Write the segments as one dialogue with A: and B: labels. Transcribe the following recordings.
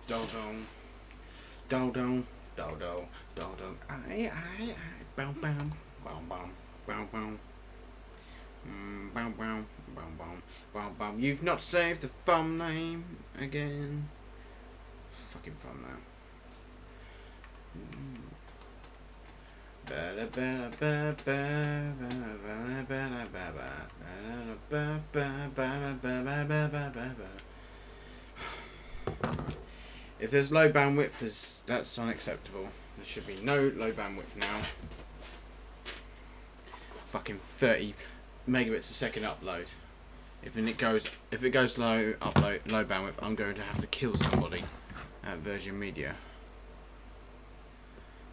A: Do do do do do do do do. I bow bow bow bow bow bow. Bow bow bow bow bow bow. You've not saved the thumb name again. Fucking thumbnail. If there's low bandwidth, that's unacceptable. There should be no low bandwidth now. Fucking 30 megabits a second upload. If it goes low bandwidth, I'm going to have to kill somebody at Virgin Media.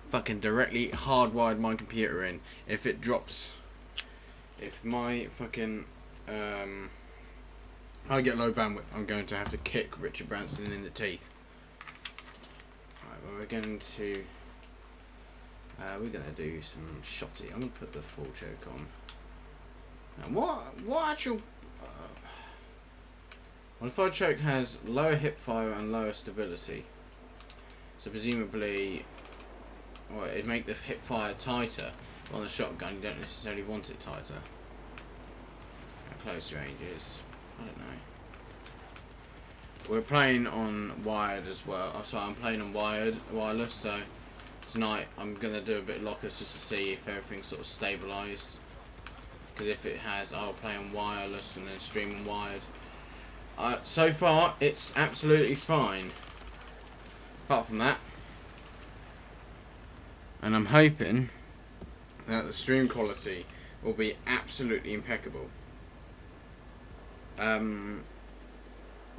A: Fucking directly hardwired my computer in. If it drops, if my fucking I get low bandwidth, I'm going to have to kick Richard Branson in the teeth. Right, well, we're going to do some shotty. I'm gonna put the full choke on. And what actual? Modified choke has lower hip fire and lower stability. So presumably, well, it'd make the hip fire tighter. But on the shotgun, you don't necessarily want it tighter. How close range is? I don't know. We're playing on wired as well. Oh, sorry, I'm playing on wireless. So tonight I'm gonna do a bit of lockers just to see if everything's sort of stabilised. Because if it has, I'll play on wireless and then stream on wired. So far, it's absolutely fine. Apart from that. And I'm hoping that the stream quality will be absolutely impeccable.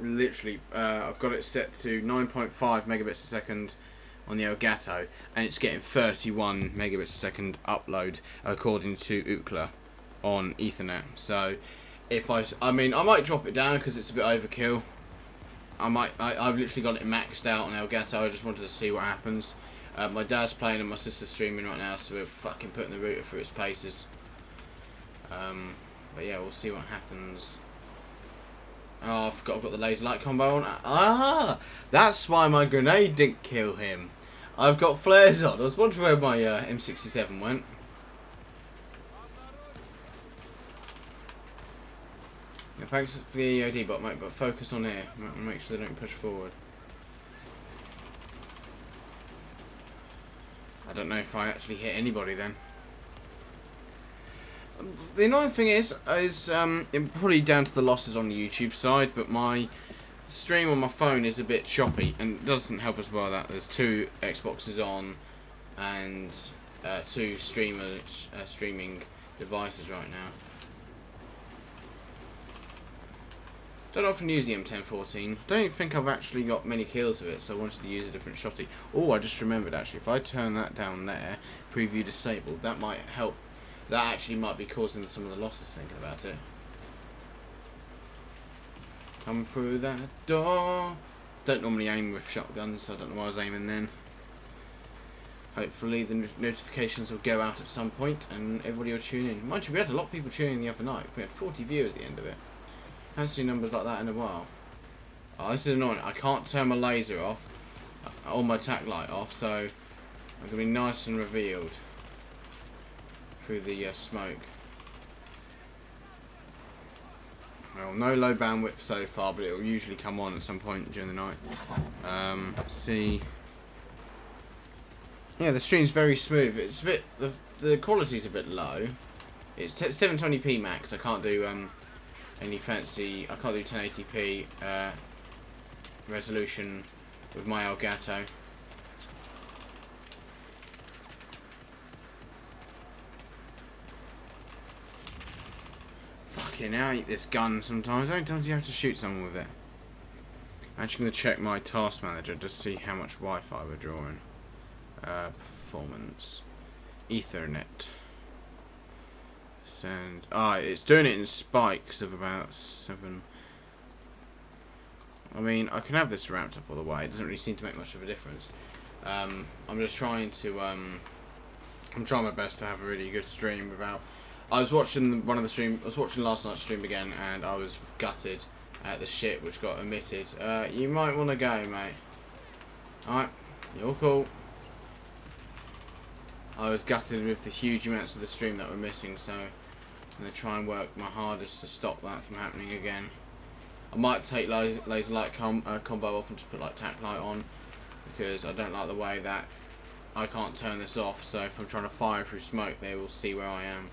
A: Literally, I've got it set to 9.5 megabits a second on the Elgato, and it's getting 31 megabits a second upload according to Ookla on Ethernet. So if I might drop it down because it's a bit overkill. I've literally got it maxed out on Elgato. I just wanted to see what happens. My dad's playing and my sister's streaming right now, so we're fucking putting the router through its paces. But yeah, we'll see what happens. Oh, I forgot I've got the laser light combo on. Ah, that's why my grenade didn't kill him. I've got flares on. I was wondering where my M67 went. Yeah, thanks for the EOD bot, mate, but focus on here. Make sure they don't push forward. I don't know if I actually hit anybody then. The annoying thing is it's probably down to the losses on the YouTube side, but my stream on my phone is a bit choppy, and it doesn't help as well that there's two Xboxes on and two streaming devices right now. Don't often use the M1014. Don't think I've actually got many kills with it, so I wanted to use a different shotty. Oh, I just remembered actually, if I turn that down there, preview disabled, that might help. That actually might be causing some of the losses, thinking about it. Come through that door. Don't normally aim with shotguns, so I don't know why I was aiming then. Hopefully the notifications will go out at some point and everybody will tune in. Mind you, we had a lot of people tuning in the other night. We had 40 viewers at the end of it. Haven't seen numbers like that in a while. Oh, this is annoying. I can't turn my laser off or my tack light off, so I'm going to be nice and revealed through the smoke. Well, no low bandwidth so far, but it will usually come on at some point during the night. See. Yeah, the stream's very smooth. It's a bit, the quality's a bit low. It's 720p max. I can't do any fancy. I can't do 1080p resolution with my Elgato. Fucking hell, I hate this gun sometimes. How many times do you have to shoot someone with it? I'm actually going to check my task manager to see how much Wi-Fi we're drawing. Performance. Ethernet. Send. It's doing it in spikes of about 7. I mean, I can have this ramped up all the way. It doesn't really seem to make much of a difference. I'm just trying to. I'm trying my best to have a really good stream without. I was watching one of the stream. I was watching last night's stream again, and I was gutted at the shit which got omitted. You might want to go, mate. Alright, you're cool. I was gutted with the huge amounts of the stream that were missing, so I'm going to try and work my hardest to stop that from happening again. I might take laser light combo off and just put like tack light on, because I don't like the way that I can't turn this off, so if I'm trying to fire through smoke they will see where I am.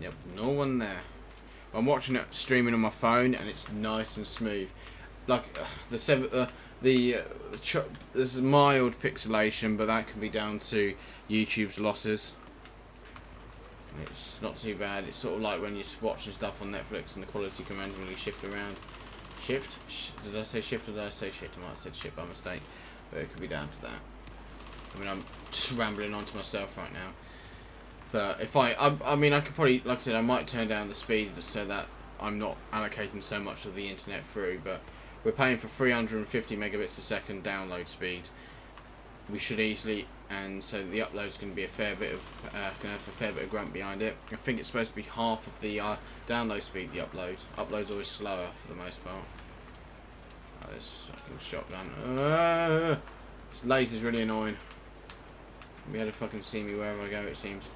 A: Yep, no one there. I'm watching it streaming on my phone and it's nice and smooth. Like there's mild pixelation, but that can be down to YouTube's losses. It's not too bad. It's sort of like when you're watching stuff on Netflix and the quality can randomly shift around. Shift? Did I say shift or did I say shit? I might have said shit by mistake, but it could be down to that. I mean, I'm just rambling on to myself right now. But if I mean, I could probably, like I said, I might turn down the speed so that I'm not allocating so much of the internet through. But we're paying for 350 megabits a second download speed. We should easily, and so the upload's going to be a fair bit of, going to have a fair bit of grunt behind it. I think it's supposed to be half of the download speed. The upload's always slower for the most part. Oh, this fucking shotgun. This laser's really annoying. You'll be able to fucking see me wherever I go, it seems.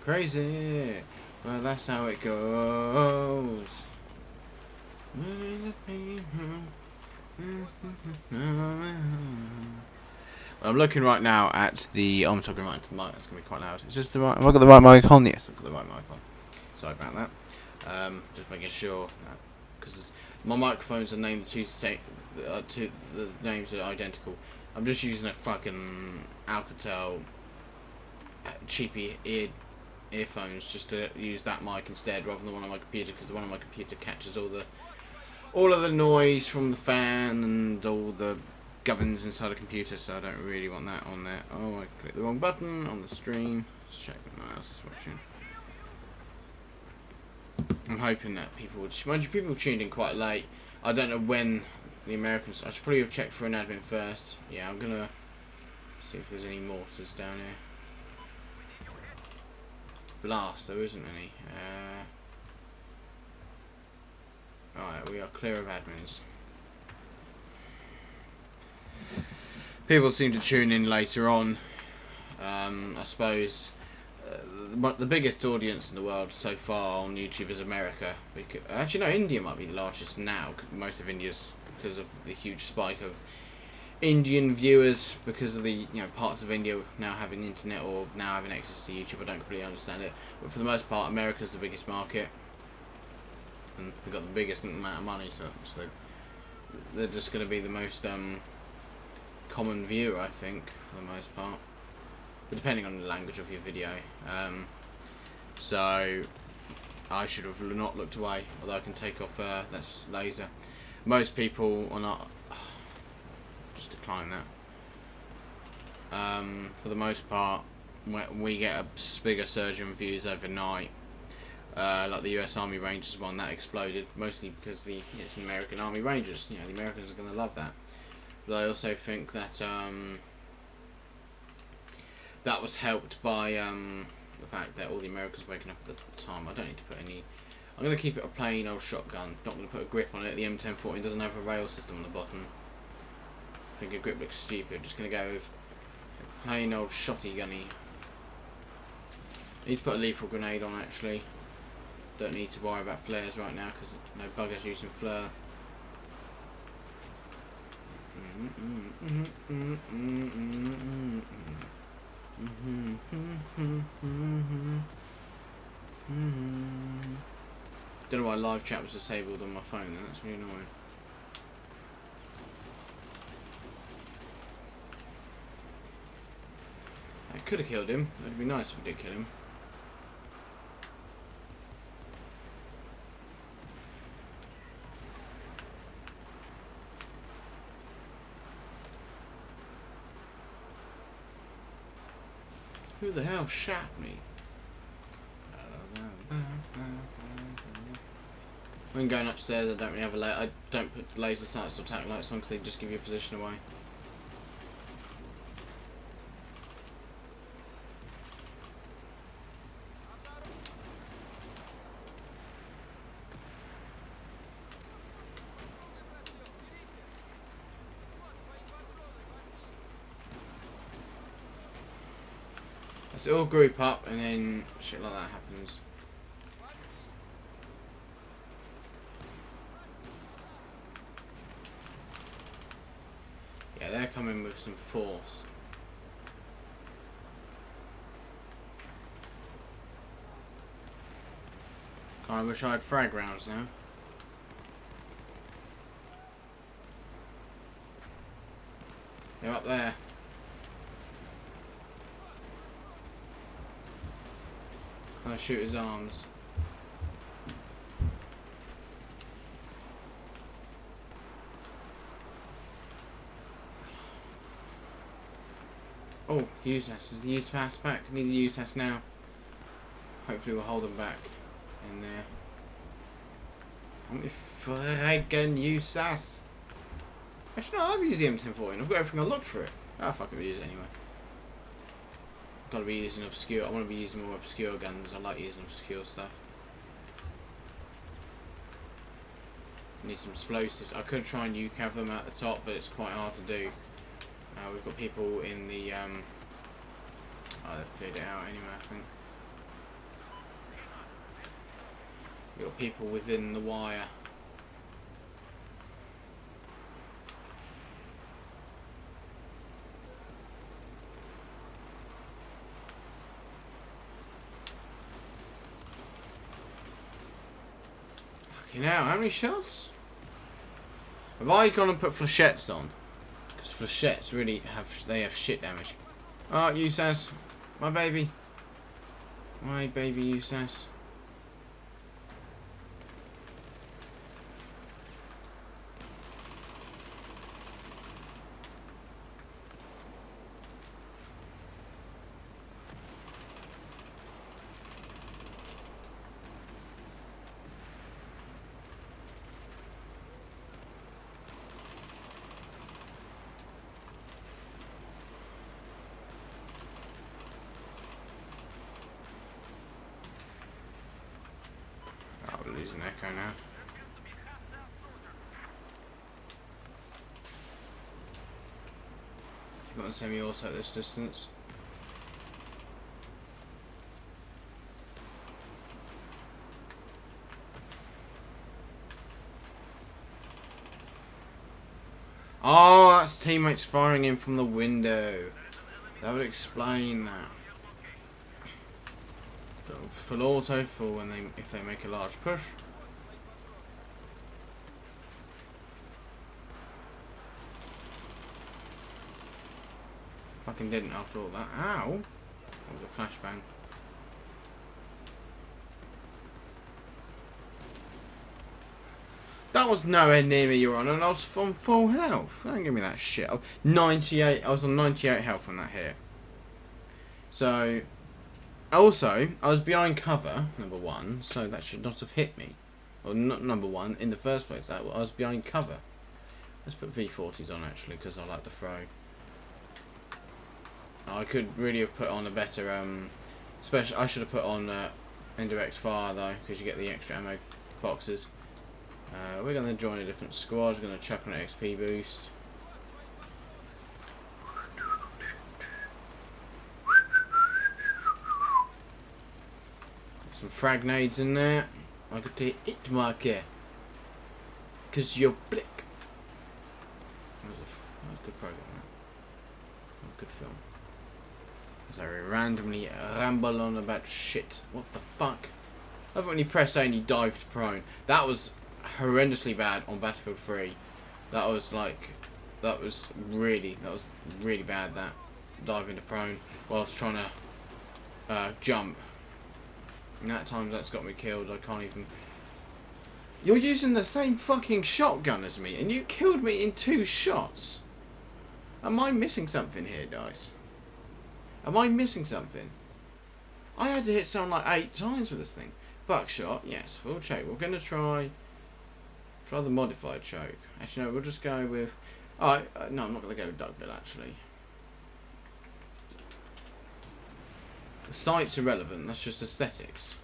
A: Crazy. Well, that's how it goes. Well, I'm looking right now at the. Oh, I'm talking right into the mic. That's gonna be quite loud. Is this the right? Have I got the right mic on? Yes, I've got the right mic on. Sorry about that. Just making sure, because my microphones are named to the names are identical. I'm just using a fucking Alcatel cheapy earphones just to use that mic instead, rather than the one on my computer, because the one on my computer catches all of the noise from the fan and all the gubbins inside the computer, so I don't really want that on there. Oh, I clicked the wrong button on the stream. Let's check if no one else is watching. I'm hoping that people would. Mind you, people tuned in quite late. I don't know when the Americans. I should probably have checked for an admin first. Yeah, I'm gonna see if there's any mortars down here. Blast, there isn't any. Alright, we are clear of admins. People seem to tune in later on. I suppose the biggest audience in the world so far on YouTube is America. Actually, no, India might be the largest now. Most of India's because of the huge spike of Indian viewers, because of the parts of India now having internet or now having access to YouTube. I don't completely understand it, but for the most part, America's the biggest market, and they've got the biggest amount of money, so they're just going to be the most common viewer, I think, for the most part. But depending on the language of your video. So I should have not looked away, although I can take off that's laser. Most people are not. Just decline that. For the most part, we get a bigger surge in views overnight. Like the US Army Rangers one that exploded, mostly because it's an American Army Rangers. The Americans are going to love that. But I also think that that was helped by the fact that all the Americans were waking up at the time. I don't need to put any. I'm going to keep it a plain old shotgun. Not going to put a grip on it. The M1014 doesn't have a rail system on the bottom. I think a grip looks stupid. Just going to go with a plain old shotty gunny. Need to put a lethal grenade on actually. Don't need to worry about flares right now because no buggers using flare. Don't know why live chat was disabled on my phone then, that's really annoying. I could have killed him, that'd be nice if we did kill him. Who the hell shot me? When going upstairs, I don't really have I don't put laser sights or tack lights on because they just give you a position away. Let's all group up and then shit like that happens. Yeah, they're coming with some force. I wish I had frag rounds now. They're up there. I shoot his arms. Oh, USAS. Is the USAS back? Need the USAS now. Hopefully we'll hold them back in there. How many friggin' USAS? Actually no, I've used the M1014. I've got everything unlocked for it. Ah, fuck it, we'll use it anyway. Gotta be using obscure. I want to be using more obscure guns. I like using obscure stuff. Need some explosives. I could try and UCAV them at the top, but it's quite hard to do. We've got people in the. Oh, they've cleared it out anyway, I think. We've got people within the wire. Now, how many shots? Have I gone and put flechettes on? Because flechettes really have shit damage. Oh, USAS. My baby. My baby USAS. Losing echo now. You've got a semi-auto at this distance. Oh, that's teammates firing in from the window. That would explain that. Full auto for when if they make a large push. Fucking didn't after all that. Ow! That was a flashbang. That was nowhere near me, Your Honour, and I was on full health. Don't give me that shit. 98. I was on 98 health on that hit. So. Also, I was behind cover, number one, so that should not have hit me. Well, not number one, in the first place, I was behind cover. Let's put V40s on, actually, because I like the throw. I could really have put on a better, I should have put on indirect fire, though, because you get the extra ammo boxes. We're going to join a different squad, we're going to chuck on an XP boost. Some frag nades in there. I got the hit marker. Because you're blick. That was a good program, that. Good film. As I randomly ramble on about shit. What the fuck? I love when you press A and you dive to prone. That was horrendously bad on Battlefield 3. That was really bad, that. Diving to prone whilst trying to jump. And at times that's got me killed. I can't even. You're using the same fucking shotgun as me, and you killed me in 2 shots. Am I missing something here, Dice? Am I missing something? I had to hit someone like 8 times with this thing. Buckshot, yes, full check. We're gonna try Try the modified choke. Actually, no, we'll just go with... Oh, no, I'm not going to go with duckbill, actually. The sight's irrelevant, that's just aesthetics.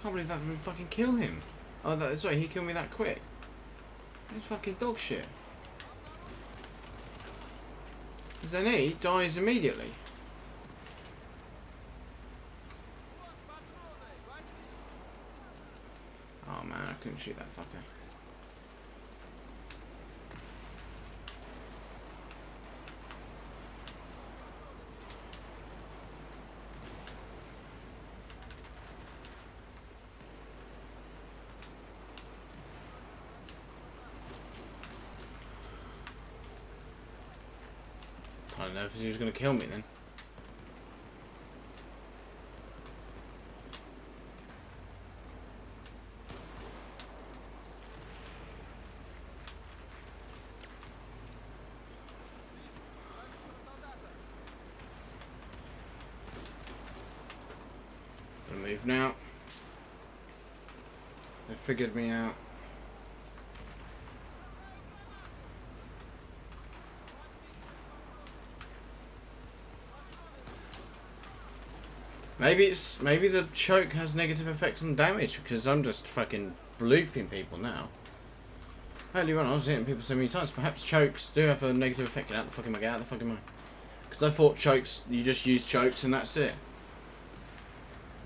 A: I can't believe that didn't fucking kill him. Oh, sorry, he killed me that quick. That's fucking dog shit. Because then he dies immediately. Oh man, I couldn't shoot that fucker. I don't know if he was going to kill me then. Gonna move now. They figured me out. Maybe the choke has negative effects on damage because I'm just fucking blooping people now. Earlier on I was hitting people so many times. Perhaps chokes do have a negative effect. Get out the fucking mind. Get out the fucking mind. Because I thought chokes, you just use chokes and that's it.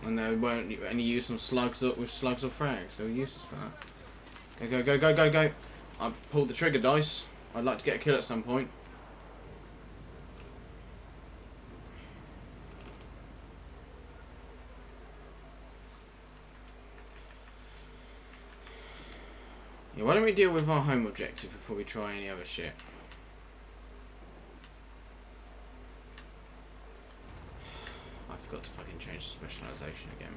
A: And there weren't any use on slugs with slugs or frags. They were useless for that. Go, go, go, go, go, go. I pulled the trigger dice. I'd like to get a kill at some point. Yeah, why don't we deal with our home objective before we try any other shit? I forgot to fucking change the specialisation again.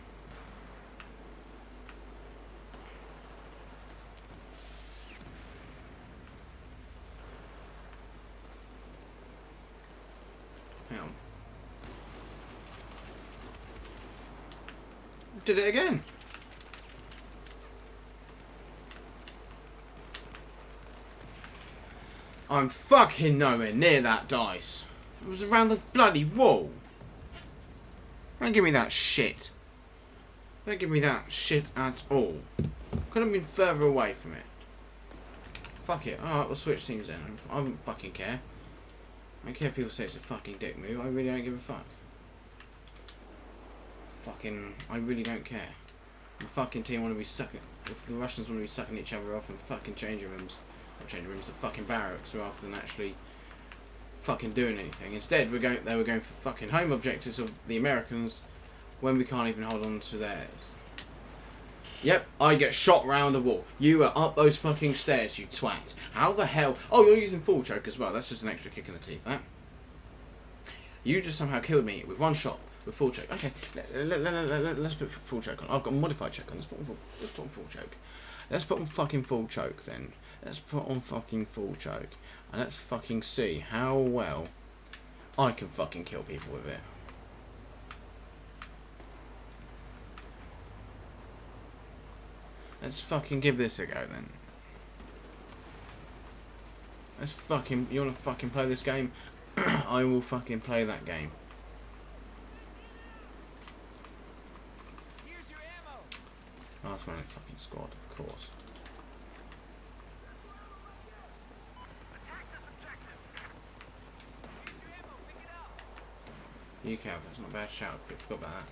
A: Hang on. Did it again. I'm fucking nowhere near that dice. It was around the bloody wall. Don't give me that shit. Don't give me that shit at all. Could have been further away from it. Fuck it. Alright, we'll switch teams then. I don't fucking care. I don't care if people say it's a fucking dick move. I really don't give a fuck. Fucking, I really don't care. The fucking team want to be sucking. If the Russians want to be sucking each other off in fucking changing rooms. Changing rooms to fucking barracks rather than actually fucking doing anything. Instead, they were going for fucking home objectives of the Americans when we can't even hold on to theirs. Yep, I get shot round the wall. You are up those fucking stairs, you twat. How the hell? Oh, you're using full choke as well. That's just an extra kick in the teeth, that. You just somehow killed me with one shot with full choke. Okay, let's put full choke on. I've got modified choke on. Let's put on full choke. Let's put on fucking full choke then. Let's put on fucking full choke. And let's fucking see how well I can fucking kill people with it. Let's fucking give this a go then. Let's fucking... You wanna fucking play this game? I will fucking play that game. Here's your ammo. Last man in fucking squad, of course. You can, that's not a bad shout, but forgot about that.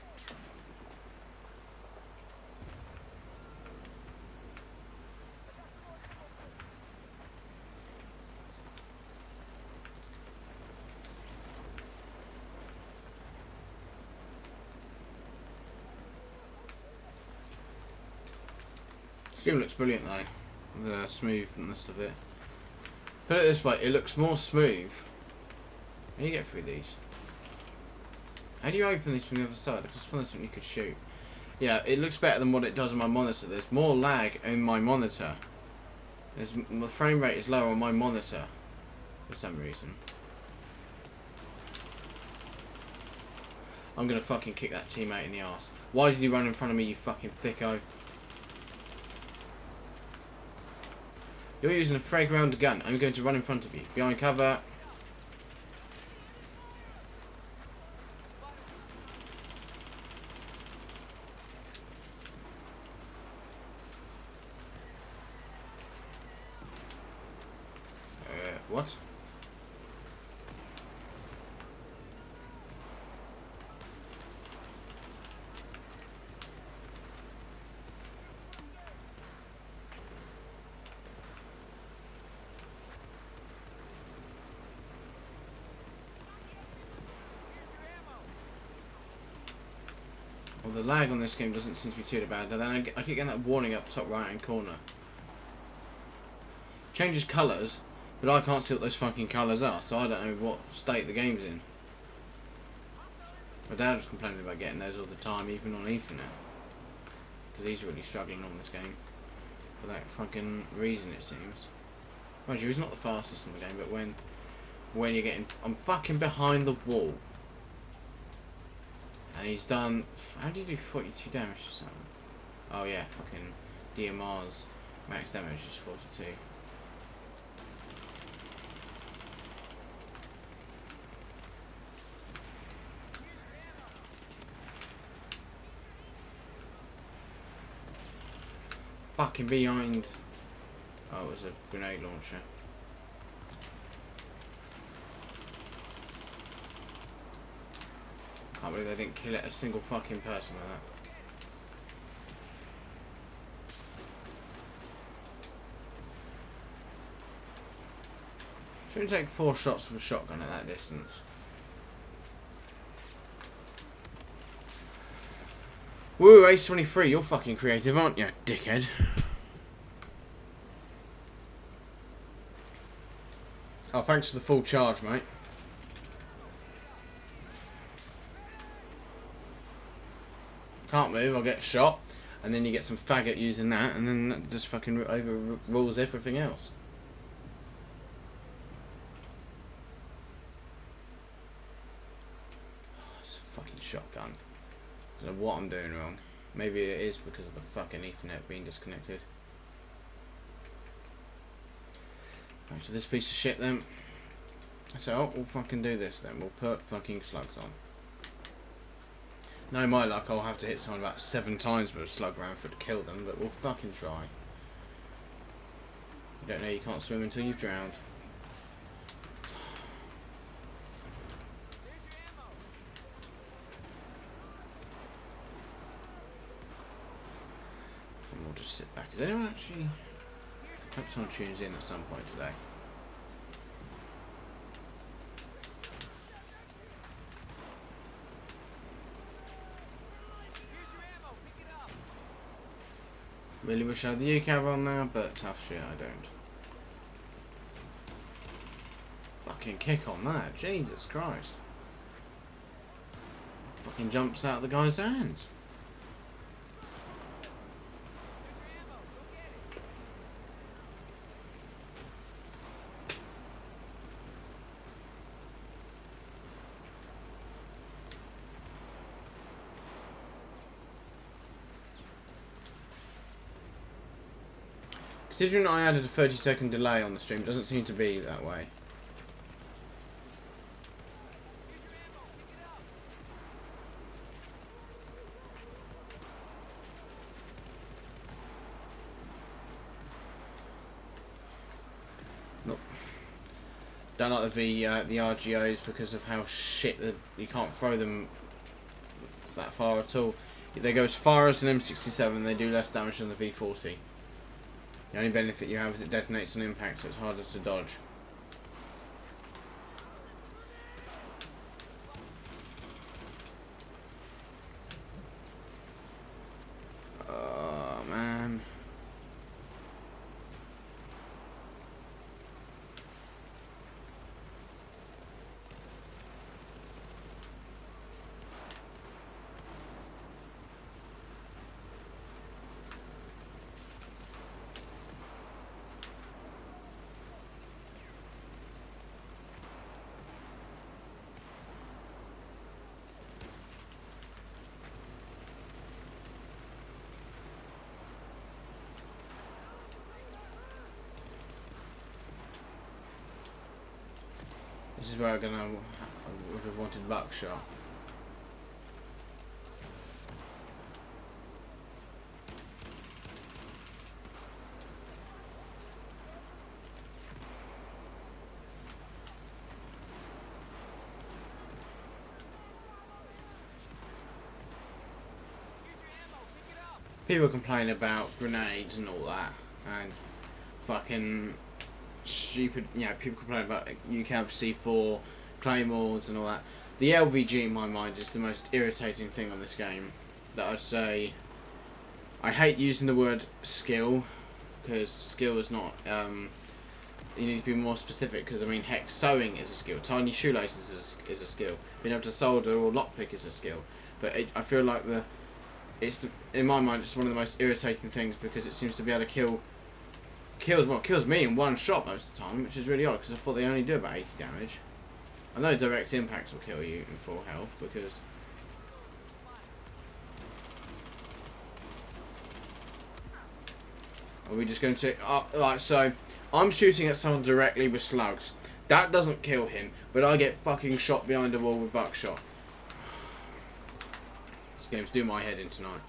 A: Stream looks brilliant though, the smoothness of it. Put it this way, it looks more smooth. How do you get through these? How do you open these from the other side? I just wanted something you could shoot. Yeah, it looks better than what it does on my monitor. There's more lag in my monitor. The frame rate is lower on my monitor for some reason. I'm gonna fucking kick that teammate in the arse. Why did you run in front of me, you fucking thicko? You're using a frag round gun. I'm going to run in front of you. Behind cover. What? Well, the lag on this game doesn't seem to be too bad. Then I keep getting that warning up top right hand corner. Changes colours, but I can't see what those fucking colours are, so I don't know what state the game's in. My dad was complaining about getting those all the time, even on Ethernet. Because he's really struggling on this game. For that fucking reason, it seems. Mind you, he's not the fastest in the game, but when you're getting... I'm fucking behind the wall. And he's done... How do you do 42 damage to someone? Oh yeah, fucking DMR's max damage is 42. Fucking behind... Oh, it was a grenade launcher. Can't believe they didn't kill a single fucking person with that. Shouldn't take 4 shots with a shotgun at that distance. Woo, Ace 23, you're fucking creative, aren't you, dickhead? Oh, thanks for the full charge, mate. Can't move, I'll get shot. And then you get some faggot using that, and then that just fucking overrules everything else. Oh, it's a fucking shotgun. I don't know what I'm doing wrong. Maybe it is because of the fucking Ethernet being disconnected. Right, so this piece of shit then. So we'll fucking do this then. We'll put fucking slugs on. No, my luck, I'll have to hit someone about 7 times with a slug round for it to kill them, but we'll fucking try. You don't know you can't swim until you've drowned. And we'll just sit back. Is anyone actually... I hope someone tunes in at some point today. Really wish I had the UCAV on now, but tough shit, I don't. Fucking kick on that, Jesus Christ. Fucking jumps out of the guy's hands. Considering I added a 30-second delay on the stream, it doesn't seem to be that way. Nope. Don't like the RGOs because of how shit you can't throw them that far at all. They go as far as an M67, they do less damage than the V40. The only benefit you have is it detonates on impact, so it's harder to dodge. Oh, man. This is where I'm gonna would have wanted buckshot. People complain about grenades and all that, and fucking stupid. Yeah, people complain about you can have C4, claymores, and all that. The LVG in my mind is the most irritating thing on this game. That I'd say. I hate using the word skill, because skill is not. You need to be more specific, because I mean, heck, sewing is a skill. Tying shoelaces is a skill. Being able to solder or lockpick is a skill. But I feel like in my mind, it's one of the most irritating things, because it seems to be able to kills me in one shot most of the time, which is really odd, because I thought they only do about 80 damage. I know direct impacts will kill you in full health, because are we just going to like, so I'm shooting at someone directly with slugs. That doesn't kill him, but I get fucking shot behind a wall with buckshot. This game's doing my head in tonight.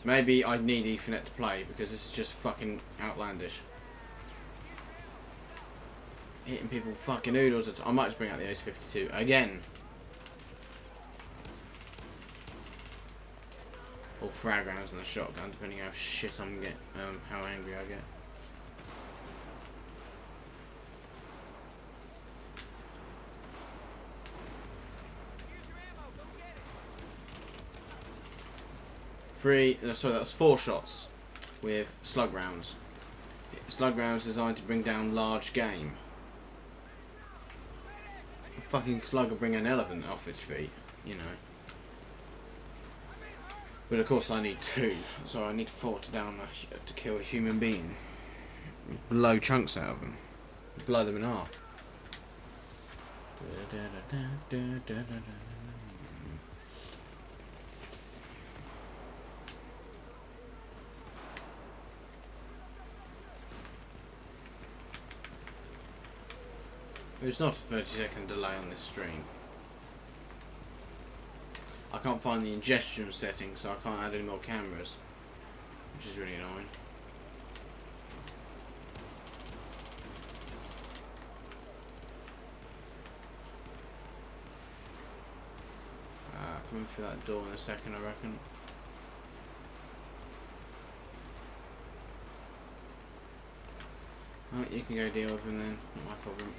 A: Maybe I need Ethernet to play, because this is just fucking outlandish. Hitting people with fucking noodles. I might just bring out the Ace 52 again. Or frag rounds and a shotgun, depending how shit I'm get, how angry I get. Sorry, that was 4 shots with slug rounds. Slug rounds designed to bring down large game. A fucking slug will bring an elephant off its feet, you know. But of course I need 2, so I need 4 to kill a human being. Blow chunks out of them. Blow them in half. There's not a 30-second delay on this stream. I can't find the ingestion settings, so I can't add any more cameras, which is really annoying. Coming through that door in a second, I reckon. Alright, you can go deal with him then, not my problem.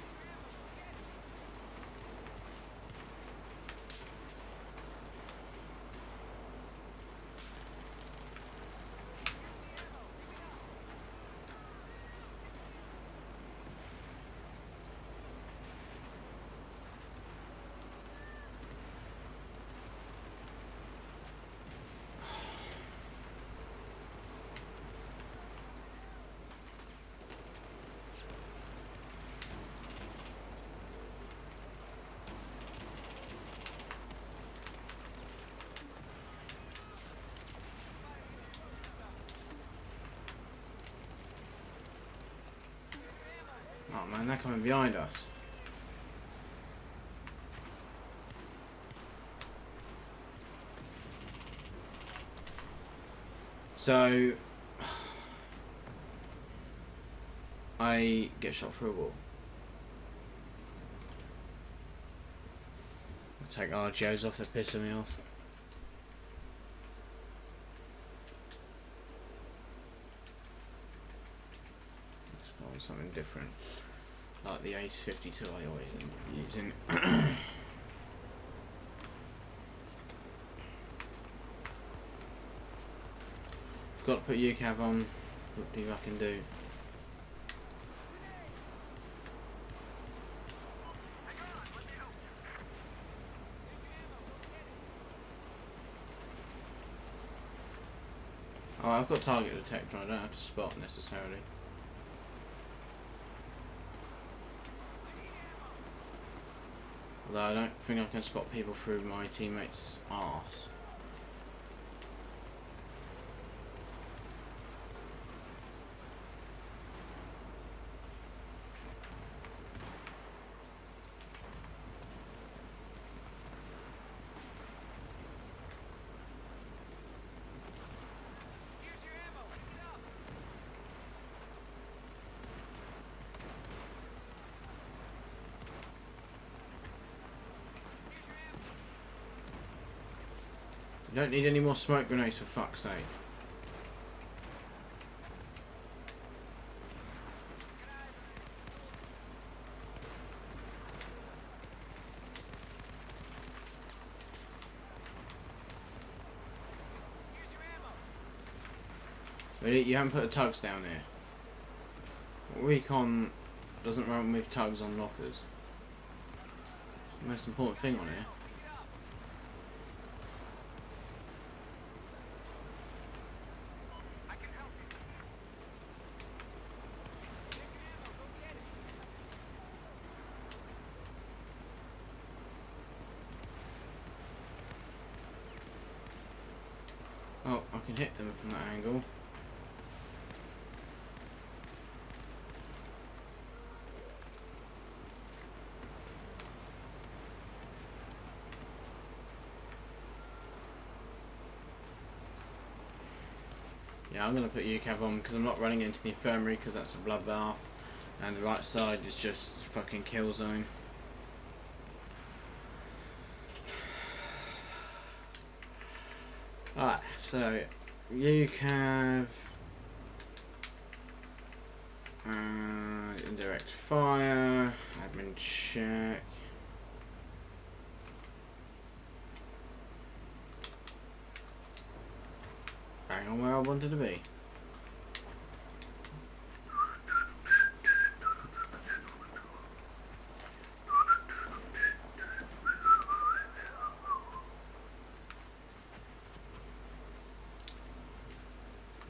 A: Oh man, they're coming behind us. So I get shot through a wall. I'll take RGOs off, they're pissing me off. Let's go something different. Like the Ace 52 I always end up using. Forgot to put UCAV on. What do you fucking do? Oh, I've got target detector, I don't have to spot necessarily. Although I don't think I can spot people through my teammates' arse. Don't need any more smoke grenades for fuck's sake. Really, you haven't put the tugs down here. Recon doesn't run with tugs on lockers. The most important thing on here. Oh, I can hit them from that angle. Yeah, I'm going to put UCAV on because I'm not running into the infirmary because that's a bloodbath. And the right side is just fucking kill zone. Alright, so UCAV, indirect fire, admin check. Bang on where I wanted to be.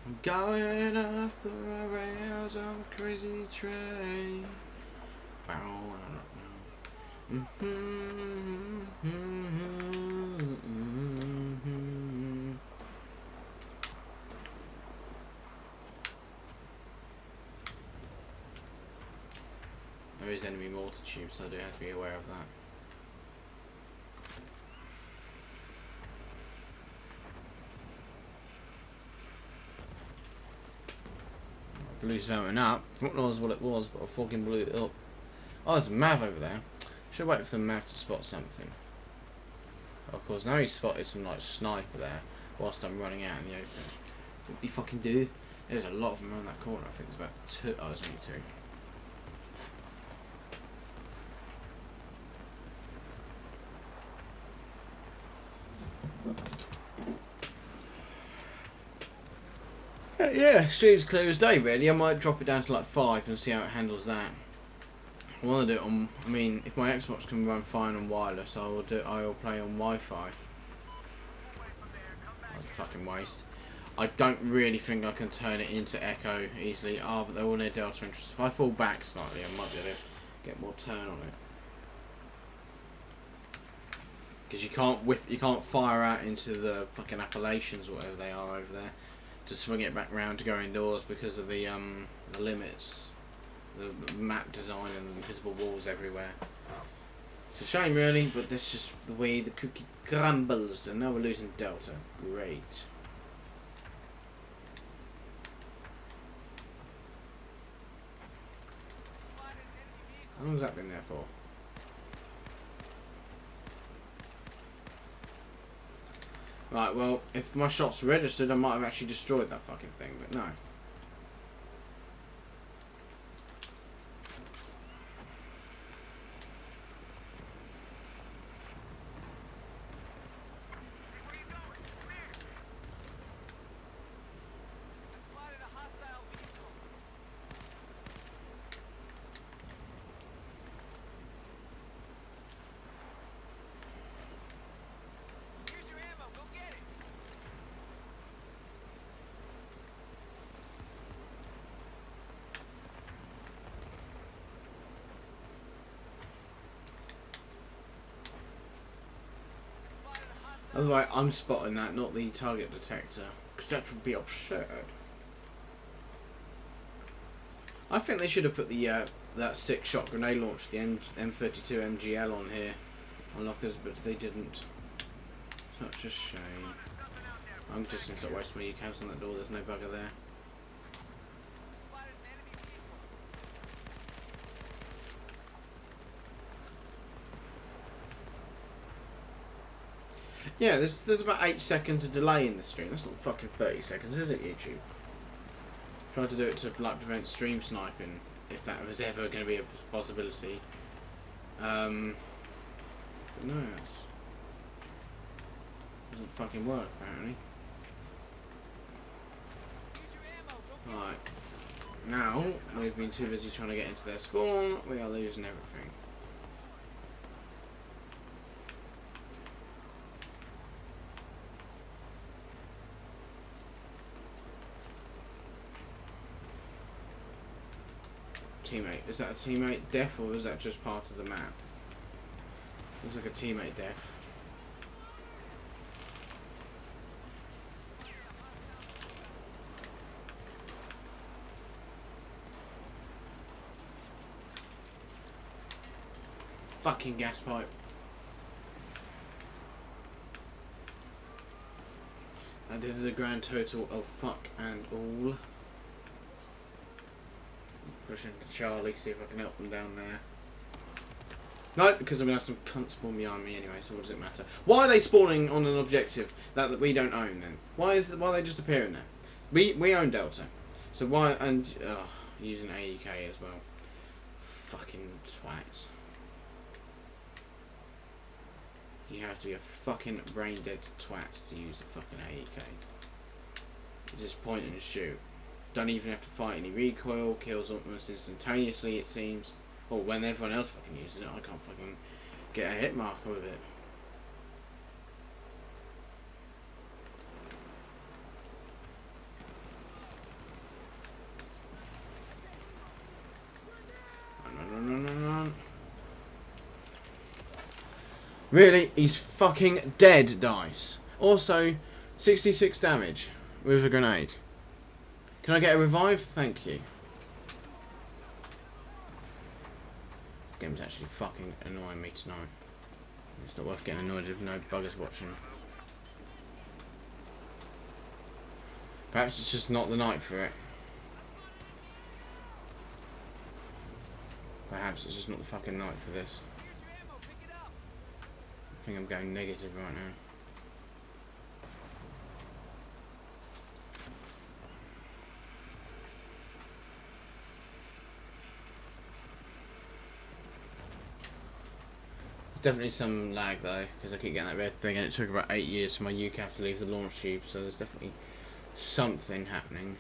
A: I'm going off the rails of a crazy train. There is enemy mortar tubes, so I do have to be aware of that. I blew something up. I don't know what it was, but I fucking blew it up. Oh, there's a Mav over there. Should wait for the Mav to spot something. Of course, now he's spotted some like sniper there, whilst I'm running out in the open. What do you fucking do? There's a lot of them around that corner. I think there's about two. Oh, there's only two. Yeah, street's clear as day really. I might drop it down to like 5 and see how it handles that. I want to do it on, I mean, if my Xbox can run fine on wireless, I will play on Wi-Fi. That's a fucking waste. I don't really think I can turn it into Echo easily. Oh, but they're all near Delta interests. If I fall back slightly, I might be able to get more turn on it. Because you can't fire out into the fucking Appalachians or whatever they are over there to swing it back round to go indoors because of the limits, the map design and the invisible walls everywhere. It's a shame really, but that's just the way the cookie crumbles. And now we're losing Delta. Great. How long's that been there for? Right, well, if my shot's registered, I might have actually destroyed that fucking thing, but no. Otherwise, I'm spotting that, not the target detector, because that would be absurd. I think they should have put the that 6-shot grenade launch, the M32 MGL on here, on lockers, but they didn't. Such a shame. I'm just gonna start wasting my UCAVs on that door. There's no bugger there. Yeah, there's about 8 seconds of delay in the stream. That's not fucking 30 seconds, is it, YouTube? Tried to do it to like prevent stream sniping, if that was ever going to be a possibility. But no, it doesn't fucking work apparently. Right, now we've been too busy trying to get into their spawn. We are losing everything. Teammate. Is that a teammate death or is that just part of the map? Looks like a teammate death. Fucking gas pipe. I did a grand total of fuck and all. Push into Charlie, see if I can help them down there. No, because I'm going to have some cunts spawn behind me anyway, so what does it matter? Why are they spawning on an objective that we don't own then? Why are they just appearing there? We own Delta. So why, and, using AEK as well. Fucking twats. You have to be a fucking brain dead twat to use the fucking AEK. You just point and shoot. Don't even have to fight any recoil, kills almost instantaneously it seems. Or when everyone else fucking uses it, I can't fucking get a hit marker with it. Run. Really? He's fucking dead, dice. Also, 66 damage with a grenade. Can I get a revive? Thank you. This game's actually fucking annoying me tonight. It's not worth getting annoyed if no buggers watching. Perhaps it's just not the night for it. Perhaps it's just not the fucking night for this. I think I'm going negative right now. Definitely some lag though, because I keep getting that red thing and it took about 8 years for my UCAV to leave the launch tube, so there's definitely something happening.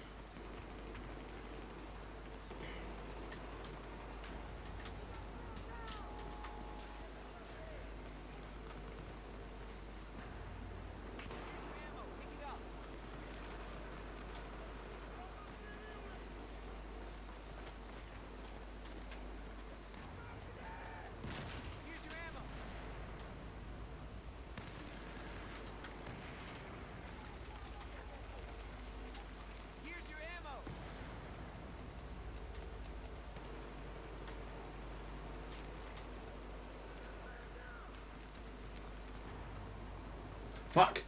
A: Fuck.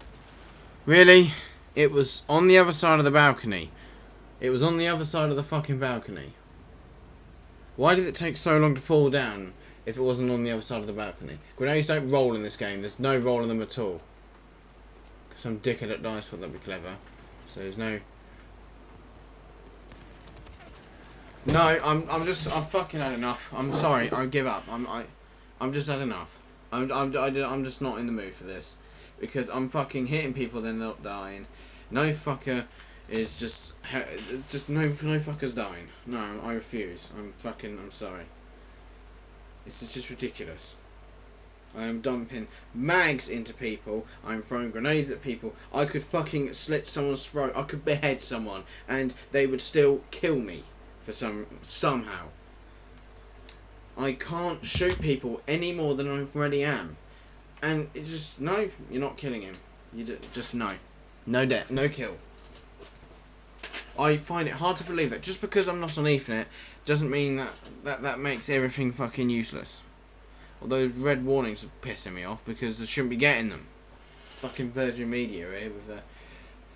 A: Really? It was on the other side of the balcony. It was on the other side of the fucking balcony. Why did it take so long to fall down if it wasn't on the other side of the balcony? Grenades don't roll in this game. There's no roll in them at all. Some dickhead at dice thought that'd be clever. So there's no... No, I'm fucking had enough. I'm sorry. I give up. I'm just had enough. I'm just not in the mood for this. Because I'm fucking hitting people, they're not dying. No fucker is just no fucker's dying. No, I refuse. I'm sorry. This is just ridiculous. I am dumping mags into people. I'm throwing grenades at people. I could fucking slit someone's throat. I could behead someone, and they would still kill me for somehow. I can't shoot people any more than I already am. And it's just, no, you're not killing him. Just no. No death, no kill. I find it hard to believe that just because I'm not on Ethernet doesn't mean that makes everything fucking useless. Although red warnings are pissing me off because I shouldn't be getting them. Fucking Virgin Media here with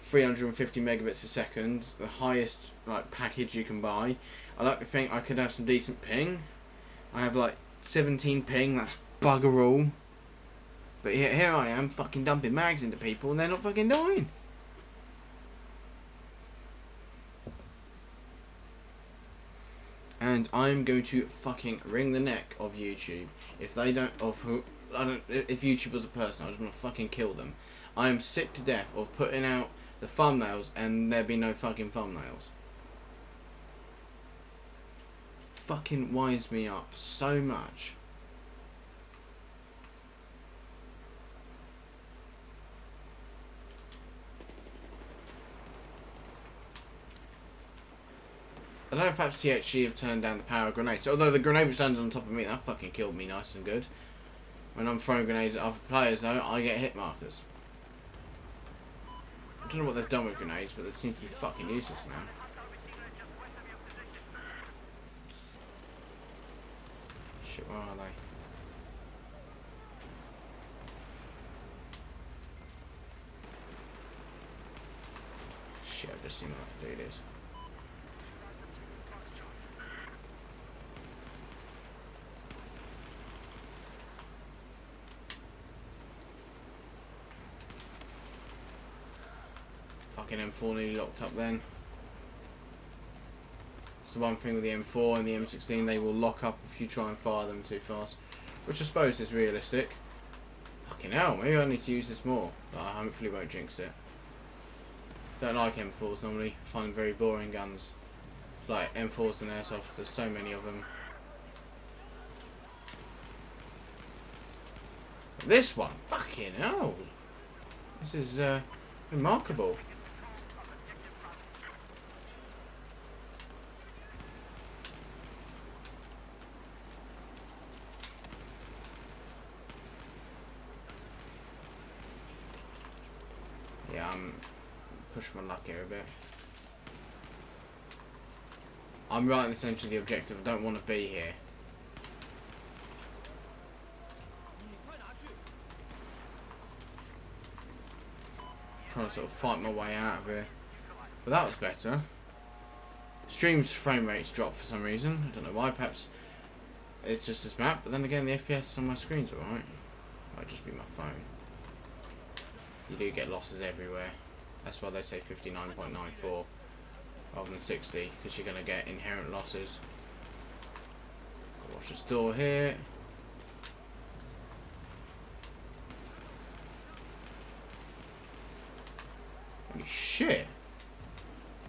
A: 350 megabits a second, the highest like package you can buy. I like to think I could have some decent ping. I have like 17 ping, that's bugger all. But here I am fucking dumping mags into people and they're not fucking dying. And I'm going to fucking wring the neck of YouTube if they don't, if YouTube was a person, I just want to fucking kill them. I am sick to death of putting out the thumbnails and there be no fucking thumbnails. Fucking winds me up so much. I don't know if perhaps THC have turned down the power of grenades. Although the grenade which landed on top of me, that fucking killed me nice and good. When I'm throwing grenades at other players though, I get hit markers. I don't know what they've done with grenades, but they seem to be fucking useless now. Shit, where are they? Shit, I've just seen how to do this. Fucking M4 nearly locked up then. It's the one thing with the M4 and the M16, they will lock up if you try and fire them too fast. Which I suppose is realistic. Fucking hell, maybe I need to use this more. But I hopefully won't jinx it. Don't like M4s normally, I find them very boring guns. Like M4s and airsoft, there's so many of them. But this one, fucking hell. This is remarkable. Yeah, I'm pushing my luck here a bit. I'm right in the centre of the objective. I don't want to be here. Trying to sort of fight my way out of here. But that was better. Stream's frame rates dropped for some reason. I don't know why. Perhaps it's just this map. But then again, the FPS on my screen's alright. Might just be my phone. You do get losses everywhere. That's why they say 59.94 rather than 60, because you're going to get inherent losses. Watch this door here. Holy shit.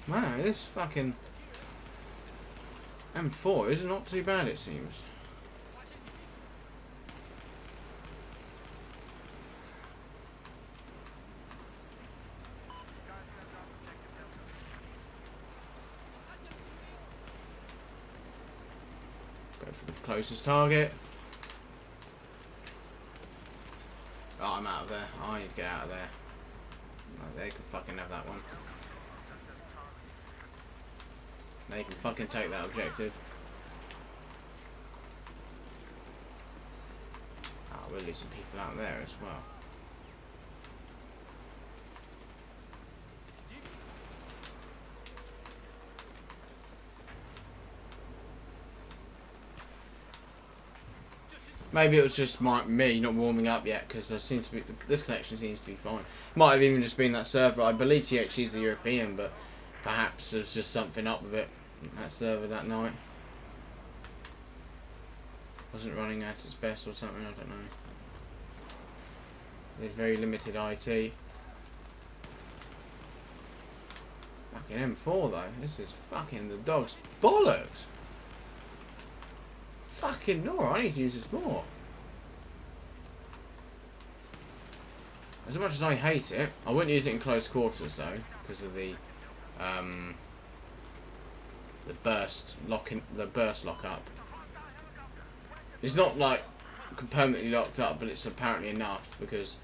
A: Man, this fucking M4 is not too bad, it seems. Go for the closest target. Oh, I'm out of there. I need to get out of there. No, they can fucking have that one. They can fucking take that objective. Oh, we're losing people out there as well. Maybe it was just me not warming up yet, because there seems to be this connection seems to be fine. Might have even just been that server. I believe THC is the European, but perhaps there's just something up with it. That server that night wasn't running at its best or something. I don't know. There's very limited IT. Fucking M4 though. This is fucking the dog's bollocks. Fucking no, I need to use this more. As much as I hate it, I wouldn't use it in close quarters though, because of the burst lock up. It's not like permanently locked up, but it's apparently enough because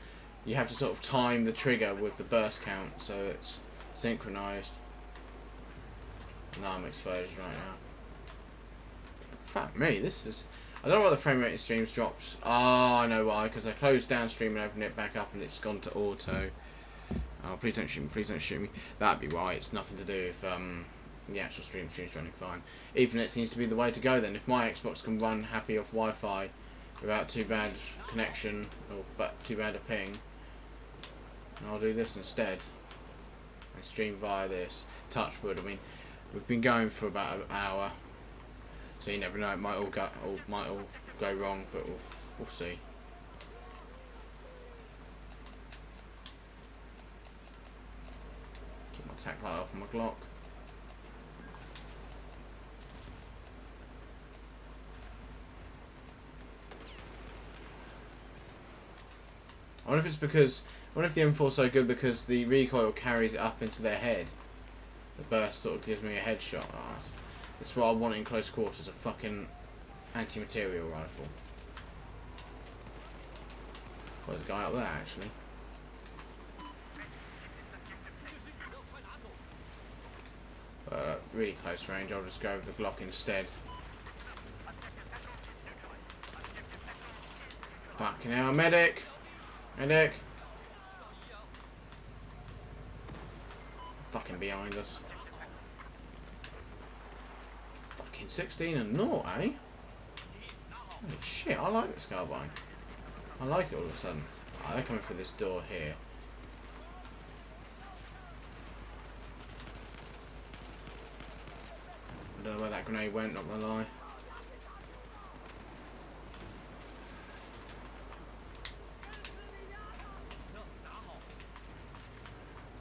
A: you have to sort of time the trigger with the burst count, so it's synchronized. Now I'm exposed right now. Fuck me, this is... I don't know why the frame rate in streams drops. Oh, I know why, because I closed down stream and opened it back up and it's gone to auto. Oh, please don't shoot me, please don't shoot me. That'd be why. It's nothing to do with the actual stream's running fine. Ethernet seems to be the way to go then. If my Xbox can run happy off Wi-Fi, without too bad connection or but too bad a ping. And I'll do this instead. And stream via this. Touch wood. I mean, we've been going for about an hour, so you never know. It might all go wrong, but we'll see. Keep my tack light off my Glock. I wonder if it's because. I wonder if the M4 is so good because the recoil carries it up into their head. The burst sort of gives me a headshot. Oh, that's what I want in close quarters, a fucking anti-material rifle. Oh, there's a guy up there actually. Really close range, I'll just go with the Glock instead. Fucking hell, medic! Medic! Fucking behind us. Fucking 16 and 0, eh? Holy shit, I like this carbine. I like it all of a sudden. Oh, they're coming through this door here. I don't know where that grenade went, not gonna lie.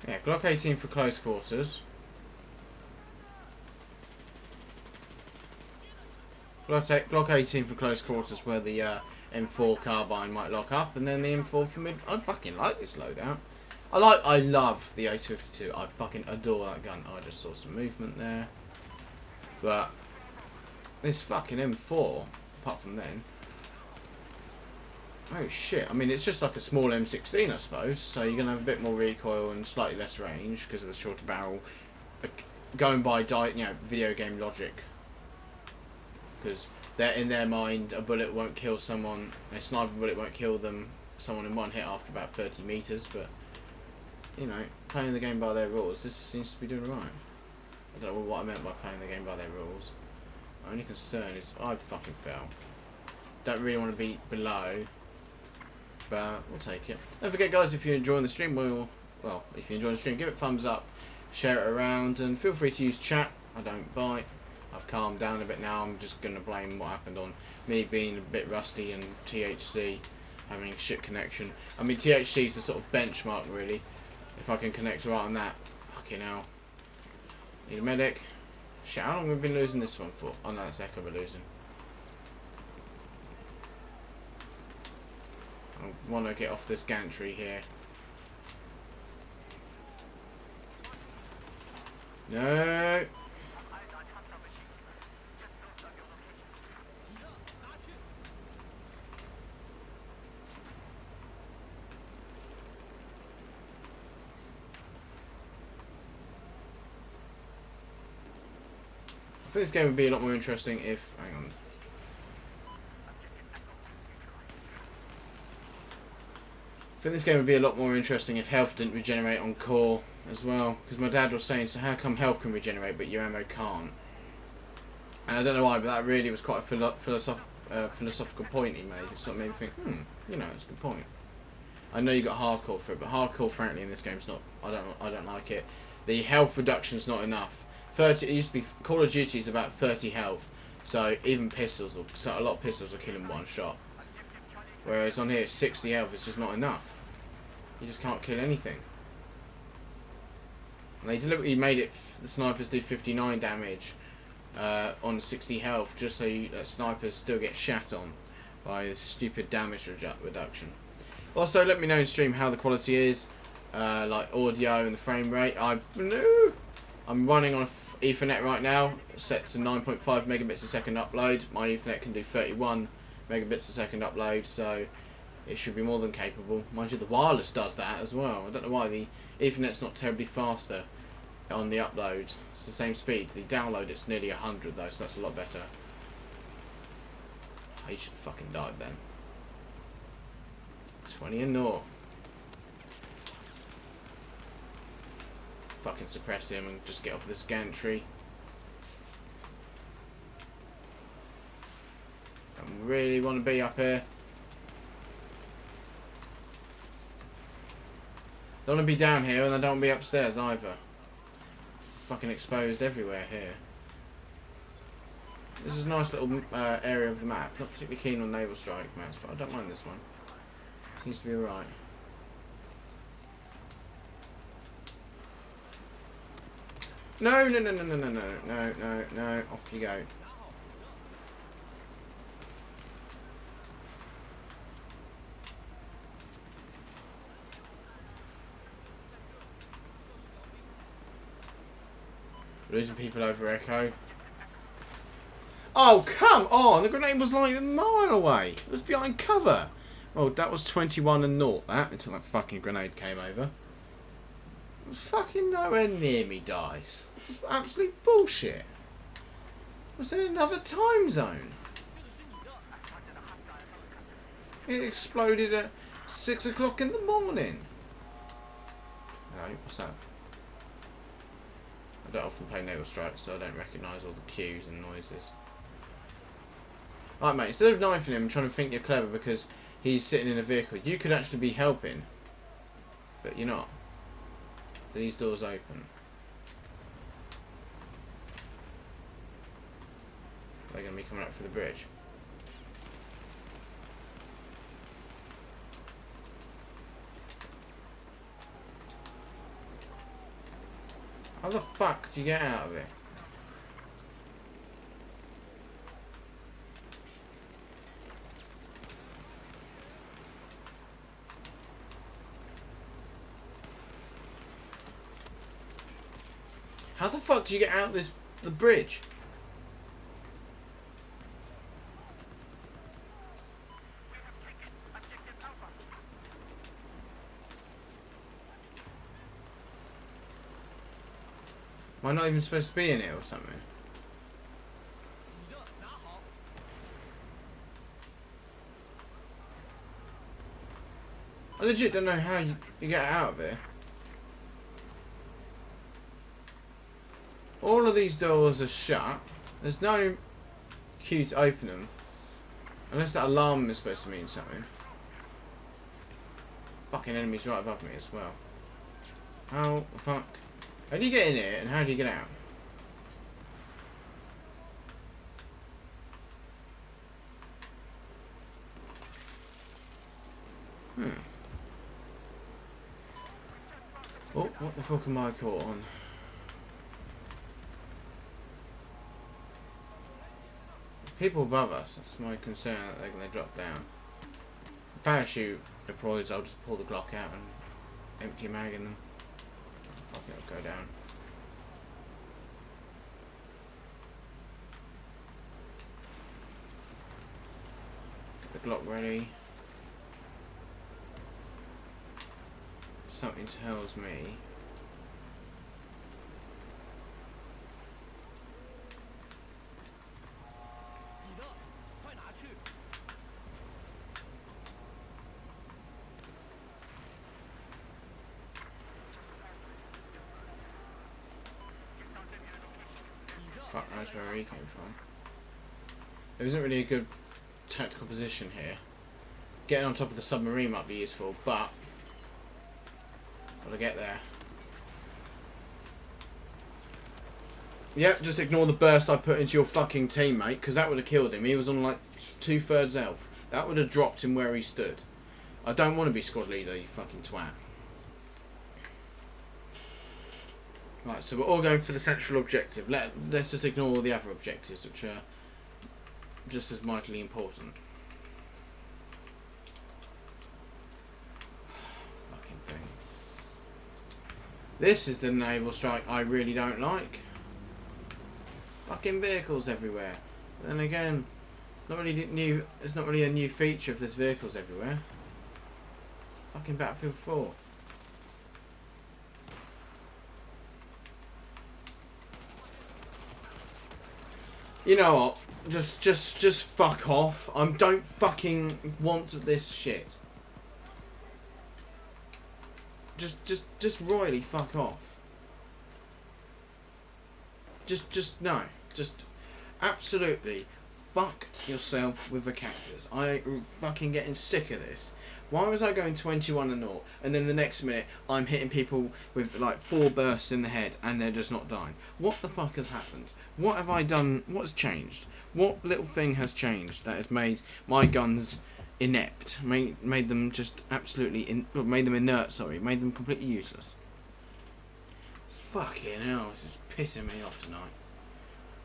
A: Yeah, Glock 18 for close quarters. Glock 18 for close quarters where the M4 carbine might lock up, and then the M4 for mid. I fucking like this loadout. I love the Ace-52. I fucking adore that gun. Oh, I just saw some movement there. But this fucking M4, apart from then, oh shit, I mean it's just like a small M16 I suppose, so you're going to have a bit more recoil and slightly less range because of the shorter barrel, going by video game logic, because they're in their mind a bullet won't kill someone, a sniper bullet won't kill someone in one hit after about 30 meters, but you know, playing the game by their rules, this seems to be doing right. I don't know what I meant by playing the game by their rules. My only concern is I fucking fell. Don't really want to be below, but we'll take it. Don't forget, guys, if you're enjoying the stream, if you're enjoying the stream, give it a thumbs up, share it around, and feel free to use chat. I don't bite. I've calmed down a bit now. I'm just going to blame what happened on me being a bit rusty and THC having a shit connection. I mean, THC is the sort of benchmark, really. If I can connect right on that, fucking hell. Need a medic. Shit, how long have we been losing this one for? Oh no, that's Echo we're losing. I want to get off this gantry here. No! I think this game would be a lot more interesting if... Hang on. I think this game would be a lot more interesting if health didn't regenerate on core as well. Because my dad was saying, so how come health can regenerate but your ammo can't? And I don't know why, but that really was quite a philosophical point he made. It sort of made me think, you know, it's a good point. I know you got hardcore for it, but hardcore, frankly, in this game's not... I don't like it. The health reduction's not enough. 30. It used to be Call of Duty is about 30 health, so even pistols, so a lot of pistols will kill in one shot. Whereas on here, 60 health is just not enough. You just can't kill anything. And they deliberately made it. The snipers do 59 damage on 60 health, just so snipers still get shat on by this stupid damage reduction. Also, let me know in stream how the quality is, like audio and the frame rate. I'm running on Ethernet right now, set to 9.5 megabits a second upload. My Ethernet can do 31 megabits a second upload, so it should be more than capable. Mind you, the wireless does that as well. I don't know why the Ethernet's not terribly faster on the upload. It's the same speed. The download, it's nearly 100 though, so that's a lot better. He should have fucking died then. 20 and 0. Fucking suppress him and just get off this gantry. And really want to be up here. Don't want to be down here, and I don't want to be upstairs either. Fucking exposed everywhere here. This is a nice little area of the map. Not particularly keen on naval strike maps, but I don't mind this one. Seems to be alright. No, no, no, no, no, no, no, no, no, no. Off you go. Losing people over Echo. Oh, come on! The grenade was like a mile away. It was behind cover. Oh, that was 21 and 0, that, until that fucking grenade came over. It was fucking nowhere near me, dice. It was absolute bullshit. It was in another time zone. It exploded at 6 o'clock in the morning. Hello, what's that? I don't often play naval strikes, so I don't recognise all the cues and noises. Alright, mate, instead of knifing him and trying to think you're clever because he's sitting in a vehicle, you could actually be helping. But you're not. These doors open. They're going to be coming up for the bridge. How the fuck do you get out of it? How the fuck do you get out of the bridge? Am I not even supposed to be in it or something? I legit don't know how you get out of here. All of these doors are shut. There's no cue to open them. Unless that alarm is supposed to mean something. Fucking enemies right above me as well. How the fuck? How do you get in here and how do you get out? Oh, what the fuck am I caught on? People above us, that's my concern that they're going to drop down. The parachute deploys, I'll just pull the Glock out and empty a mag in them. Fuck it, I'll go down. Get the Glock ready. Something tells me fuck knows where he came from. There isn't really a good tactical position here. Getting on top of the submarine might be useful, but gotta get there. Yep, just ignore the burst I put into your fucking teammate, because that would have killed him. He was on like 2/3 health. That would have dropped him where he stood. I don't want to be squad leader, you fucking twat. Right, so we're all going for the central objective. Let's just ignore all the other objectives, which are just as mightily important. Fucking thing. This is the naval strike I really don't like. Fucking vehicles everywhere. But then again, not really new. It's not really a new feature of this vehicles everywhere. Fucking Battlefield 4. You know what? Just fuck off. I don't fucking want this shit. Just royally fuck off. Just no. Just absolutely fuck yourself with a cactus. I'm fucking getting sick of this. Why was I going 21-0 and then the next minute I'm hitting people with like 4 bursts in the head and they're just not dying? What the fuck has happened? What have I done? What's changed? What little thing has changed that has made my guns inept? Made them just absolutely made them inert. Sorry, made them completely useless. Fucking hell, this is pissing me off tonight.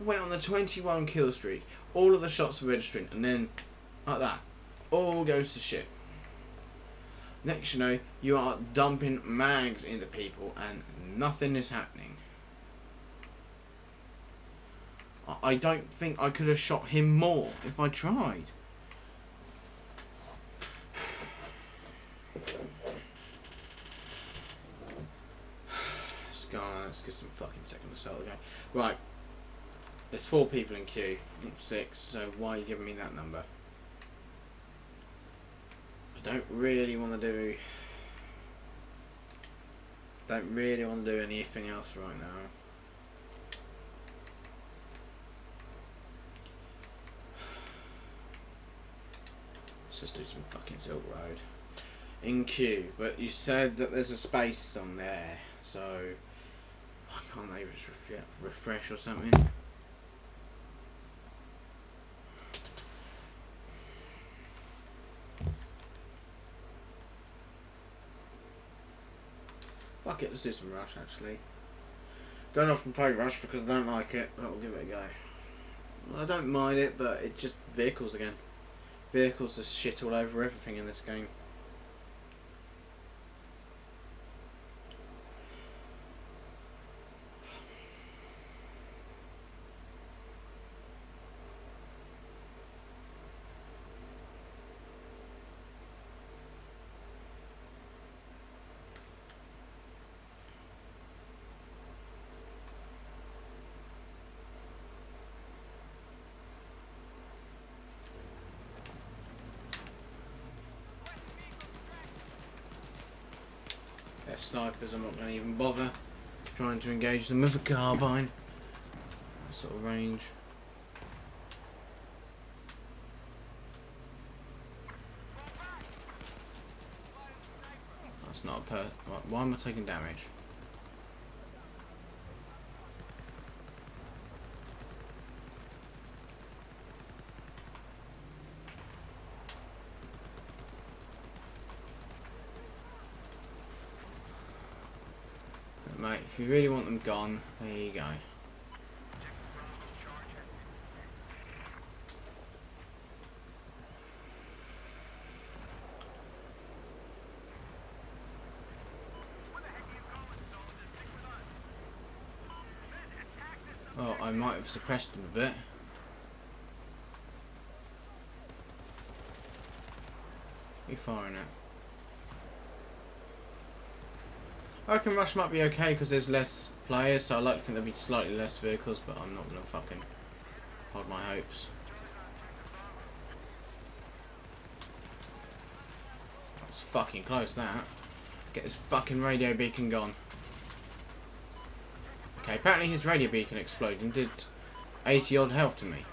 A: I went on the 21 kill streak. All of the shots were registering, and then like that, all goes to shit. Next you know, you are dumping mags into people and nothing is happening. I don't think I could have shot him more if I tried. Let's get some fucking second assault again. Right, there's 4 people in queue, not 6, so why are you giving me that number? I don't really want to do anything else right now. Let's just do some fucking Silk Road in queue. But you said that there's a space on there, so why can't they just refresh or something? Fuck it, let's do some Rush actually. Don't often play Rush because I don't like it, but we'll give it a go. Well, I don't mind it, but it's just vehicles again. Vehicles are shit all over everything in this game. They're snipers, I'm not going to even bother trying to engage them with a carbine. That sort of range. That's not a why am I taking damage? Mate, if you really want them gone, there you go. Oh, I might have suppressed them a bit. Who are you firing at? I reckon Rush might be okay because there's less players, so I like to think there'll be slightly less vehicles, but I'm not going to fucking hold my hopes. That was fucking close, that. Get this fucking radio beacon gone. Okay, apparently his radio beacon exploded and did 80 odd health to me.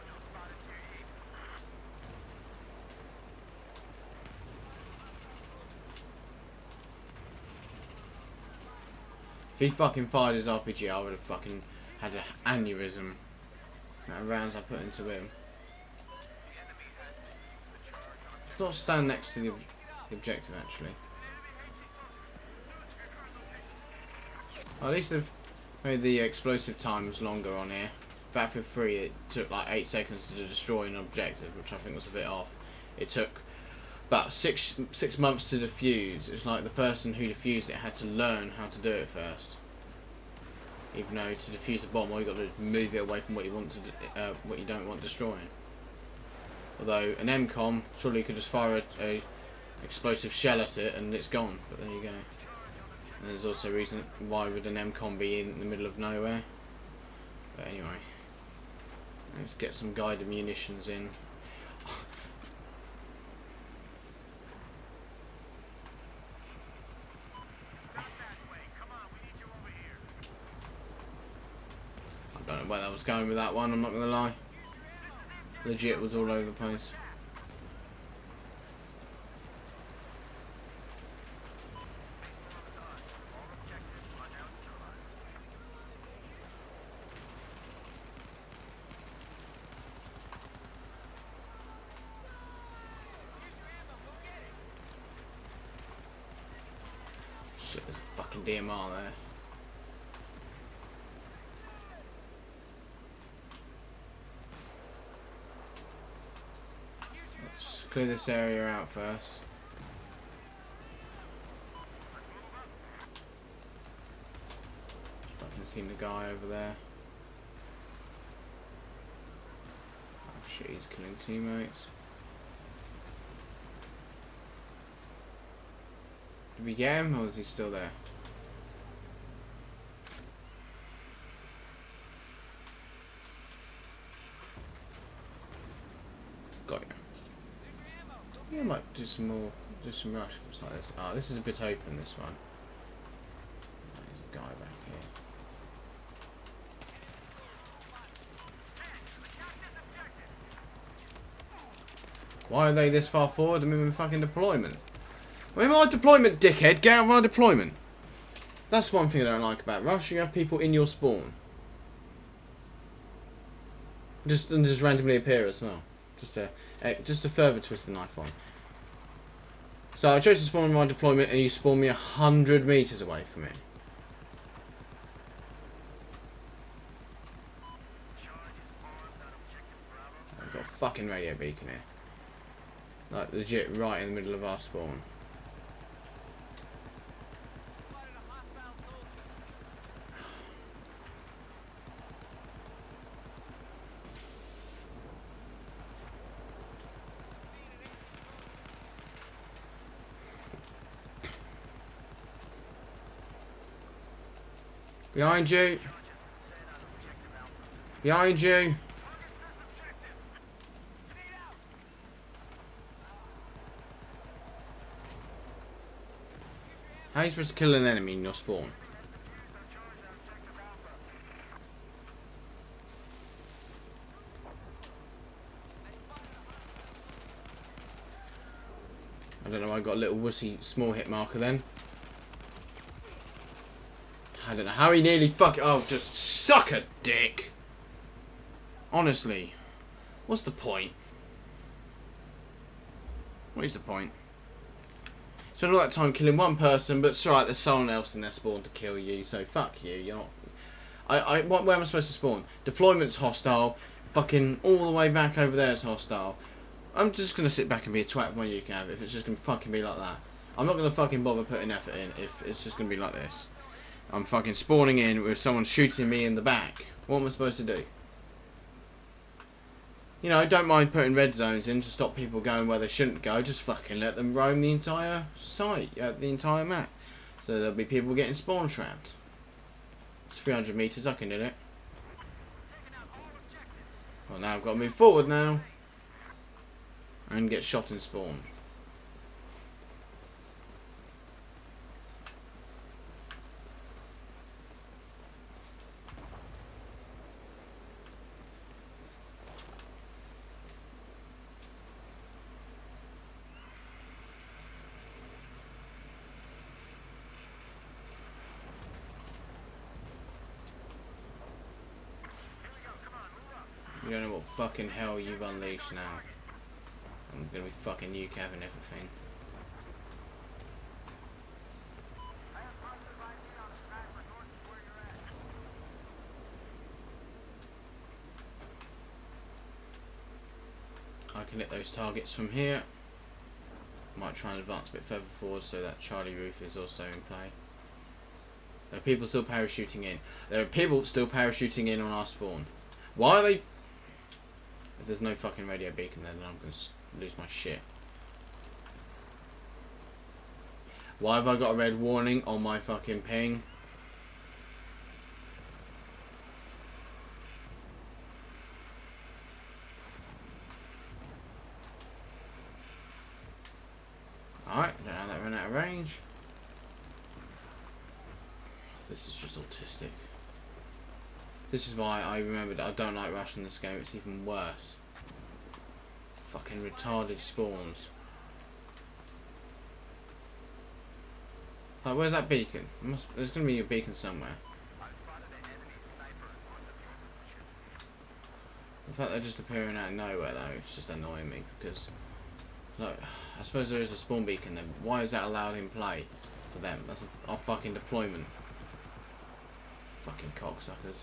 A: If he fucking fired his RPG, I would have fucking had an aneurysm. The amount of rounds I put into him. Let's not stand next to the objective, actually. Well, at least they've made the explosive times longer on here. Battlefield 3, it took like 8 seconds to destroy an objective, which I think was a bit off. It took about six months to defuse. It's like the person who defused it had to learn how to do it first. Even though to defuse a bomb, all you got to do is move it away from what you want to, what you don't want destroying. Although an MCOM, surely you could just fire a explosive shell at it and it's gone. But there you go. And there's also a reason why would an MCOM be in the middle of nowhere. But anyway, let's get some guided munitions in. I don't know where that was going with that one, I'm not going to lie. Legit was all over the place. Shit, there's a fucking DMR there. Let's clear this area out first. Fucking seen the guy over there. Oh shit, he's killing teammates. Did we get him, or is he still there? Got you. Yeah, I might do some more, do some rush if it's like this. Ah, this is a bit open, this one. There's a guy back here. Why are they this far forward? I'm in my fucking deployment. I'm in my deployment, dickhead. Get out of my deployment. That's one thing I don't like about Rush. You have people in your spawn. Just randomly appear as well. Just to further twist the knife on. So I chose to spawn in my deployment and you spawn me 100 meters away from it. I've got a fucking radio beacon here. Like legit right in the middle of our spawn. Behind you! Behind you! How are you supposed to kill an enemy in your spawn? I don't know, I got a little wussy small hit marker then. I don't know how he nearly oh, just suck a dick. Honestly. What's the point? What is the point? Spend all that time killing one person, but it's alright, there's someone else in their spawn to kill you, so fuck you, you're not... where am I supposed to spawn? Deployment's hostile, fucking all the way back over there is hostile. I'm just gonna sit back and be a twat when you can have it, if it's just gonna fucking be like that. I'm not gonna fucking bother putting effort in if it's just gonna be like this. I'm fucking spawning in with someone shooting me in the back. What am I supposed to do? You know, I don't mind putting red zones in to stop people going where they shouldn't go. Just fucking let them roam the entire site, the entire map. So there'll be people getting spawn trapped. It's 300 meters, I can do it. Well, now I've got to move forward now. And get shot and spawn. You don't know what fucking hell you've unleashed now. I'm gonna be fucking you having everything. I can hit those targets from here. Might try and advance a bit further forward so that Charlie roof is also in play. There are people still parachuting in. There are people still parachuting in on our spawn. Why are they... If there's no fucking radio beacon there, then I'm going to lose my shit. Why have I got a red warning on my fucking ping? Alright, I don't know how that ran out of range. This is just autistic. This is why I remembered I don't like Rush in this game, it's even worse. Fucking retarded spawns. Like, where's that beacon? There's gonna be a beacon somewhere. The fact they're just appearing out of nowhere though, it's just annoying me because, like, I suppose there is a spawn beacon then. Why is that allowed in play for them? That's a fucking deployment. Fucking cocksuckers.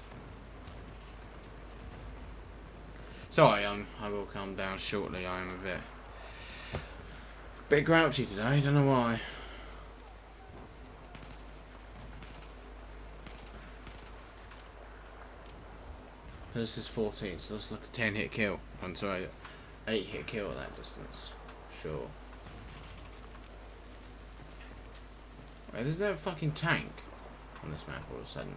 A: Sorry, I will calm down shortly. I am a bit grouchy today. Don't know why. This is 14, so that's like a 10-hit kill. I'm sorry, 8-hit kill at that distance. Sure. Wait, is there a fucking tank on this map all of a sudden?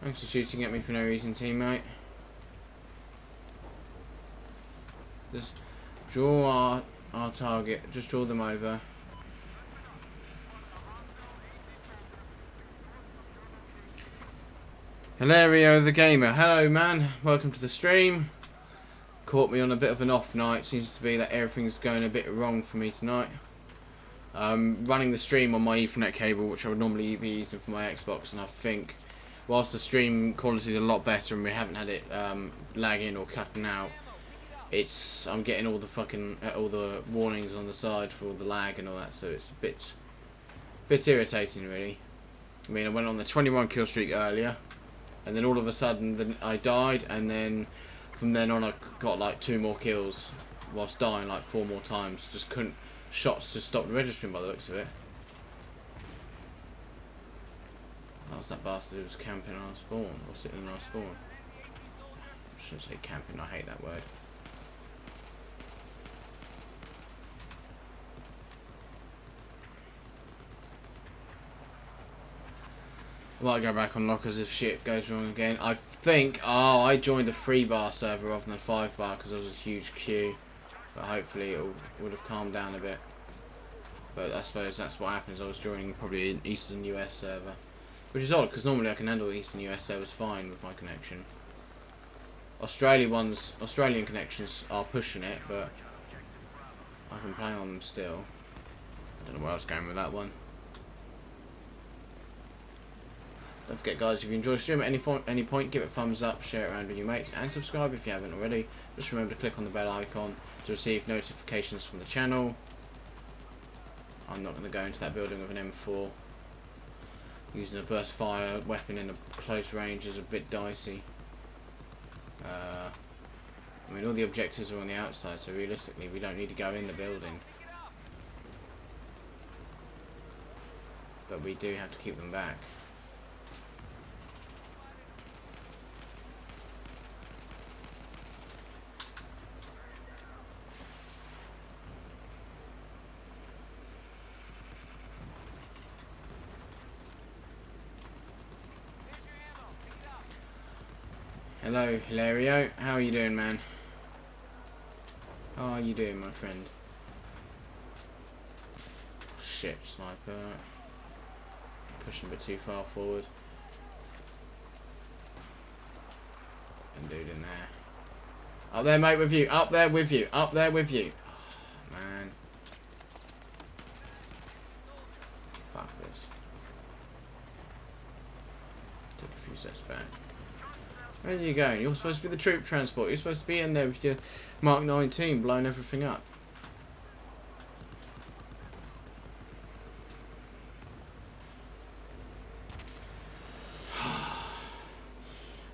A: Thanks for shooting at me for no reason, teammate. Just draw our target. Just draw them over. Hilario the Gamer. Hello, man. Welcome to the stream. Caught me on a bit of an off night. Seems to be that everything's going a bit wrong for me tonight. Running the stream on my Ethernet cable, which I would normally be using for my Xbox, and I think whilst the stream quality is a lot better and we haven't had it lagging or cutting out, I'm getting all the fucking all the warnings on the side for all the lag and all that, so it's a bit irritating really. I mean, I went on the 21 kill streak earlier, and then all of a sudden I died, and then from then on I got like 2 more kills whilst dying like 4 more times. Just couldn't, shots just stopped registering by the looks of it. That was that bastard who was camping on our spawn, or sitting on our spawn. I shouldn't say camping, I hate that word. I might go back on lockers if shit goes wrong again. I think, I joined the 3-bar server rather than the 5-bar because there was a huge queue. But hopefully it would have calmed down a bit. But I suppose that's what happens. I was joining probably an Eastern US server. Which is odd, because normally I can handle Eastern US servers fine with my connection. Australian connections are pushing it, but I can play on them still. I don't know where I was going with that one. Don't forget, guys, if you enjoy the stream at any point, give it a thumbs up, share it around with your mates, and subscribe if you haven't already. Just remember to click on the bell icon to receive notifications from the channel. I'm not going to go into that building with an M4. Using a burst fire weapon in a close range is a bit dicey. I mean, all the objectives are on the outside, so realistically we don't need to go in the building. But we do have to keep them back. Hello, Hilario. How are you doing, man? How are you doing, my friend? Oh, shit, sniper. Pushing a bit too far forward. And dude in there. Up there, mate, with you. Up there with you. Up there with you. Oh, man. Fuck this. Took a few steps back. Where are you going? You're supposed to be the troop transport. You're supposed to be in there with your Mark 19 blowing everything up.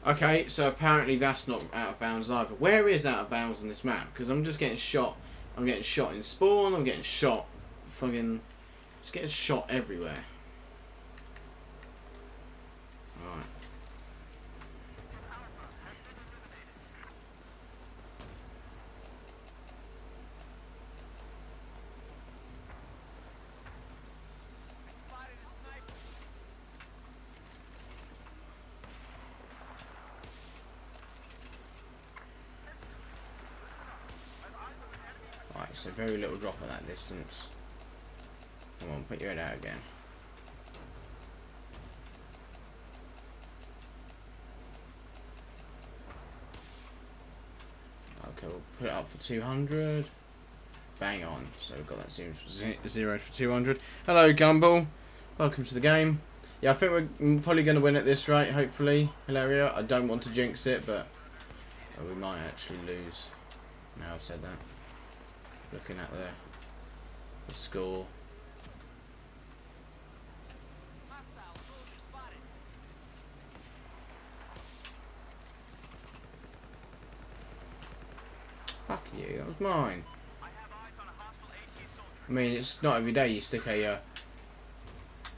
A: Okay, so apparently that's not out of bounds either. Where is out of bounds on this map? Because I'm just getting shot. I'm getting shot in spawn. I'm getting shot. Fucking. Just getting shot everywhere. Alright. So very little drop at that distance. Come on, put your head out again. put it up for 200. Bang on. So we've got that zeroed for 200. Hello, Gumball. Welcome to the game. Yeah, I think we're probably going to win at this rate, hopefully, Hilaria. I don't want to jinx it, but we might actually lose. Now I've said that. Looking at the score. Fuck you, that was mine. I mean, it's not every day you stick a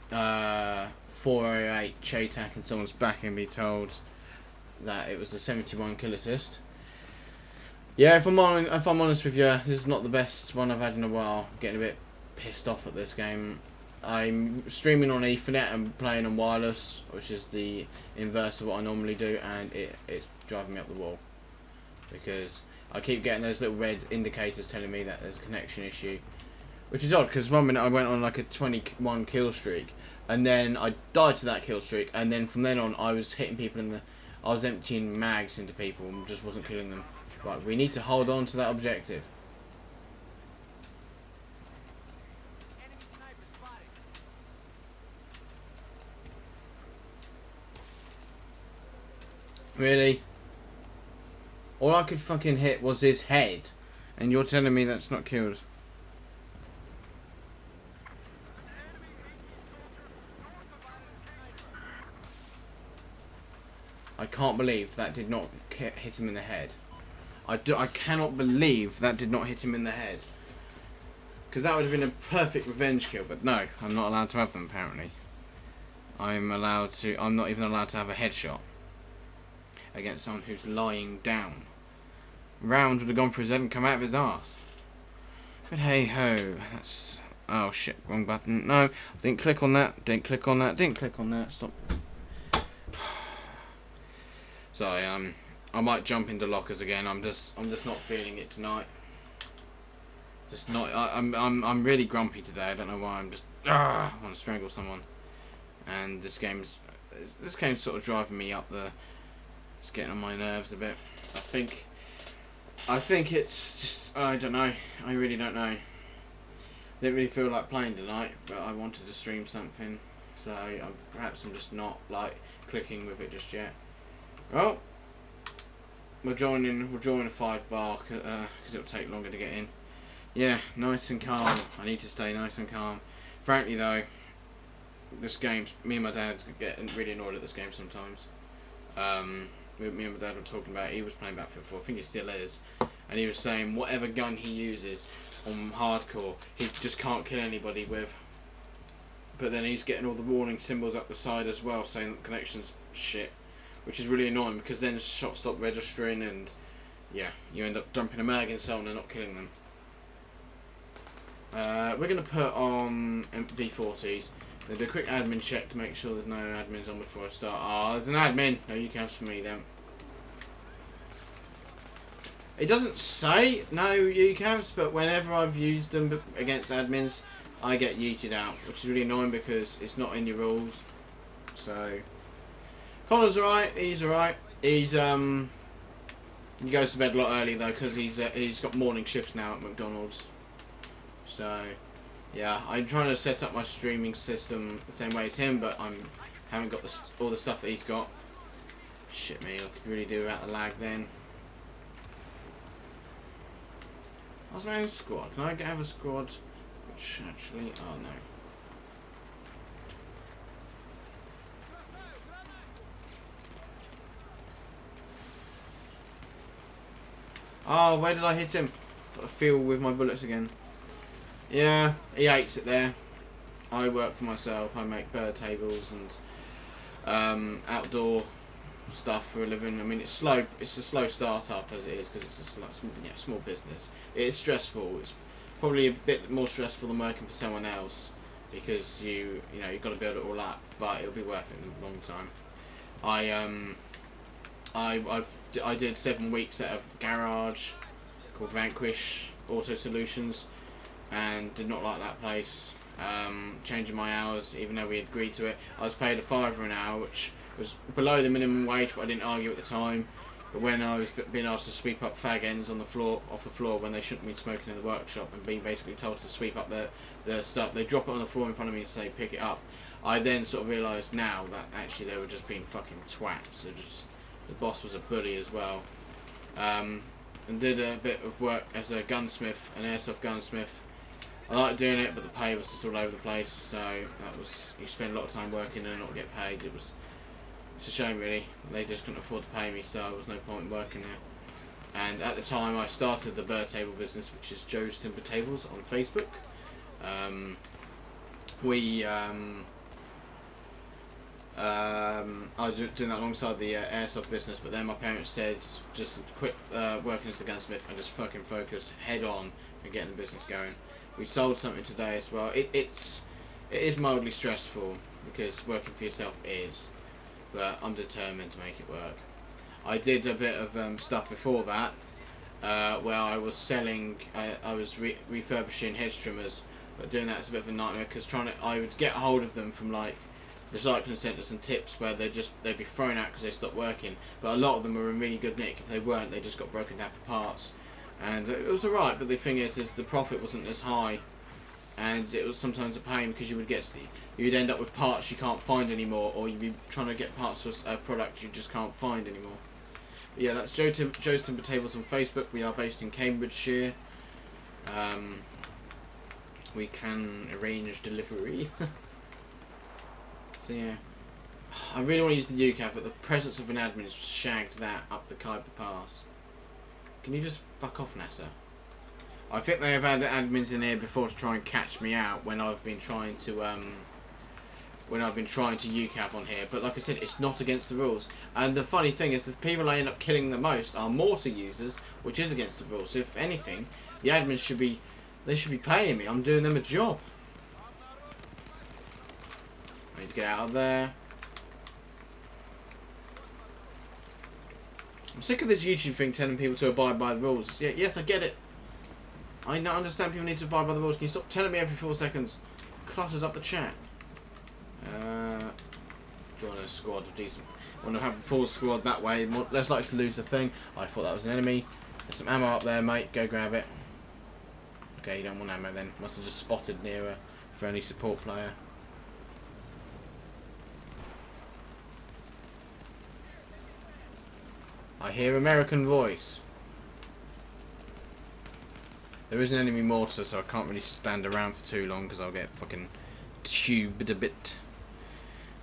A: 408 hijacking in someone's back and be told that it was a 71 kill assist. Yeah, if I'm honest with you, this is not the best one I've had in a while. I'm getting a bit pissed off at this game. I'm streaming on Ethernet and playing on wireless, which is the inverse of what I normally do, and it's driving me up the wall. Because I keep getting those little red indicators telling me that there's a connection issue. Which is odd, because one minute I went on like a 21 kill streak, and then I died to that kill streak, and then from then on I was hitting people I was emptying mags into people and just wasn't killing them. Right, we need to hold on to that objective. Really? All I could fucking hit was his head, and you're telling me that's not killed? I can't believe that did not hit him in the head. I cannot believe that did not hit him in the head. Because that would have been a perfect revenge kill, but no, I'm not allowed to have them apparently. I'm not even allowed to have a headshot against someone who's lying down. Round would have gone for his head and come out of his arse. But hey ho, that's... Oh shit, wrong button. No, didn't click on that, didn't click on that, didn't click on that, stop. Sorry, I might jump into lockers again. I'm just not feeling it tonight. Just not. I'm really grumpy today. I don't know why. I'm just I want to strangle someone. And this game's sort of driving me up the. It's getting on my nerves a bit. I think it's just. I don't know. I really don't know. Didn't really feel like playing tonight, but I wanted to stream something. So perhaps I'm just not like clicking with it just yet. Well, we're joining a 5 bar because it'll take longer to get in. Yeah, nice and calm. I need to stay nice and calm. Frankly though, this game's, me and my dad get really annoyed at this game sometimes. Me and my dad were talking about, he was playing Battlefield 4, I think he still is, and he was saying whatever gun he uses on hardcore, he just can't kill anybody with. But then he's getting all the warning symbols up the side as well, saying that the connection's shit. Which is really annoying because then shots stop registering and yeah, you end up dumping a mag in someone and not killing them. We're going to put on V40s. We'll do a quick admin check to make sure there's no admins on before I start. Ah, there's an admin. No UCAMs for me then. It doesn't say no UCAMs, but whenever I've used them against admins, I get yeeted out, which is really annoying because it's not in your rules. So... Connor's alright, he's alright. He goes to bed a lot early though because he's got morning shifts now at McDonald's. So yeah, I'm trying to set up my streaming system the same way as him, but haven't got all the stuff that he's got. Shit me, I could really do without the lag then. I was in a squad. Can I have a squad? Which actually, oh no. Oh, where did I hit him? Got to feel with my bullets again. Yeah, he hates it there. I work for myself. I make bird tables and outdoor stuff for a living. I mean, it's slow. It's a slow start-up as it is because it's a small business. It's stressful. It's probably a bit more stressful than working for someone else because you've got to build it all up. But it'll be worth it in a long time. I did 7 weeks at a garage called Vanquish Auto Solutions and did not like that place. Changing my hours, even though we had agreed to it. I was paid a £5 an hour, which was below the minimum wage, but I didn't argue at the time. But when I was being asked to sweep up fag ends on the floor, off the floor, when they shouldn't be smoking in the workshop, and being basically told to sweep up the stuff, they drop it on the floor in front of me and say pick it up. I then sort of realised now that actually they were just being fucking twats. The boss was a bully as well. And did a bit of work as a gunsmith, an airsoft gunsmith. I liked doing it, but the pay was just all over the place. So that was, you spend a lot of time working and not get paid. It's a shame really. They just couldn't afford to pay me, so there was no point in working there. And at the time, I started the bird table business, which is Joe's Timber Tables on Facebook. I was doing that alongside the airsoft business, but then my parents said just quit working as the gunsmith and just fucking focus head on and getting the business going. We sold something today as well. It is mildly stressful because working for yourself is, but I'm determined to make it work. I did a bit of stuff before that where I was selling, I was refurbishing hedge trimmers, but doing that is a bit of a nightmare because I would get hold of them from like recycling centres and tips where they'd be thrown out because they stopped working, but a lot of them were in really good nick. If they weren't, they just got broken down for parts, and it was alright, but the thing is the profit wasn't as high, and it was sometimes a pain because you'd end up with parts you can't find anymore, or you'd be trying to get parts for a product you just can't find anymore. But yeah, that's Joe's Timber Tables on Facebook. We are based in Cambridgeshire. We can arrange delivery. So yeah, I really want to use the UCAV, but the presence of an admin has shagged that up the Kuiper Pass. Can you just fuck off, NASA? I think they have had admins in here before to try and catch me out when I've been trying to UCAV on here. But like I said, it's not against the rules. And the funny thing is, the people I end up killing the most are mortar users, which is against the rules. So if anything, the admins should be paying me. I'm doing them a job. I need to get out of there. I'm sick of this YouTube thing telling people to abide by the rules. Yeah, yes, I get it. I understand people need to abide by the rules. Can you stop telling me every 4 seconds? Clutters up the chat. Join a squad of decent. I want to have a full squad that way. Less likely to lose the thing. I thought that was an enemy. There's some ammo up there, mate. Go grab it. Okay, you don't want ammo then. Must have just spotted near a friendly support player. I hear American voice. There is an enemy mortar, so I can't really stand around for too long because I'll get fucking tubed a bit.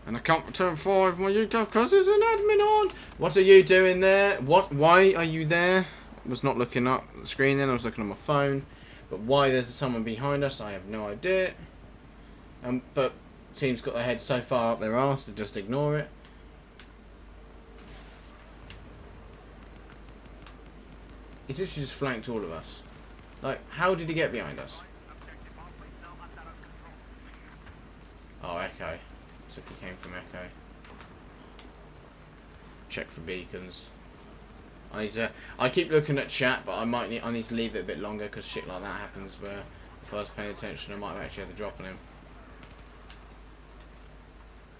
A: And I can't return 5 of my UCAV because there's an admin on. What are you doing there? Why are you there? I was not looking up the screen then, I was looking on my phone. But why there's someone behind us, I have no idea. But team's got their head so far up their arse to just ignore it. He literally just flanked all of us. Like, how did he get behind us? Oh, Echo. Looks like he came from Echo. Check for beacons. I keep looking at chat, but I need to leave it a bit longer because shit like that happens where if I was paying attention I might actually have the drop on him.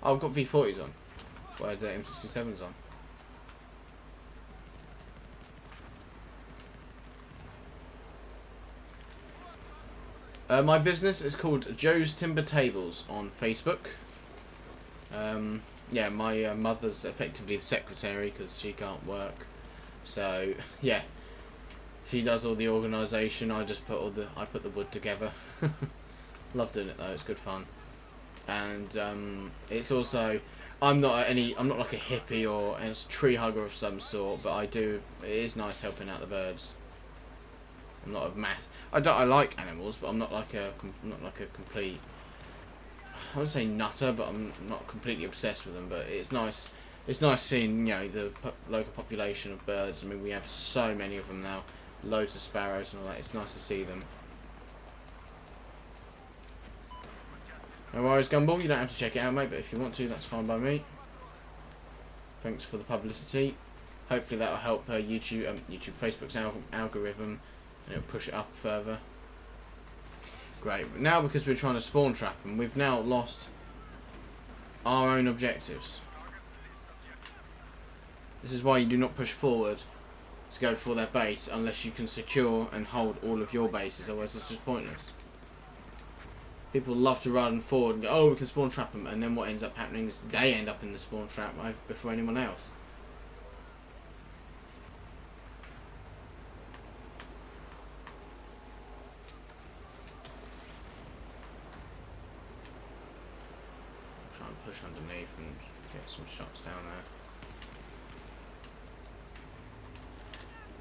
A: Oh, I've got V40s on. Where the M67's on. My business is called Joe's Timber Tables on Facebook. Yeah, my mother's effectively the secretary because she can't work. So yeah, she does all the organisation. I just put the wood together. Love doing it though. It's good fun. And it's also I'm not like a hippie or a tree hugger of some sort, but it is nice helping out the birds. I'm not a mass. I like animals, but I'm not like a complete. I wouldn't say nutter, but I'm not completely obsessed with them. But it's nice. It's nice seeing the local population of birds. I mean, we have so many of them now, loads of sparrows and all that. It's nice to see them. No worries, Gumball. You don't have to check it out, mate. But if you want to, that's fine by me. Thanks for the publicity. Hopefully that will help Facebook's algorithm. And it'll push it up further. Great. But now because we're trying to spawn trap them, we've now lost our own objectives. This is why you do not push forward to go for their base unless you can secure and hold all of your bases, otherwise it's just pointless. People love to run forward and go, oh, we can spawn trap them, and then what ends up happening is they end up in the spawn trap before anyone else. Try and push underneath and get some shots down there.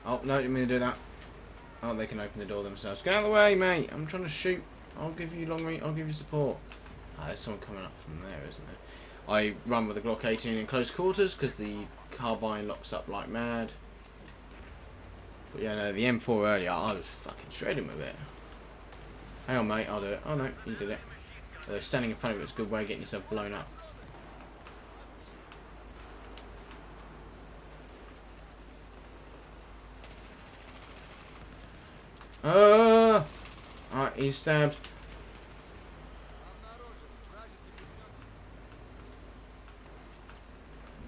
A: Oh, no, didn't mean to do that. Oh, they can open the door themselves. Get out of the way, mate. I'm trying to shoot. I'll give you long range. I'll give you support. Ah, there's someone coming up from there, isn't there? I run with the Glock 18 in close quarters because the carbine locks up like mad. But yeah, no, the M4 earlier, I was fucking shredding with it. Hang on, mate. I'll do it. Oh, no, you did it. Although standing in front of it is a good way of getting yourself blown up. Alright, he's stabbed.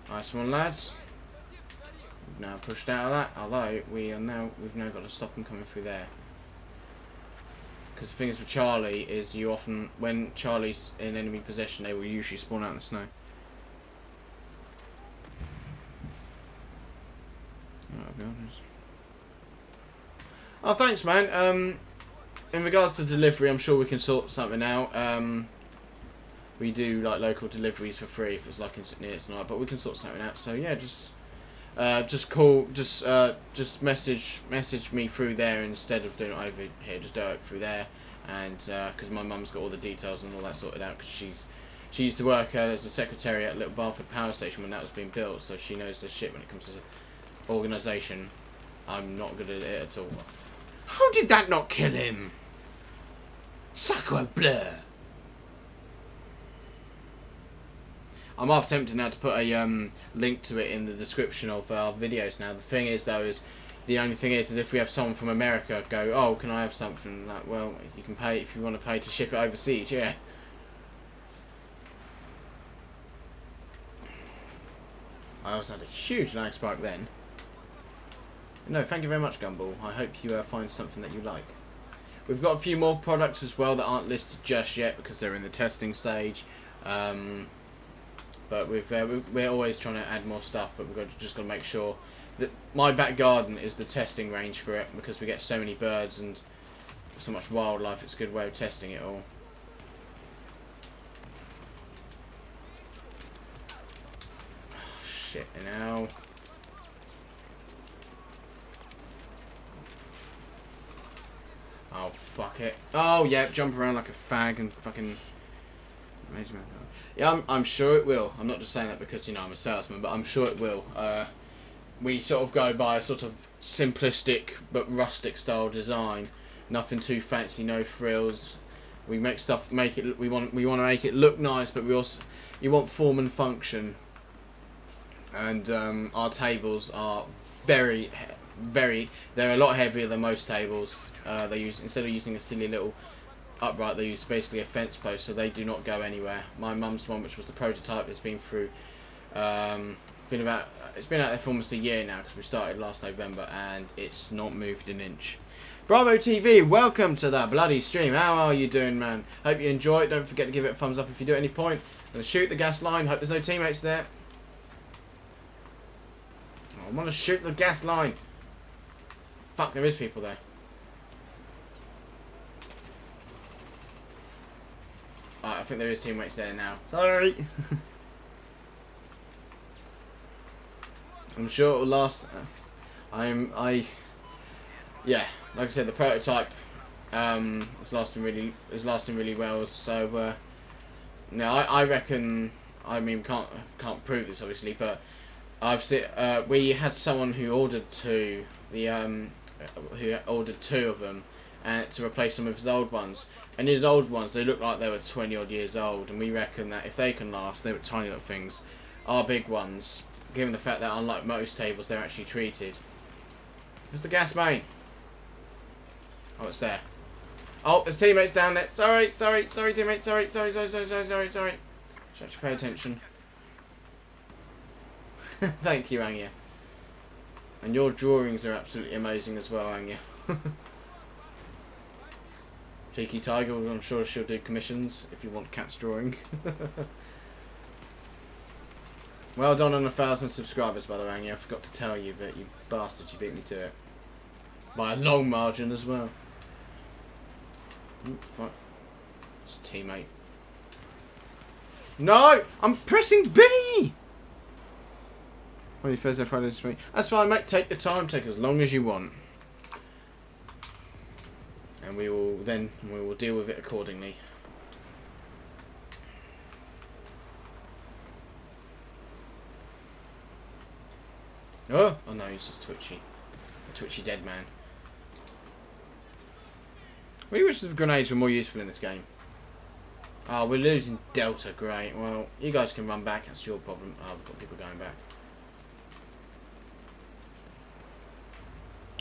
A: Nice one, lads. We've now pushed out of that, although we've now got to stop them coming through there. Because the thing is with Charlie is you often, when Charlie's in enemy possession, they will usually spawn out in the snow. I'll be honest. Oh, thanks, man. In regards to delivery, I'm sure we can sort something out. We do like local deliveries for free if it's like near tonight, but we can sort something out. So yeah, just message me through there instead of doing it over here. Just do it through there, and because my mum's got all the details and all that sorted out, because she used to work as a secretary at Little Barford Power Station when that was being built, so she knows the shit when it comes to organisation. I'm not good at it at all. How did that not kill him? Sacre bleu. I'm half tempted now to put a link to it in the description of our videos now. The thing is, though, the only thing is that if we have someone from America go, oh, can I have something? Like, well, you can pay if you want to pay to ship it overseas, yeah. I also had a huge lag spike then. No, thank you very much, Gumball. I hope you find something that you like. We've got a few more products as well that aren't listed just yet because they're in the testing stage. But we're always trying to add more stuff, but just got to make sure that my back garden is the testing range for it because we get so many birds and so much wildlife. It's a good way of testing it all. Oh, shit, now. Oh, fuck it. Oh, yeah, jump around like a fag and fucking... Yeah, I'm sure it will. I'm not just saying that because, you know, I'm a salesman, but I'm sure it will. We sort of go by a sort of simplistic but rustic style design. Nothing too fancy, no frills. We make stuff, we want to make it look nice, but you want form and function. And our tables are they're a lot heavier than most tables. Instead of using a silly little upright, they use basically a fence post, so they do not go anywhere. My mum's one, which was the prototype, has been through it's been out there for almost a year now because we started last November and it's not moved an inch. Bravo TV, welcome to the bloody stream. How are you doing, man? Hope you enjoy it. Don't forget to give it a thumbs up if you do at any point. I'm gonna shoot the gas line. Hope there's no teammates there. I want to shoot the gas line. Fuck, there is people there. I think there is teammates there now. Sorry. I'm sure it will last. Yeah, like I said, the prototype is lasting really well. So no, I reckon. I mean, can't prove this obviously, but I've seen. We had someone who ordered two. Who ordered two of them, and to replace them with his old ones. And his old ones, they look like they were 20 odd years old, and we reckon that if they can last, they were tiny little things. Our big ones, given the fact that unlike most tables, they're actually treated. Where's the gas main? Oh, it's there. Oh, there's teammates down there. Sorry, teammates. Sorry. Should actually pay attention. Thank you, Anya. And your drawings are absolutely amazing as well, Anya. Cheeky Tiger, I'm sure she'll do commissions if you want Cat's drawing. Well done on 1,000 subscribers, by the way, Anya. I forgot to tell you, but you bastard, you beat me to it. By a long margin as well. Ooh, fuck. It's a teammate. No! I'm pressing B! Only Thursday, Friday this week. That's fine, mate. Take your time. Take as long as you want. And we will deal with it accordingly. Oh no, he's just twitchy. A twitchy dead man. We wish the grenades were more useful in this game. Oh, we're losing Delta. Great. Well, you guys can run back. That's your problem. Oh, we've got people going back.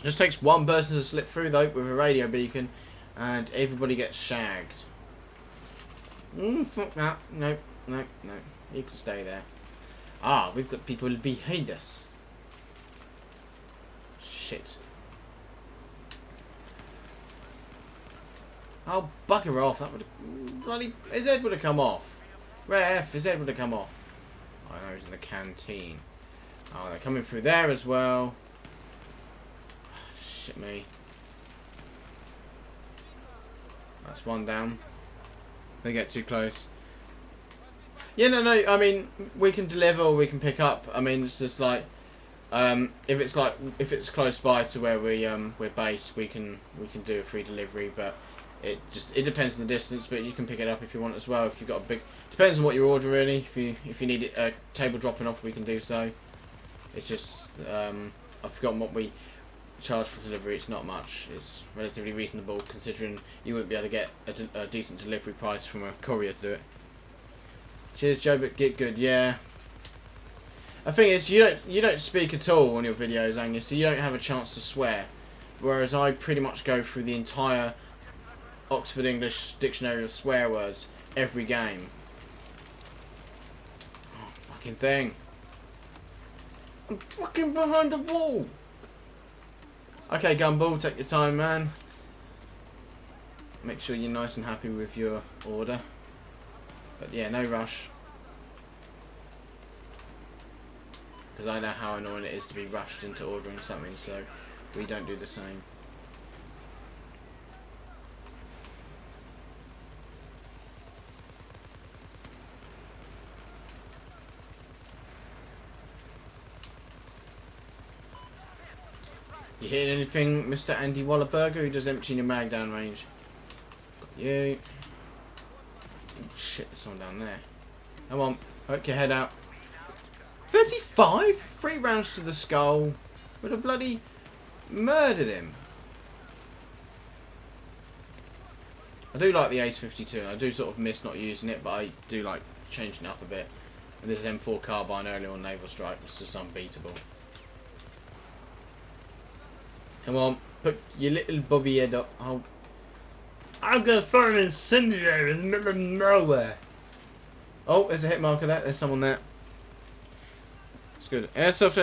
A: Just takes one person to slip through, though, with a radio beacon, and everybody gets shagged. Fuck that. No, no, no. You can stay there. Ah, we've got people behind us. Shit. Oh, bugger off. That would have... Bloody... His head would have come off. Ref, his head would have come off. Oh, no, he's in the canteen. Oh, they're coming through there as well. Shit me. That's one down. They get too close. Yeah, no, I mean, we can deliver or we can pick up. I mean, it's just like... if it's close by to where we're based, we can do a free delivery, but it depends on the distance. But you can pick it up if you want as well. If you've got a big, depends on what you order really. If you need it, a table dropping off, we can do so. It's just I've forgotten what we charge for delivery. It's not much. It's relatively reasonable considering you wouldn't be able to get a decent delivery price from a courier to do it. Cheers, Joe, but get good. Yeah. The thing is, you don't speak at all on your videos, Anya, so you don't have a chance to swear. Whereas I pretty much go through the entire Oxford English Dictionary of swear words every game. Oh, fucking thing. I'm fucking behind the wall. Okay, Gumball, take your time, man. Make sure you're nice and happy with your order. But yeah, no rush. Because I know how annoying it is to be rushed into ordering something, so we don't do the same. You hear anything, Mr. Andy Wallerberger, who does emptying your mag down range? Got you. Oh shit, there's someone down there. Come on, poke your head out. 35? 3 rounds to the skull. Would have bloody murdered him. I do like the Ace 52. I do sort of miss not using it, but I do like changing it up a bit. And this M4 carbine earlier on Naval Strike was just unbeatable. Come on, put your little bobby head up. Oh. I'm gonna throw an incendiary in the middle of nowhere. Oh, there's a hit marker there. There's someone there. It's good. Airsoft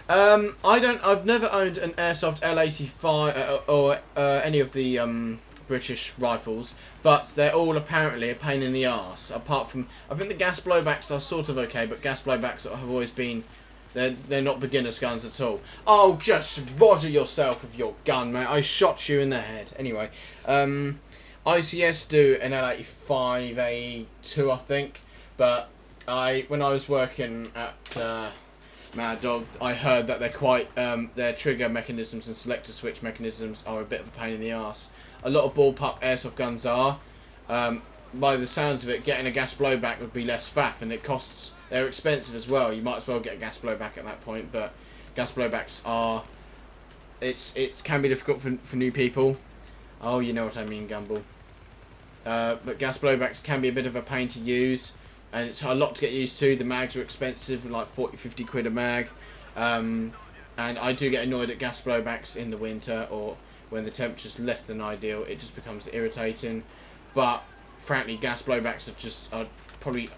A: L85. I've never owned an Airsoft L85 or any of the British rifles, but they're all apparently a pain in the arse. Apart from, I think the gas blowbacks are sort of okay, but gas blowbacks have always been, they're not beginner's guns at all. Oh, just roger yourself with your gun, mate. I shot you in the head. Anyway, ICS do an L85A2, I think, but when I was working at Mad Dog, I heard that they're quite their trigger mechanisms and selector switch mechanisms are a bit of a pain in the arse. A lot of bullpup airsoft guns are. By the sounds of it, getting a gas blowback would be less faff, and it costs. They're expensive as well. You might as well get a gas blowback at that point, but gas blowbacks are. It can be difficult for new people. Oh, you know what I mean, Gumball. But gas blowbacks can be a bit of a pain to use. And it's a lot to get used to. The mags are expensive, like 40-50 quid a mag. And I do get annoyed at gas blowbacks in the winter or when the temperature's less than ideal. It just becomes irritating. But frankly, gas blowbacks are probably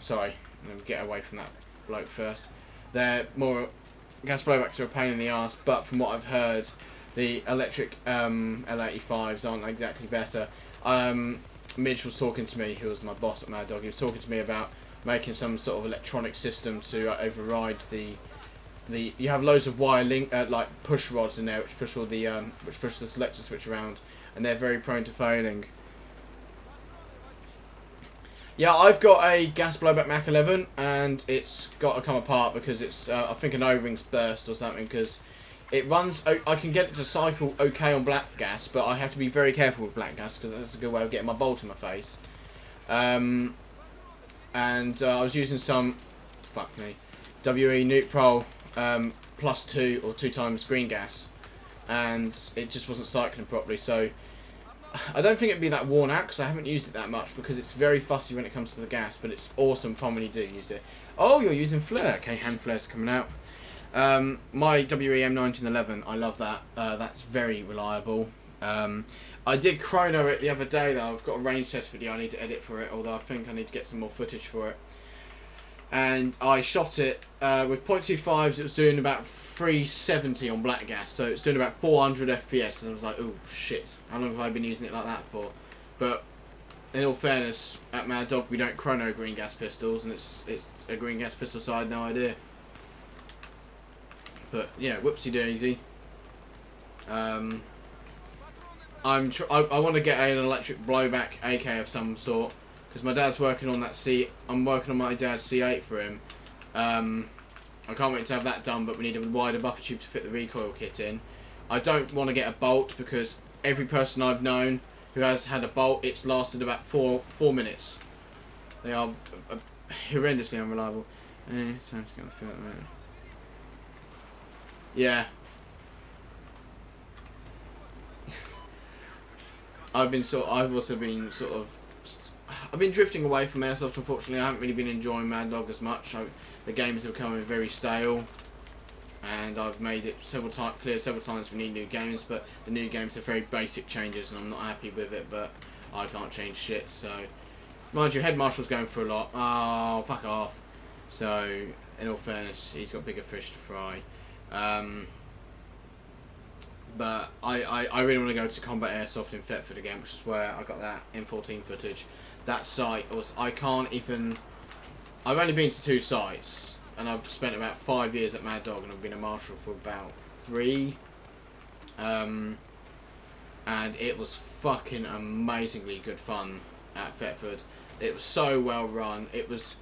A: sorry, get away from that bloke first. They're more gas blowbacks are a pain in the arse, but from what I've heard, the electric L85s aren't exactly better. Midge was talking to me, who was my boss at Mad Dog. He was talking to me about making some sort of electronic system to override the. You have loads of wire link like push rods in there, which push all the which push the selector switch around, and they're very prone to failing. Yeah, I've got a gas blowback Mach 11, and it's got to come apart because it's I think an O-ring's burst or something, because it runs. I can get it to cycle okay on black gas, but I have to be very careful with black gas because that's a good way of getting my bolt in my face. And I was using some WE Neutral +2 or 2 times green gas, and it just wasn't cycling properly. So I don't think it'd be that worn out because I haven't used it that much, because it's very fussy when it comes to the gas, but it's awesome fun when you do use it. Oh, you're using flare. Okay, hand flares coming out. My WEM 1911, I love that. That's very reliable. I did chrono it the other day though. I've got a range test video I need to edit for it, although I think I need to get some more footage for it. And I shot it with 0.25s. It was doing about 370 on black gas, so it's doing about 400 FPS, and I was like, oh shit, how long have I been using it like that for? But in all fairness, at Mad Dog we don't chrono green gas pistols, and it's a green gas pistol, so I had no idea. But yeah, whoopsie daisy. I want to get an electric blowback AK of some sort, because my dad's working on that I'm working on my dad's C8 for him. I can't wait to have that done, but we need a wider buffer tube to fit the recoil kit in. I don't want to get a bolt, because every person I've known who has had a bolt, it's lasted about four minutes. They are horrendously unreliable. Sounds going to feel at the moment. Yeah. I've also been I've been drifting away from airsoft, unfortunately. I haven't really been enjoying Mad Dog as much. The games have become very stale, and I've made it clear several times we need new games, but the new games are very basic changes, and I'm not happy with it, but I can't change shit, so... Mind you, Head Marshal's going for a lot. Oh, fuck off. So, in all fairness, he's got bigger fish to fry. But I really want to go to Combat Airsoft in Thetford again, which is where I got that M14 footage. That site was... I've only been to 2 sites, and I've spent about 5 years at Mad Dog, and I've been a marshal for about 3. And it was fucking amazingly good fun at Thetford. It was so well run. It was...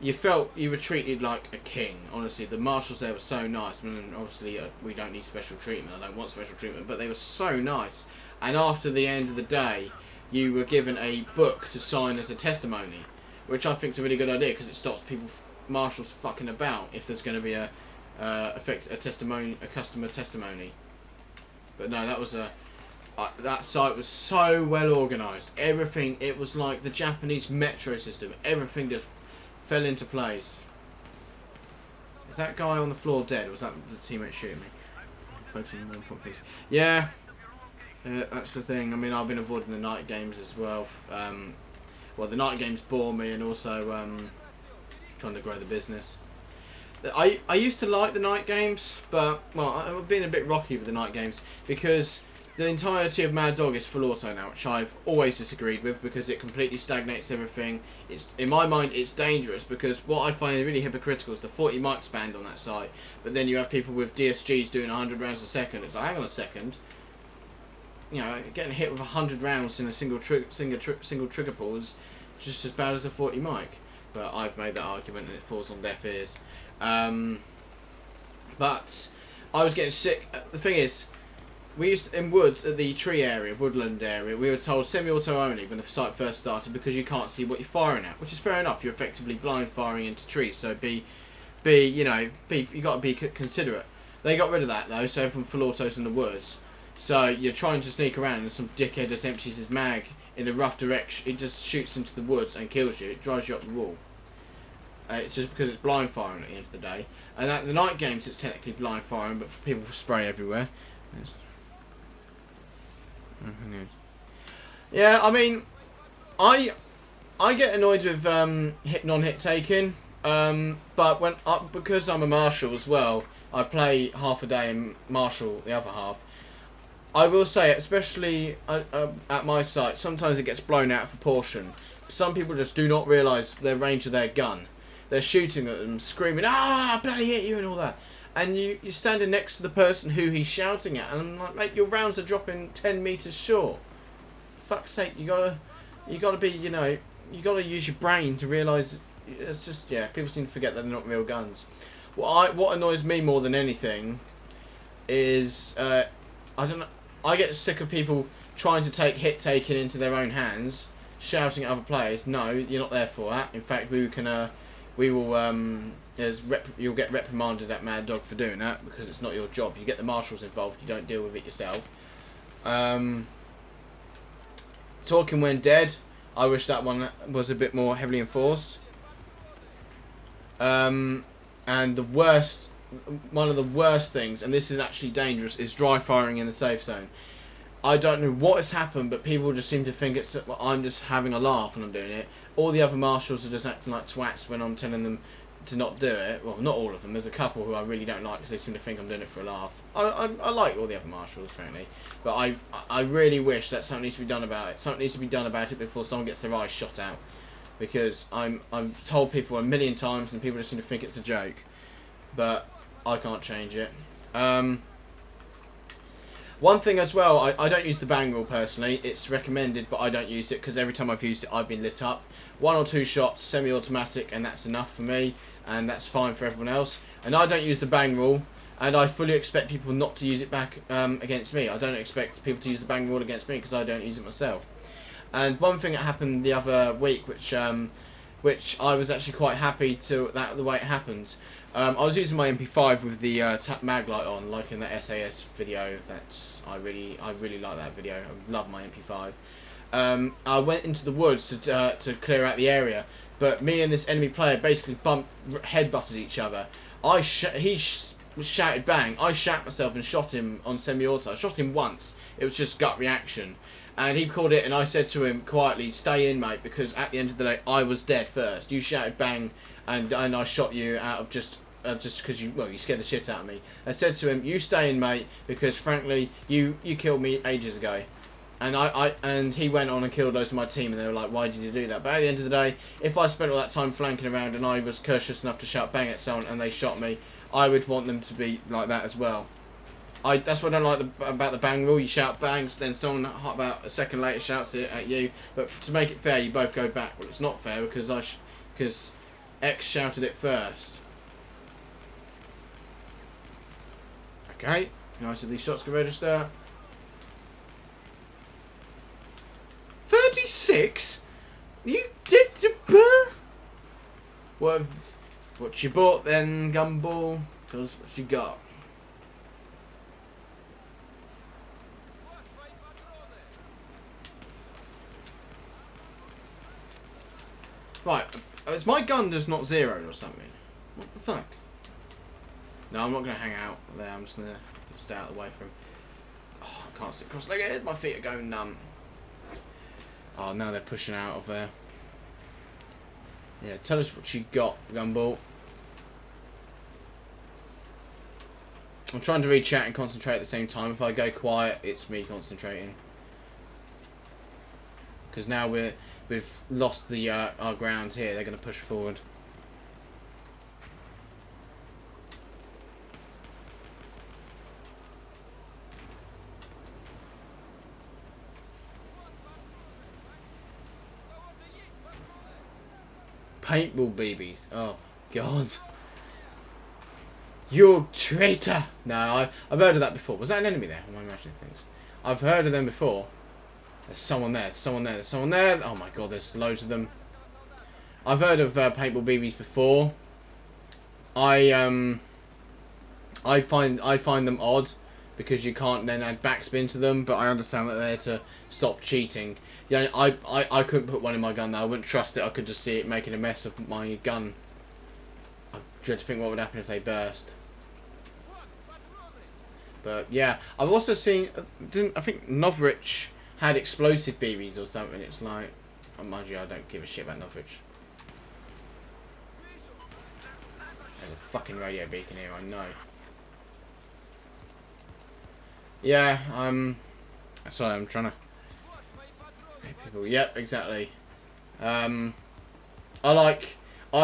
A: You felt you were treated like a king, honestly. The marshals there were so nice. I mean, obviously, we don't need special treatment. I don't want special treatment, but they were so nice. And after the end of the day, you were given a book to sign as a testimony, which I think is a really good idea, because it stops marshals fucking about if there's going to be a customer testimony. But no, that was that site was so well organised. Everything, it was like the Japanese metro system. Everything just fell into place. Is that guy on the floor dead, or was that the teammate shooting me? Focusing on 1 point, please. Yeah, that's the thing. I mean, I've been avoiding the night games as well. Well, the night games bore me, and also trying to grow the business. I used to like the night games, but, well, I've been a bit rocky with the night games, because the entirety of Mad Dog is full auto now, which I've always disagreed with, because it completely stagnates everything. In my mind, it's dangerous, because what I find really hypocritical is the 40 mics banned on that site, but then you have people with DSGs doing 100 rounds a second. It's like, hang on a second. You know, getting hit with 100 rounds in a single trigger pull is just as bad as a 40 mic. But I've made that argument, and it falls on deaf ears. But I was getting sick. The thing is, we used in woods at the tree area, woodland area. We were told semi-auto only when the site first started, because you can't see what you're firing at, which is fair enough. You're effectively blind firing into trees, so you got to be considerate. They got rid of that though, so everyone full autos in the woods. So you're trying to sneak around, and some dickhead just empties his mag in the rough direction. It just shoots into the woods and kills you. It drives you up the wall. It's just because it's blind firing at the end of the day. And at the night games, it's technically blind firing, but people spray everywhere. Yeah, I mean, I I get annoyed with non-hit taking, but because I'm a marshal as well, I play half a day and marshal the other half. I will say, especially at my site, sometimes it gets blown out of proportion. Some people just do not realise the range of their gun. They're shooting at them, screaming, "Ah, I bloody hit you," and all that. And you're standing next to the person who he's shouting at, and I'm like, mate, your rounds are dropping 10 metres short. For fuck's sake, you gotta be, you gotta use your brain to realise. It's just, yeah, people seem to forget that they're not real guns. What annoys me more than anything is, I don't know, I get sick of people trying to take hit taking into their own hands, shouting at other players. No, you're not there for that. In fact, you'll get reprimanded at Mad Dog for doing that, because it's not your job. You get the marshals involved, you don't deal with it yourself. Talking when dead, I wish that one was a bit more heavily enforced. And one of the worst things, and this is actually dangerous, is dry firing in the safe zone. I don't know what has happened, but people just seem to think I'm just having a laugh when I'm doing it. All the other marshals are just acting like twats when I'm telling them to not do it. Well, not all of them. There's a couple who I really don't like because they seem to think I'm doing it for a laugh. I like all the other marshals, frankly, but I really wish that something needs to be done about it. Something needs to be done about it before someone gets their eyes shot out. Because I've told people a million times and people just seem to think it's a joke. But I can't change it. One thing as well, I don't use the bang rule personally. It's recommended, but I don't use it because every time I've used it, I've been lit up. 1 or 2 shots, semi-automatic, and that's enough for me, and that's fine for everyone else. And I don't use the bang rule, and I fully expect people not to use it back against me. I don't expect people to use the bang rule against me because I don't use it myself. And one thing that happened the other week, which I was actually quite happy to the way it happened. I was using my MP5 with the tap mag light on, like in the SAS video. I really like that video. I love my MP5. I went into the woods to clear out the area, but me and this enemy player basically headbutted each other. He shouted bang. I shat myself and shot him on semi-auto. I shot him once. It was just gut reaction. And he called it, and I said to him quietly, "Stay in, mate, because at the end of the day, I was dead first. You shouted bang, and I shot you out of just because you scared the shit out of me." I said to him, "You stay in, mate, because frankly, you killed me ages ago." And he went on and killed loads of my team, and they were like, "Why did you do that?" But at the end of the day, if I spent all that time flanking around and I was courteous enough to shout bang at someone and they shot me, I would want them to be like that as well. That's what I don't like about the bang rule. You shout bangs, then someone about a second later shouts it at you. But to make it fair, you both go back. Well, it's not fair because because X shouted it first. Okay, nice of these shots can register. 36? You did what you bought then, Gumball? Tell us what you got. Right, is my gun just not zeroed or something? What the fuck? No, I'm not going to hang out there. I'm just going to stay out of the way from... Oh, I can't sit cross-legged. My feet are going numb. Oh, now they're pushing out of there. Yeah, tell us what you got, Gumball. I'm trying to read chat and concentrate at the same time. If I go quiet, it's me concentrating. Because now we've lost the our ground here. They're going to push forward. Paintball BBs. Oh God. You traitor! No, I've heard of that before. Was that an enemy there? Am I imagining things? I've heard of them before. There's someone there. There's someone there. There's someone there. Oh my God, there's loads of them. I've heard of paintball BBs before. I find them odd because you can't then add backspin to them. But I understand that they're there to stop cheating. Yeah, I couldn't put one in my gun though. I wouldn't trust it. I could just see it making a mess of my gun. I dread to think what would happen if they burst. But yeah, I've also seen. I think Novrich had explosive BBs or something. It's like, mind you, I don't give a shit about Norwich. There's a fucking radio beacon here, I know. Yeah, sorry, I'm trying to... Hey, people, yep, exactly. I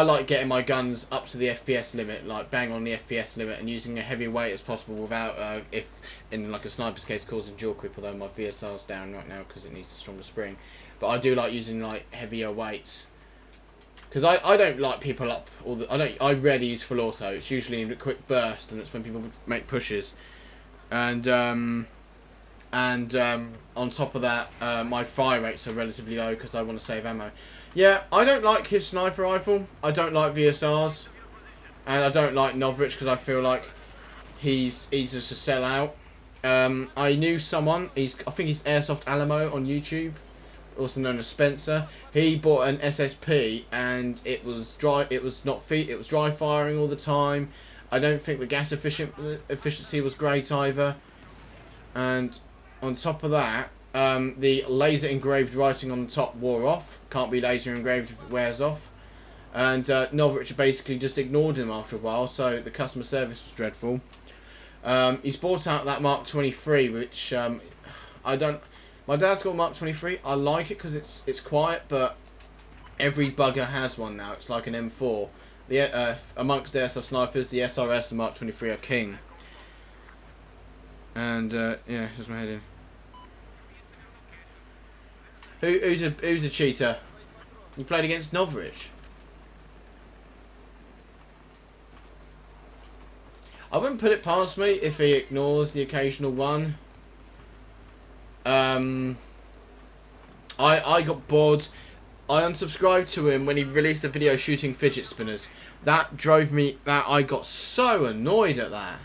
A: like getting my guns up to the FPS limit, like bang on the FPS limit, and using a heavy weight as possible without, if in like a sniper's case, causing dual creep. Although my VSR's down right now because it needs a stronger spring, but I do like using like heavier weights because I don't like people up. I rarely use full auto. It's usually in a quick burst, and it's when people make pushes, and on top of that, my fire rates are relatively low because I want to save ammo. Yeah, I don't like his sniper rifle. I don't like VSRs. And I don't like Norwich because I feel like he's just a sellout. I knew someone, I think he's Airsoft Alamo on YouTube, also known as Spencer. He bought an SSP and it was dry firing all the time. I don't think the gas efficiency was great either. And on top of that, the laser engraved writing on the top wore off. Can't be laser engraved if it wears off. And Norwich basically just ignored him after a while, so the customer service was dreadful. He's bought out that Mark 23, which I don't... My dad's got a Mark 23. I like it because it's quiet, but every bugger has one now. It's like an M4. Amongst the airsoft snipers, the SRS and Mark 23 are king. And yeah, here's my head in. Who's a cheater? You played against Norwich. I wouldn't put it past me if he ignores the occasional one. I got bored. I unsubscribed to him when he released a video shooting fidget spinners. That drove me... I got so annoyed at that.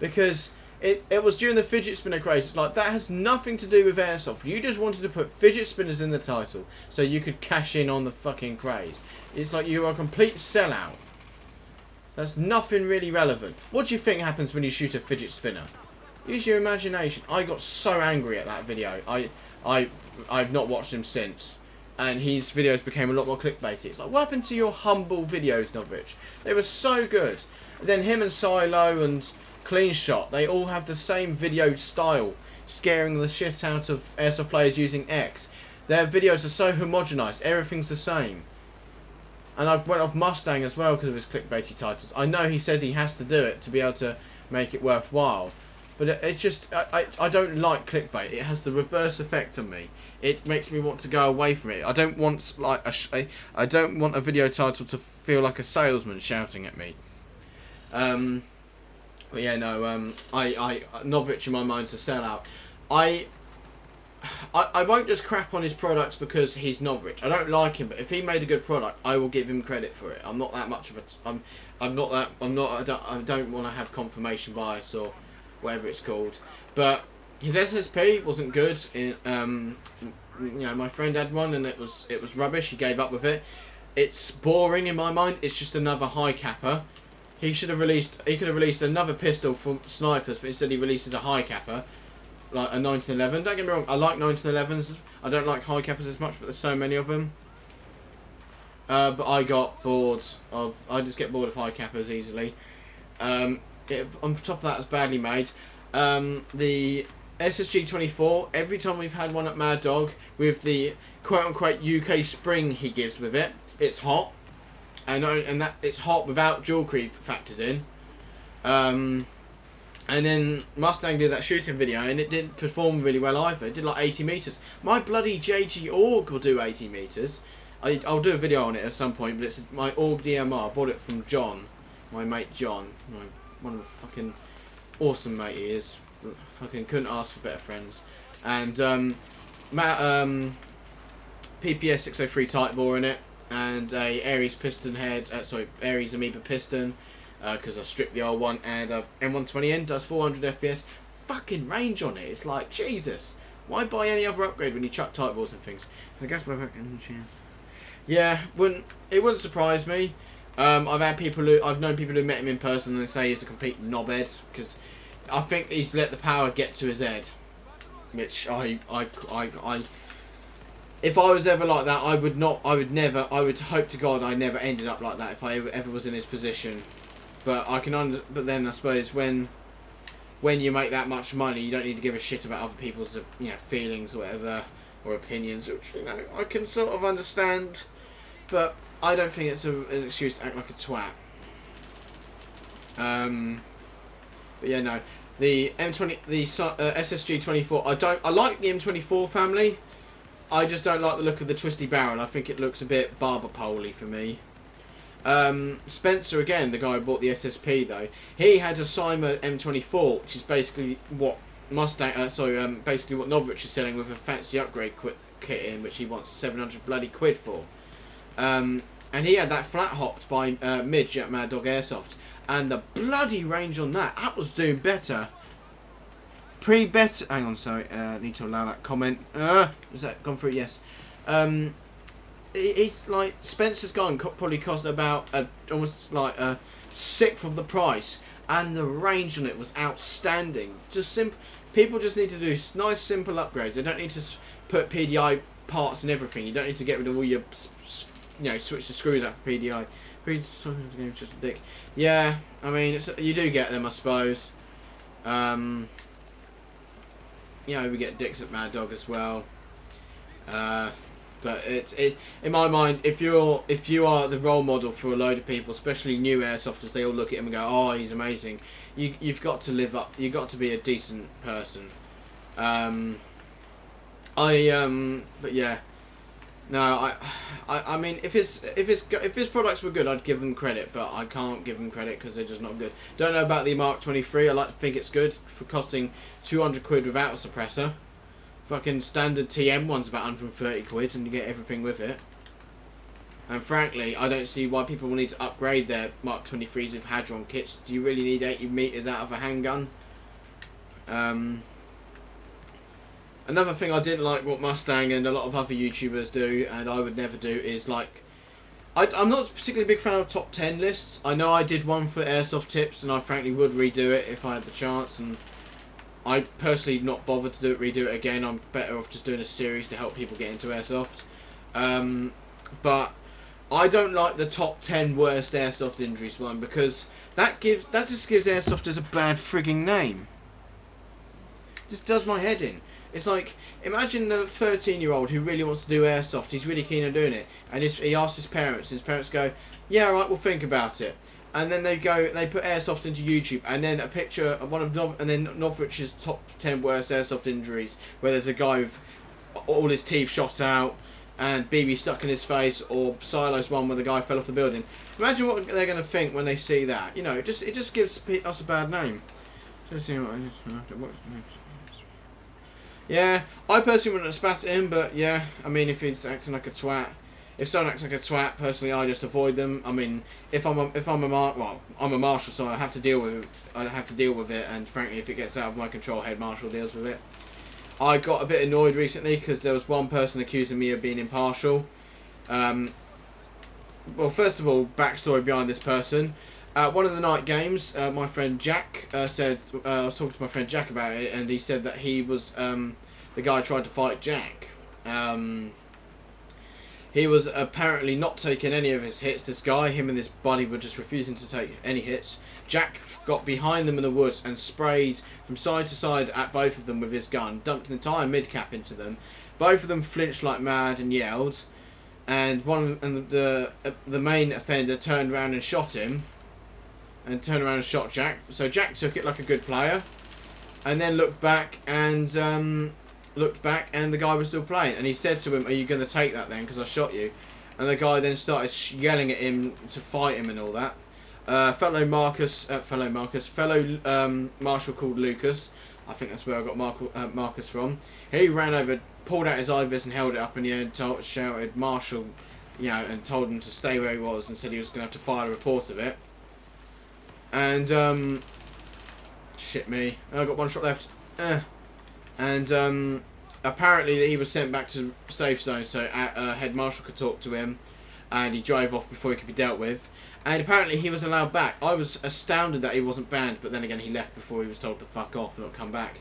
A: Because... It was during the fidget spinner craze. It's like, that has nothing to do with airsoft. You just wanted to put fidget spinners in the title so you could cash in on the fucking craze. It's like you are a complete sellout. That's nothing really relevant. What do you think happens when you shoot a fidget spinner? Use your imagination. I got so angry at that video. I've not watched him since. And his videos became a lot more clickbaity. It's like, what happened to your humble videos, Norwich? They were so good. And then him and Silo and... Clean Shot, they all have the same video style, scaring the shit out of airsoft players using X. Their videos are so homogenized, everything's the same. And I went off Mustang as well because of his clickbaity titles. I know he said he has to do it to be able to make it worthwhile, but it just, I don't like clickbait. It has the reverse effect on me. It makes me want to go away from it. I don't want I don't want a video title to feel like a salesman shouting at me. But yeah, no, Norwich in my mind's a sellout. I won't just crap on his products because he's Norwich. I don't like him, but if he made a good product, I will give him credit for it. I'm not that much of a... I don't want to have confirmation bias or whatever it's called. But his SSP wasn't good. You know, my friend had one and it was rubbish. He gave up with it. It's boring in my mind. It's just another high capper. He could have released another pistol for snipers, but instead he releases a high capper, like a 1911. Don't get me wrong, I like 1911s. I don't like high cappers as much, but there's so many of them. But I got bored of... I just get bored of high cappers easily. On top of that, it's badly made. The SSG-24, every time we've had one at Mad Dog, with the quote-unquote UK spring he gives with it, it's hot. And that it's hot without dual creep factored in. And then Mustang did that shooting video and it didn't perform really well either. It did like 80 metres. My bloody JG AUG will do 80 metres. I'll do a video on it at some point, but it's my AUG DMR. I bought it from John, my mate John. One of the fucking awesome mate he is. Fucking couldn't ask for better friends. And PPS 603 tight bore in it. And a Ares piston head, Ares Amoeba piston, because I stripped the old one, and M120N does 400 FPS. Fucking range on it. It's like, Jesus, why buy any other upgrade when you chuck tight balls and things? I guess my fucking yeah, it wouldn't surprise me. I've known people who met him in person and they say he's a complete knobhead because I think he's let the power get to his head, which if I was ever like that, I would not. I would never. I would hope to God I never ended up like that if I ever was in his position. But I can. But then I suppose when you make that much money, you don't need to give a shit about other people's feelings or whatever, or opinions, which I can sort of understand. But I don't think it's an excuse to act like a twat. But yeah, no. The M20, the SSG-24. I like the M24 family. I just don't like the look of the twisty barrel. I think it looks a bit barber pole-y for me. Spencer again, the guy who bought the SSP though. He had a Cyma M24, which is basically what basically what Novrich is selling with a fancy upgrade kit in, which he wants 700 bloody quid for. And he had that flat hopped by Midge at Mad Dog Airsoft. And the bloody range on that was doing better. Hang on, sorry. Need to allow that comment. Has that gone through? Yes. It's like Spencer's gun probably cost about almost like a sixth of the price, and the range on it was outstanding. Just people just need to do nice, simple upgrades. They don't need to put PDI parts and everything. You don't need to get rid of all your, switch the screws out for PDI. Just a dick. Yeah, I mean, you do get them, I suppose. We get dicks at Mad Dog as well. But in my mind, if you are the role model for a load of people, especially new airsofters, they all look at him and go, "Oh, he's amazing." You've got to live up. You've got to be a decent person. But yeah. No, I mean, if his products were good, I'd give them credit, but I can't give them credit because they're just not good. Don't know about the Mark 23. I like to think it's good for costing 200 quid without a suppressor. Fucking standard TM one's about 130 quid, and you get everything with it. And frankly, I don't see why people will need to upgrade their Mark 23s with Hadron kits. Do you really need 80 meters out of a handgun? Another thing I didn't like what Mustang and a lot of other YouTubers do, and I would never do, is like... I'm not particularly a big fan of top 10 lists. I know I did one for Airsoft Tips, and I frankly would redo it if I had the chance, and I personally not bothered to redo it again. I'm better off just doing a series to help people get into Airsoft. But I don't like the top 10 worst Airsoft injuries one, because that just gives Airsofters a bad frigging name. Just does my head in. It's like, imagine the 13-year-old who really wants to do Airsoft, he's really keen on doing it, and he asks his parents, and his parents go, "Yeah, alright, we'll think about it." And then they put Airsoft into YouTube, and then a picture of Novrich's top 10 worst Airsoft injuries, where there's a guy with all his teeth shot out, and BB stuck in his face, or Silo's one where the guy fell off the building. Imagine what they're going to think when they see that. It just gives us a bad name. Yeah, I personally wouldn't spat at him, but yeah, I mean, if he's acting like a twat, if someone acts like a twat, personally, I just avoid them. I mean, I'm a marshal, so I have to deal with it. And frankly, if it gets out of my control, head marshal deals with it. I got a bit annoyed recently because there was one person accusing me of being impartial. Well, first of all, backstory behind this person. One of the night games, my friend Jack said, I was talking to my friend Jack about it, and he said that he was the guy who tried to fight Jack. He was apparently not taking any of his hits. This guy, him and this buddy, were just refusing to take any hits. Jack got behind them in the woods and sprayed from side to side at both of them with his gun, dumped an entire mid-cap into them. Both of them flinched like mad and yelled, and the main offender turned around and shot him. And turned around and shot Jack. So Jack took it like a good player, and then looked back, and the guy was still playing. And he said to him, "Are you going to take that then? Because I shot you." And the guy then started yelling at him to fight him and all that. Fellow marshal called Lucas. I think that's where I got Marcus from. He ran over, pulled out his IVIS and held it up in the air and shouted "Marshal," and told him to stay where he was, and said he was going to have to file a report of it. And shit me, I got one shot left. And apparently he was sent back to safe zone, so head marshal could talk to him, and he drove off before he could be dealt with. And apparently he was allowed back. I was astounded that he wasn't banned, but then again he left before he was told to fuck off and not come back.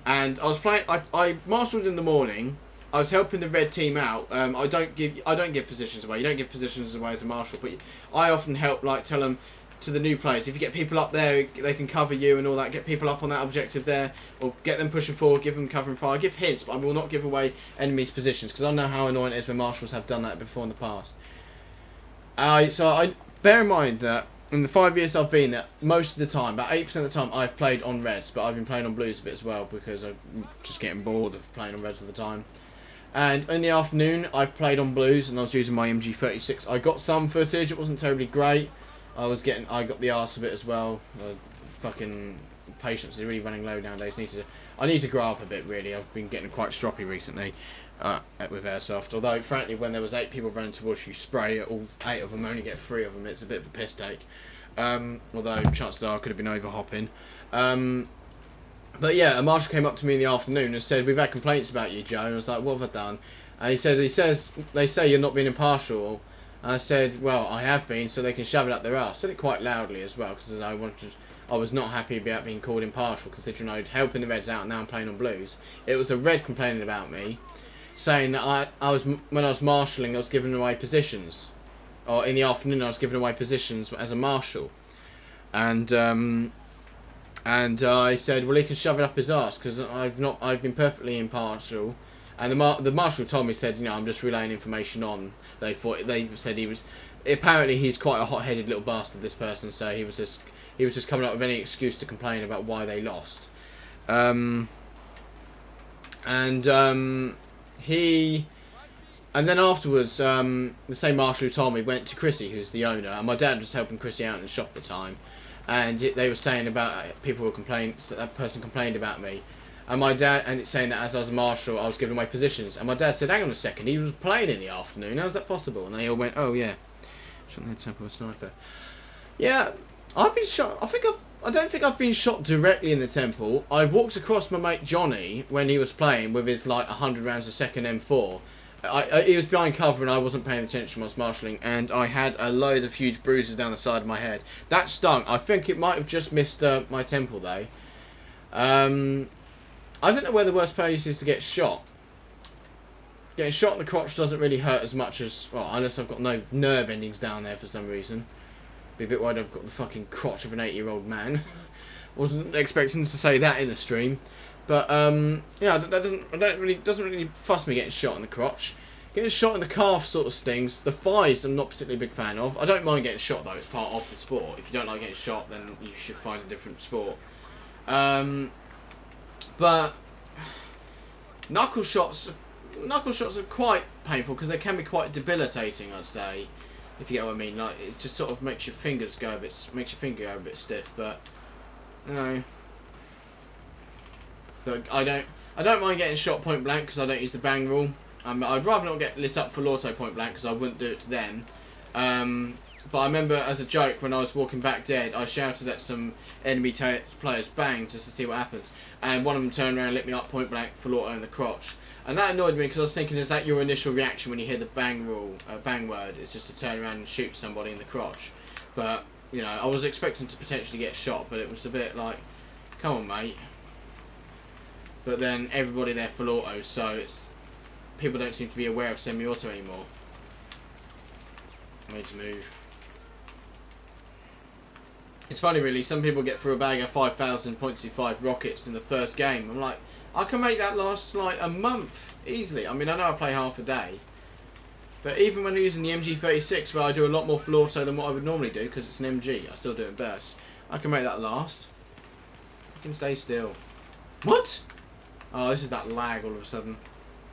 A: And I was playing. I marshalled in the morning, I was helping the red team out. I don't give positions away. You don't give positions away as a marshal, but I often help, like, tell them to the new players, if you get people up there, they can cover you and all that. Get people up on that objective there, or get them pushing forward, give them cover and fire. Give hints, but I will not give away enemies' positions, because I know how annoying it is when marshals have done that before in the past. So I bear in mind that in the 5 years I've been there, most of the time, about 8% of the time, I've played on reds, but I've been playing on blues a bit as well, because I'm just getting bored of playing on reds all the time. And in the afternoon, I played on blues, and I was using my MG36. I got some footage. It wasn't terribly great. I got the arse of it as well. Fucking patience is really running low nowadays. I need to grow up a bit, really. I've been getting quite stroppy recently with airsoft. Although, frankly, when there was 8 people running towards you, spray all 8 of them, only get 3 of them. It's a bit of a piss take. Although chances are I could have been over hopping. But yeah, a marshal came up to me in the afternoon and said, "We've had complaints about you, Joe." And I was like, "What have I done?" And they say you're not being impartial. And I said, "Well, I have been, so they can shove it up their arse." I said it quite loudly as well, because I was not happy about being called impartial, considering I'd helping the reds out and now I'm playing on blues. It was a red complaining about me, saying that when I was marshalling, I was giving away positions, or in the afternoon I was giving away positions as a marshal, and I said, "Well, he can shove it up his arse, because I've been perfectly impartial." And the marshal told me, said, "I'm just relaying information on." They said he was, apparently he's quite a hot-headed little bastard, this person. So he was just coming up with any excuse to complain about why they lost. And then afterwards, the same marshal who told me went to Chrissy, who's the owner, and my dad was helping Chrissy out in the shop at the time, and they were saying about people were complaining. So that person complained about me. And my dad, and it's saying that as I was a marshal, I was giving away positions. And my dad said, "Hang on a second, he was playing in the afternoon. How's that possible?" And they all went, "Oh yeah, shot in the head temple with a sniper." Yeah, I've been shot. I don't think I've been shot directly in the temple. I walked across my mate Johnny when he was playing with his like 100 rounds a second M4. He was behind cover and I wasn't paying attention when I was marshalling, and I had a load of huge bruises down the side of my head. That stung. I think it might have just missed my temple though. I don't know where the worst place is to get shot. Getting shot in the crotch doesn't really hurt as much as, well, unless I've got no nerve endings down there for some reason. Be a bit worried I've got the fucking crotch of an 8-year-old man. Wasn't expecting to say that in the stream, but yeah, that doesn't really fuss me getting shot in the crotch. Getting shot in the calf sort of stings. The thighs I'm not particularly a big fan of. I don't mind getting shot though; it's part of the sport. If you don't like getting shot, then you should find a different sport. But knuckle shots are quite painful because they can be quite debilitating, I'd say, if you get what I mean. Like, it just sort of makes your finger go a bit stiff. But but I don't mind getting shot point blank because I don't use the bang rule. I'd rather not get lit up for Lotto point blank because I wouldn't do it to them. But I remember as a joke when I was walking back dead, I shouted at some enemy players "bang" just to see what happens, and one of them turned around and lit me up point blank for Lotto in the crotch, and that annoyed me because I was thinking, is that your initial reaction when you hear the bang word? It's just to turn around and shoot somebody in the crotch. But I was expecting to potentially get shot, but it was a bit like, come on mate. But then everybody there for Lotto, so people don't seem to be aware of semi-auto anymore. I need to move. It's funny really, some people get through a bag of 5,000.25 rockets in the first game. I'm like, I can make that last like a month easily. I mean, I know I play half a day, but even when using the MG36, where I do a lot more full auto than what I would normally do because it's an MG, I still do it in bursts, I can make that last. I can stay still. What? Oh, this is that lag all of a sudden.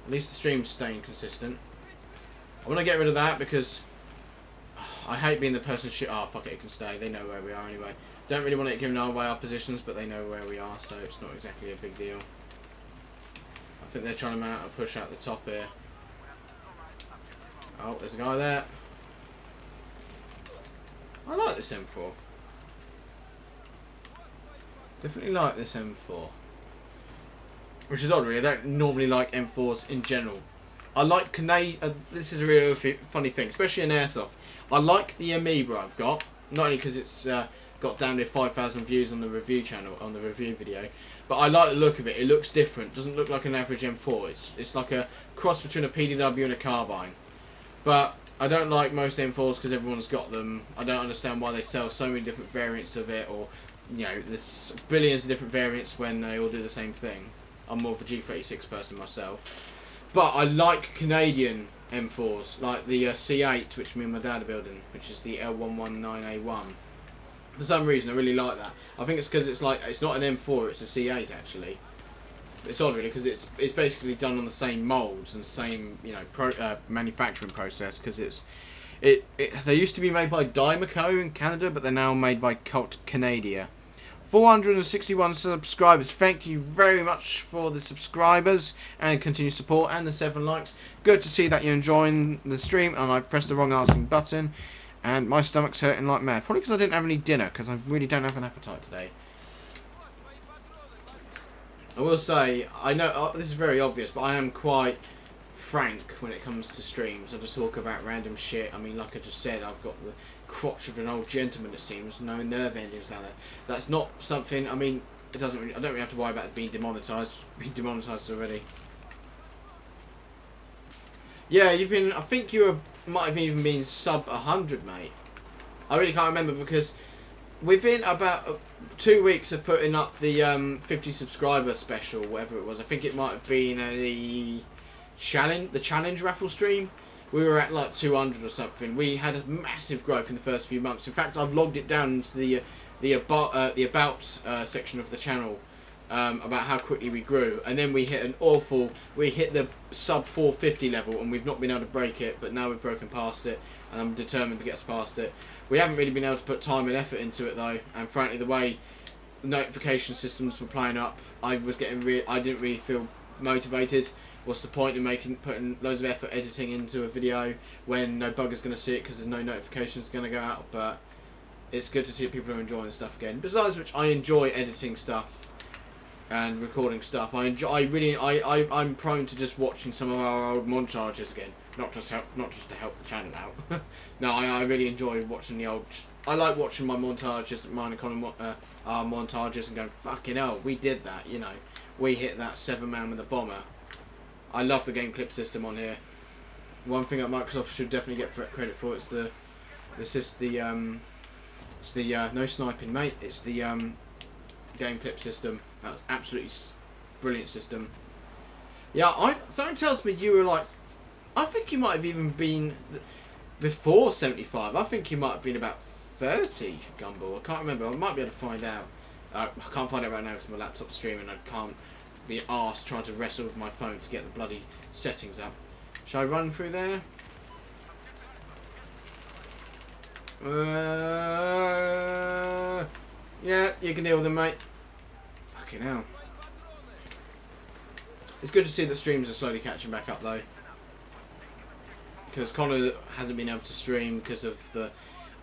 A: At least the stream's staying consistent. I want to get rid of that because I hate being the person oh fuck it can stay, they know where we are anyway. Don't really want it giving away our positions, but they know where we are, so it's not exactly a big deal. I think they're trying to mount a push out the top here. Oh, there's a guy there. I like this M4. Definitely like this M4. Which is odd really, I don't normally like M4s in general. I like this is a real funny thing, especially in airsoft. I like the Amoeba I've got, not only because it's got got down to 5,000 views on the review channel, on the review video. But I like the look of it. It looks different. Doesn't look like an average M4. It's like a cross between a PDW and a carbine. But I don't like most M4s because everyone's got them. I don't understand why they sell so many different variants of it, or there's billions of different variants when they all do the same thing. I'm more of a G36 person myself. But I like Canadian M4s, like the C8, which me and my dad are building, which is the L119A1. For some reason, I really like that. I think it's because it's not an M4, it's a C8 actually. It's odd really because it's basically done on the same molds and same manufacturing process, because they used to be made by Dymaco in Canada, but they're now made by Colt Canada. 461 subscribers. Thank you very much for the subscribers and continued support and the 7 likes. Good to see that you're enjoying the stream, and I've pressed the wrong arsing button and my stomach's hurting like mad. Probably because I didn't have any dinner, because I really don't have an appetite today. I will say, I know this is very obvious, but I am quite frank when it comes to streams. I just talk about random shit. I mean, like I just said, I've got the crotch of an old gentleman, it seems, no nerve endings down there. That's not something, I mean, I don't really have to worry about it being demonetised. Been demonetised already. Yeah, I think you might have even been sub 100, mate. I really can't remember, because within about 2 weeks of putting up the 50 subscriber special, whatever it was, I think it might have been the challenge raffle stream. We were at like 200 or something. We had a massive growth in the first few months. In fact, I've logged it down into the about section of the channel about how quickly we grew, and then we hit the sub 450 level, and we've not been able to break it, but now we've broken past it, and I'm determined to get us past it. We haven't really been able to put time and effort into it though, and frankly, the way notification systems were playing up, I didn't really feel motivated. What's the point in putting loads of effort editing into a video when no bugger's going to see it because there's no notifications going to go out? But it's good to see people are enjoying stuff again. Besides which, I enjoy editing stuff and recording stuff. I'm prone to just watching some of our old montages again, not just to help the channel out. No, I really enjoy watching the old. I like watching my montages, mine and Connor montages, and going, fucking hell, we did that. We hit that 7-man with a bomber. I love the game clip system on here. One thing that Microsoft should definitely get credit for, it's the no sniping, mate. It's the game clip system. That's absolutely brilliant system. Yeah, something tells me you were like, I think you might have even been before 75. I think you might have been about 30, Gumball. I can't remember. I might be able to find out. I can't find out right now because my laptop's streaming. I can't be arsed trying to wrestle with my phone to get the bloody settings up. Shall I run through there? Yeah, you can deal with them, mate. Fucking hell. It's good to see that streams are slowly catching back up, though. Because Connor hasn't been able to stream because of the...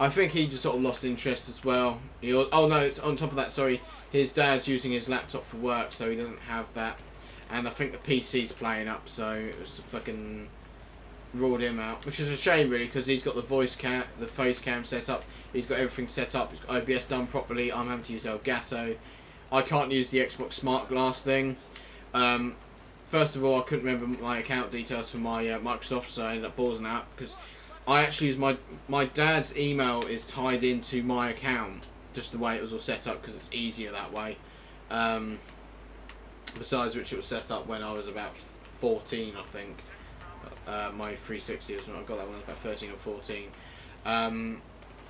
A: I think he just sort of lost interest as well. Oh no, on top of that, sorry, his dad's using his laptop for work, so he doesn't have that. And I think the PC's playing up, so it was fucking ruled him out. Which is a shame, really, because he's got the face cam set up. He's got everything set up. He's got OBS done properly. I'm having to use Elgato. I can't use the Xbox Smart Glass thing. First of all, I couldn't remember my account details for my Microsoft, so I ended up pausing out because I actually use my dad's email is tied into my account, just the way it was all set up, because it's easier that way. Besides which, it was set up when I was about 14, I think. My 360 was when I got that when I was about 13 or 14. And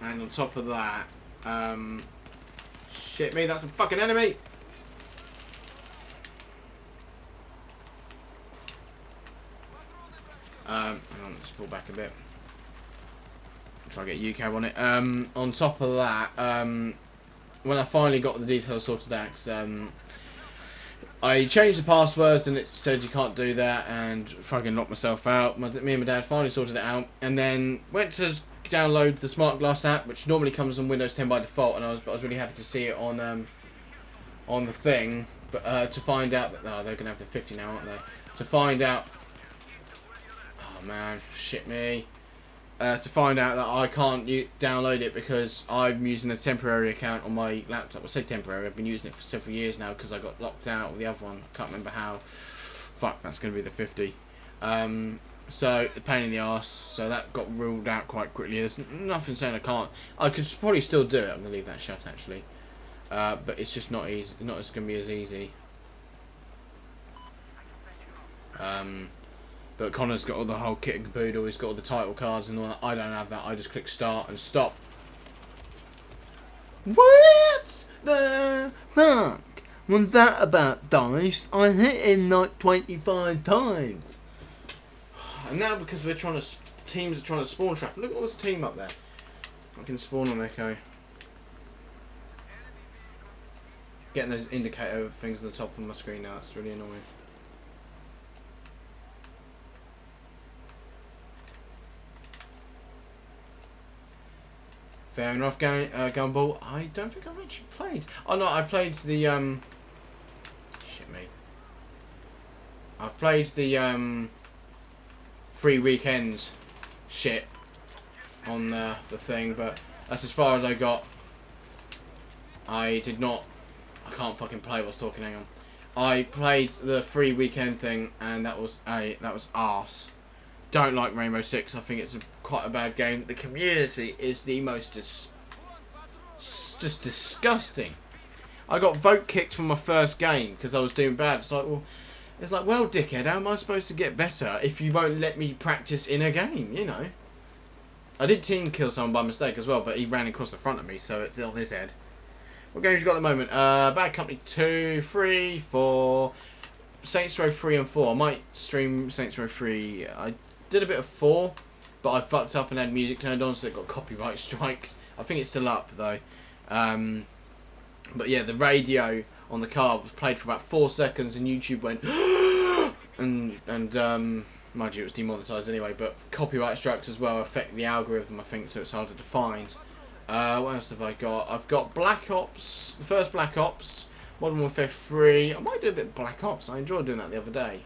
A: on top of that, shit me, that's a fucking enemy! Hang on, let's pull back a bit. Try to get UCAB on it. On top of that, when I finally got the details sorted out, I changed the passwords and it said you can't do that, and fucking locked myself out. Me and my dad finally sorted it out, and then went to download the Smart Glass app, which normally comes on Windows 10 by default, and I was really happy to see it on the thing, but to find out that they're gonna have the 50 now, aren't they? To find out, oh man, shit me. to find out that I can't download it because I'm using a temporary account on my laptop. I say temporary, I've been using it for several years now because I got locked out of the other one. I can't remember how. Fuck, that's going to be the 50. So, the pain in the arse. So that got ruled out quite quickly. There's nothing saying I can't. I could probably still do it. I'm going to leave that shut, actually. But it's just not easy. Not as going to be as easy. But Connor's got all the whole kit and caboodle. He's got all the title cards and all that. I don't have that. I just click start and stop. What the fuck was that about, Dice? I hit him like 25 times. And now because we're trying to... Teams are trying to spawn trap. Look at all this team up there. I can spawn on Echo. Getting those indicator things on the top of my screen now. It's really annoying. Fair enough, Gumball. I don't think I've actually played. Oh no, I played the shit me. I've played the free weekends shit on the thing, but that's as far as I got. I did not. I can't fucking play what's talking. Hang on. I played the free weekend thing, and that was arse. Don't like Rainbow Six. I think it's quite a bad game. The community is the most just disgusting. I got vote kicked from my first game because I was doing bad. It's like, well, dickhead, how am I supposed to get better if you won't let me practice in a game? You know. I did team kill someone by mistake as well, but he ran across the front of me, so it's on his head. What games you got at the moment? Bad Company 2, 3, 4, Saints Row 3 and 4. I might stream Saints Row 3. I did a bit of 4, but I fucked up and had music turned on, so it got copyright strikes. I think it's still up though. But yeah, the radio on the car was played for about 4 seconds, and YouTube went and mind you, it was demonetized anyway. But copyright strikes as well affect the algorithm, I think, so it's harder to find. What else have I got? I've got Black Ops, the first Black Ops, Modern Warfare 3. I might do a bit of Black Ops. I enjoyed doing that the other day.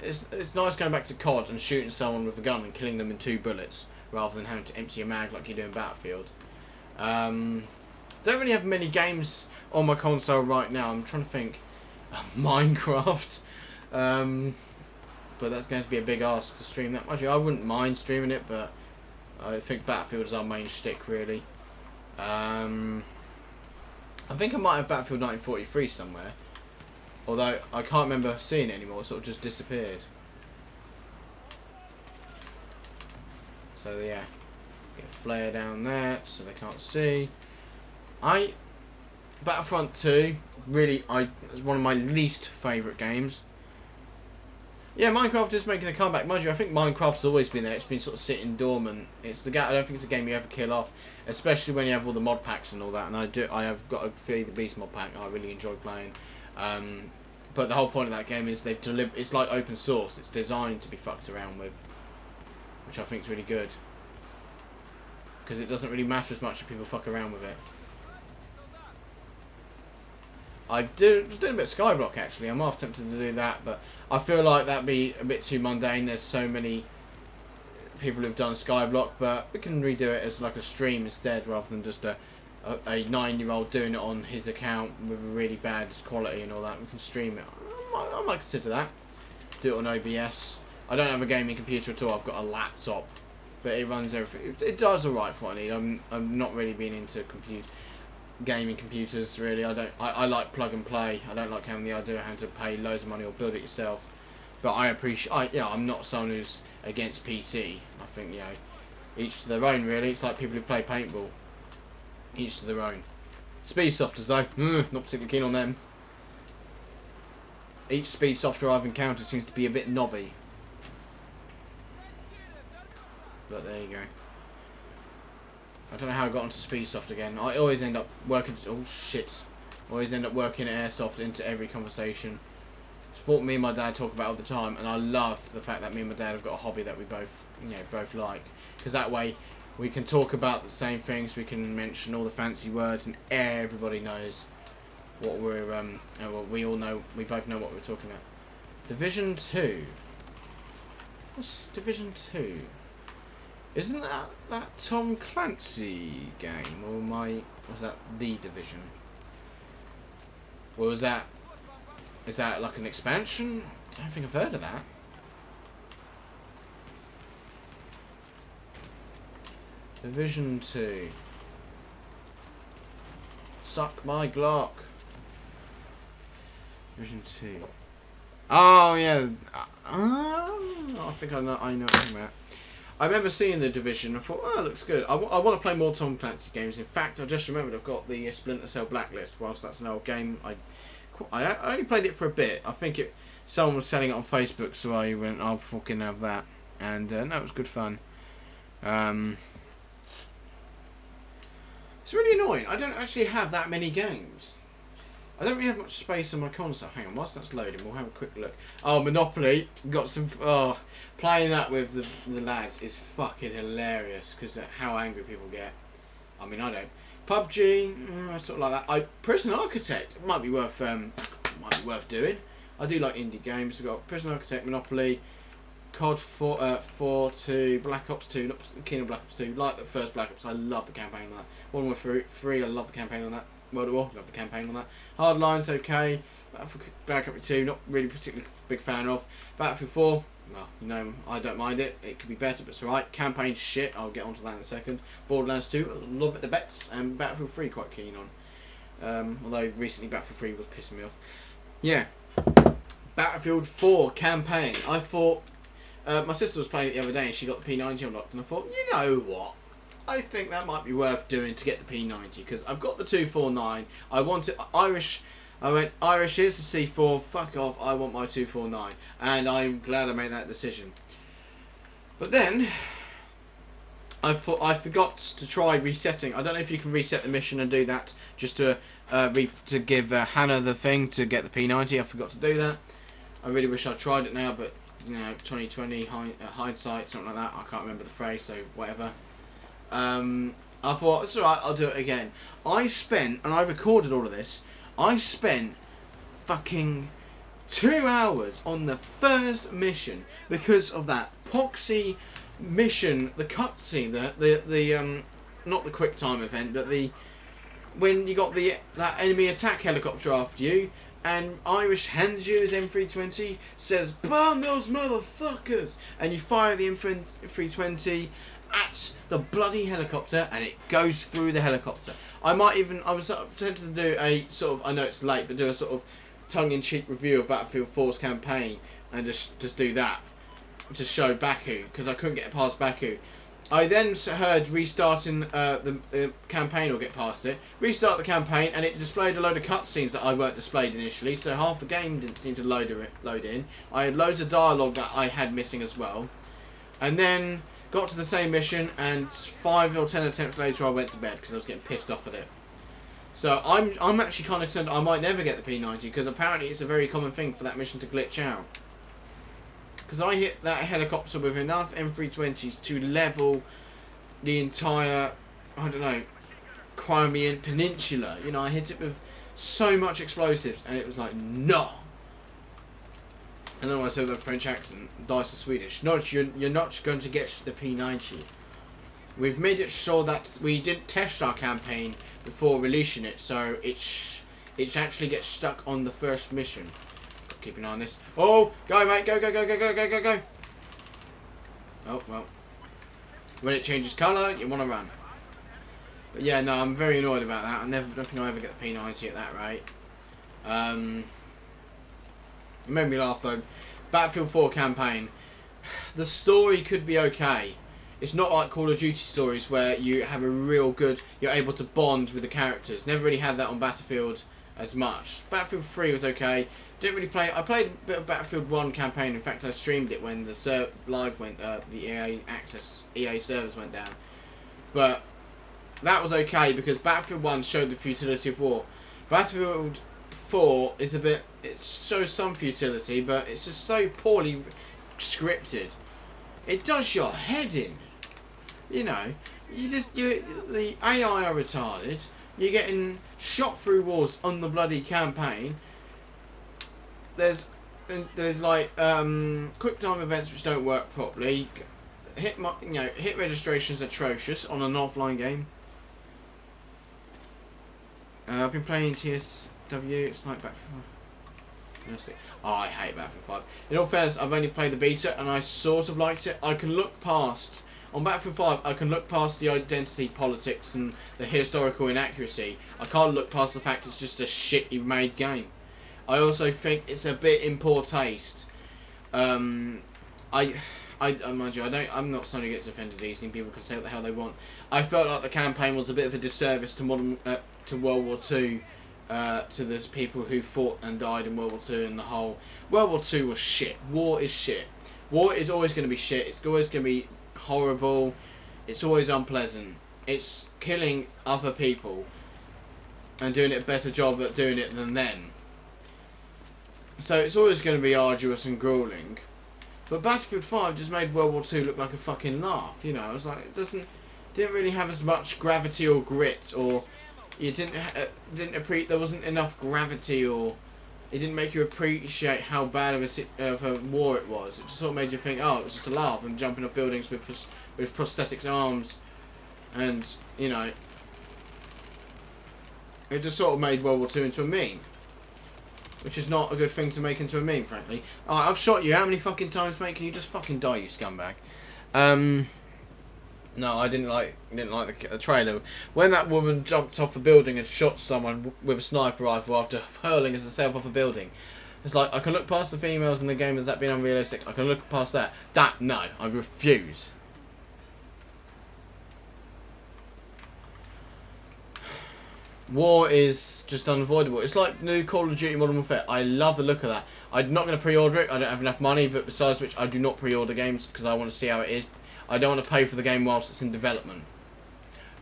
A: It's nice going back to COD and shooting someone with a gun and killing them in 2 bullets rather than having to empty a mag like you do in Battlefield. Don't really have many games on my console right now. I'm trying to think. Minecraft. But that's going to be a big ask to stream that. Actually, I wouldn't mind streaming it, but I think Battlefield is our main shtick, really. I think I might have Battlefield 1943 somewhere. Although, I can't remember seeing it anymore. It sort of just disappeared. So, yeah. Get a flare down there so they can't see. Battlefront 2, really, it's one of my least favourite games. Yeah, Minecraft is making a comeback. Mind you, I think Minecraft's always been there. It's been sort of sitting dormant. It's the I don't think it's a game you ever kill off, especially when you have all the mod packs and all that. And I have got a Feed the Beast mod pack. I really enjoy playing. But the whole point of that game is they've delivered. It's like open source. It's designed to be fucked around with, which I think is really good. Because it doesn't really matter as much if people fuck around with it. I was doing a bit of Skyblock actually. I'm half tempted to do that, but I feel like that'd be a bit too mundane. There's so many people who've done Skyblock, but we can redo it as like a stream instead, rather than just a 9-year-old doing it on his account with a really bad quality and all that. We can stream it. I might consider that. Do it on OBS. I don't have a gaming computer at all. I've got a laptop, but it runs everything. It does alright for what I need. I'm not really being into gaming computers really. I like plug and play. I don't like having the idea of having to pay loads of money or build it yourself. But I appreciate. I'm not someone who's against PC. I think each to their own really. It's like people who play paintball. Each to their own. Speed softers though, not particularly keen on them. Each speed softer I've encountered seems to be a bit knobby. But there you go. I don't know how I got onto Speedsoft again. I always end up working... Oh, shit. Always end up working Airsoft into every conversation. It's what me and my dad talk about all the time, and I love the fact that me and my dad have got a hobby that we both like. Because that way, we can talk about the same things, we can mention all the fancy words, and everybody knows what we're... well, we both know what we're talking about. Division 2. What's Division 2? Isn't that Tom Clancy game, or was that The Division? Or is that like an expansion? I don't think I've heard of that. Division 2. Suck my Glock. Division 2. Oh yeah. I think I know what you're talking about. I remember seeing The Division and I thought, oh, it looks good. I want to play more Tom Clancy games. In fact, I just remembered I've got the Splinter Cell Blacklist. Whilst that's an old game, I only played it for a bit. I think someone was selling it on Facebook, so I went, I'll fucking have that. And no, it was good fun. It's really annoying. I don't actually have that many games. I don't really have much space on my console. Hang on, whilst that's loading, we'll have a quick look. Oh, Monopoly. Got some... Oh, playing that with the lads is fucking hilarious because how angry people get. I mean, I don't. PUBG, sort of like that. Prison Architect might be worth doing. I do like indie games. We've got Prison Architect, Monopoly, COD 4, 2, Black Ops 2, not keen on Black Ops 2. Like the first Black Ops, I love the campaign on that. Modern Warfare 3, I love the campaign on that. World War, love the campaign on that. Hardline's okay. Battlefield Black Ops 2, not really particularly big fan of. Battlefield 4, well, you know, I don't mind it. It could be better, but it's alright. Campaign's shit, I'll get onto that in a second. Borderlands 2, love it the bets. And Battlefield 3, quite keen on. Although recently Battlefield 3 was pissing me off. Yeah. Battlefield 4 campaign. I thought... my sister was playing it the other day and she got the P90 unlocked and I thought, you know what? I think that might be worth doing to get the P90 because I've got the 249. I want it Irish. I went Irish. Here's the C4. Fuck off. I want my 249, and I'm glad I made that decision. But then I forgot to try resetting. I don't know if you can reset the mission and do that just to give Hannah the thing to get the P90. I forgot to do that. I really wish I tried it now, but you know, 2020 hindsight, something like that. I can't remember the phrase, so whatever. I thought, it's alright, I'll do it again. And I recorded all of this, I spent fucking 2 hours on the first mission because of that poxy mission, the cutscene, the not the quick time event, but when you got that enemy attack helicopter after you, and Irish hands you his M320, says, burn those motherfuckers, and you fire the M320 at the bloody helicopter and it goes through the helicopter. I was tempted to do a sort of, I know it's late, but do a sort of tongue-in-cheek review of Battlefield 4's campaign and just do that to show Baku because I couldn't get past Baku. I then heard restarting the campaign or get past it, restart the campaign, and it displayed a load of cutscenes that I weren't displayed initially, so half the game didn't seem to load in. I had loads of dialogue that I had missing as well, and then got to the same mission, and 5 or 10 attempts later I went to bed because I was getting pissed off at it. So I'm actually kind of concerned I might never get the P90 because apparently it's a very common thing for that mission to glitch out. Because I hit that helicopter with enough M320s to level the entire, I don't know, Crimean Peninsula. You know, I hit it with so much explosives and it was like, no. And then when I said with a French accent, Dice is Swedish. No, you're not going to get the P90. We've made it sure that we didn't test our campaign before releasing it, so it actually gets stuck on the first mission. Keep an eye on this. Oh, go mate, go, go, go, go, go, go, go, go. Oh, well. When it changes colour, you want to run. But yeah, no, I'm very annoyed about that. I don't think I'll ever get the P90 at that rate. It made me laugh though. Battlefield 4 campaign. The story could be okay. It's not like Call of Duty stories where you have a real good, you're able to bond with the characters. Never really had that on Battlefield as much. Battlefield 3 was okay. Didn't really play. I played a bit of Battlefield 1 campaign. In fact, I streamed it when the live went, the EA servers went down. But that was okay because Battlefield 1 showed the futility of war. Battlefield 4 is a bit, it shows some futility, but it's just so poorly scripted. It does your head in. You know, the AI are retarded. You're getting shot through walls on the bloody campaign. There's like quick time events which don't work properly. hit registration is atrocious on an offline game. I've been playing TSW. It's like Battlefield. Oh, I hate Battlefield 5. In all fairness, I've only played the beta and I sort of liked it. I can look past on Battlefield 5. I can look past the identity politics and the historical inaccuracy. I can't look past the fact it's just a shitty made game. I also think it's a bit in poor taste. Mind you, I'm not somebody who gets offended easily. People can say what the hell they want. I felt like the campaign was a bit of a disservice to to World War II, to the people who fought and died in World War II, and the whole World War II was shit. War is shit. War is always going to be shit. It's always going to be horrible. It's always unpleasant. It's killing other people and doing a better job at doing it than them. So it's always going to be arduous and grueling. But Battlefield 5 just made World War II look like a fucking laugh. You know, I was like, it didn't really have as much gravity or grit, or you there wasn't enough gravity, or it didn't make you appreciate how bad of a war it was. It just sort of made you think, oh, it was just a laugh, and jumping off buildings with prosthetics arms, and you know, it just sort of made World War II into a meme. Which is not a good thing to make into a meme, frankly. Alright, I've shot you. How many fucking times, mate? Can you just fucking die, you scumbag? No, I didn't like the trailer. When that woman jumped off the building and shot someone with a sniper rifle after hurling herself off a building. It's like, I can look past the females in the game as that being unrealistic. I can look past that. No, I refuse. War is just unavoidable. It's like new Call of Duty Modern Warfare. I love the look of that. I'm not going to pre-order it. I don't have enough money, but besides which, I do not pre-order games because I want to see how it is. I don't want to pay for the game whilst it's in development.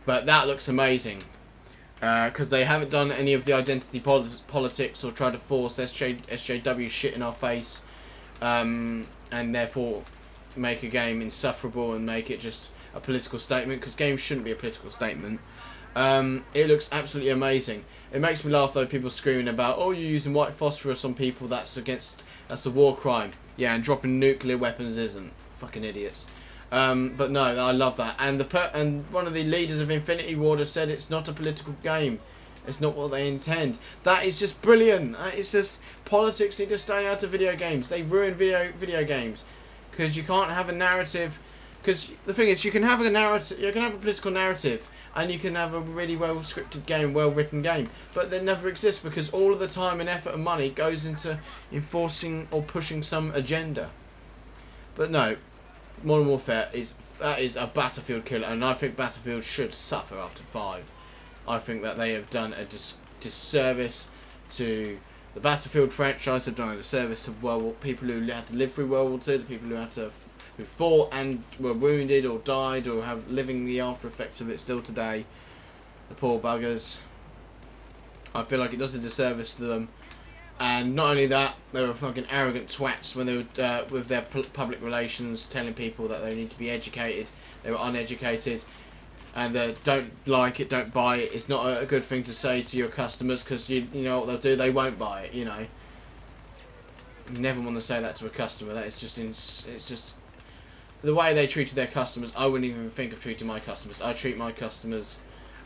A: But that looks amazing. Because they haven't done any of the identity politics or tried to force SJW shit in our face. And therefore make a game insufferable and make it just a political statement. Because games shouldn't be a political statement. It looks absolutely amazing. It makes me laugh though, people screaming about, oh, you're using white phosphorus on people, that's a war crime. Yeah, and dropping nuclear weapons isn't. Fucking idiots. But no, I love that. And one of the leaders of Infinity Ward has said it's not a political game. It's not what they intend. That is just brilliant. It's just, politics need to stay out of video games. They ruin video games. Because you can't have a narrative. Because the thing is, you can have a narrative, you can have a political narrative, and you can have a really well scripted game, well written game, but they never exist because all of the time and effort and money goes into enforcing or pushing some agenda. But no, Modern Warfare is a Battlefield killer, and I think Battlefield should suffer after 5. I think that they have done a disservice to the Battlefield franchise. They've done a disservice to people who had to live through World War II, the people who fought and were wounded or died or have living the after effects of it still today. The poor buggers. I feel like it does a disservice to them. And not only that, they were fucking arrogant twats when they were with their public relations, telling people that they need to be educated. They were uneducated, and don't like it, don't buy it. It's not a good thing to say to your customers because you know what they'll do. They won't buy it. You know. You never want to say that to a customer. That is just it's just. The way they treated their customers, I wouldn't even think of treating my customers. I treat my customers,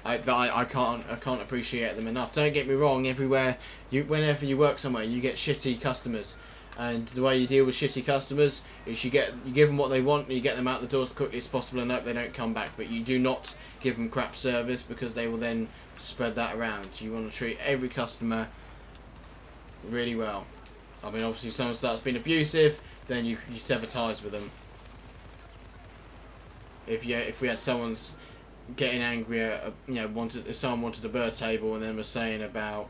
A: I can't appreciate them enough. Don't get me wrong. Whenever you work somewhere, you get shitty customers, and the way you deal with shitty customers is you give them what they want, and you get them out the door as quickly as possible, and hope they don't come back. But you do not give them crap service because they will then spread that around. You want to treat every customer really well. I mean, obviously, if someone starts being abusive, then you sever ties with them. If we had someone's getting angry at, if someone wanted a bird table and then was saying about,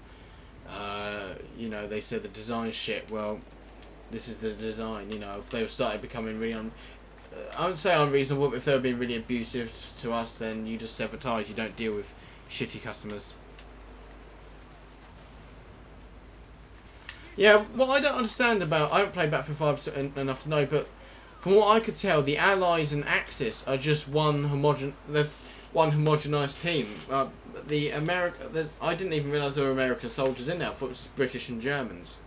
A: they said the design shit. Well, this is the design. If they started becoming really, I wouldn't say unreasonable, but if they were being really abusive to us, then you just sever ties. You don't deal with shitty customers. Yeah, what I don't understand about, I haven't played Battlefield 5 enough to know, but from what I could tell, the Allies and Axis are just one homogenised team. I didn't even realise there were American soldiers in there. I thought it was British and Germans.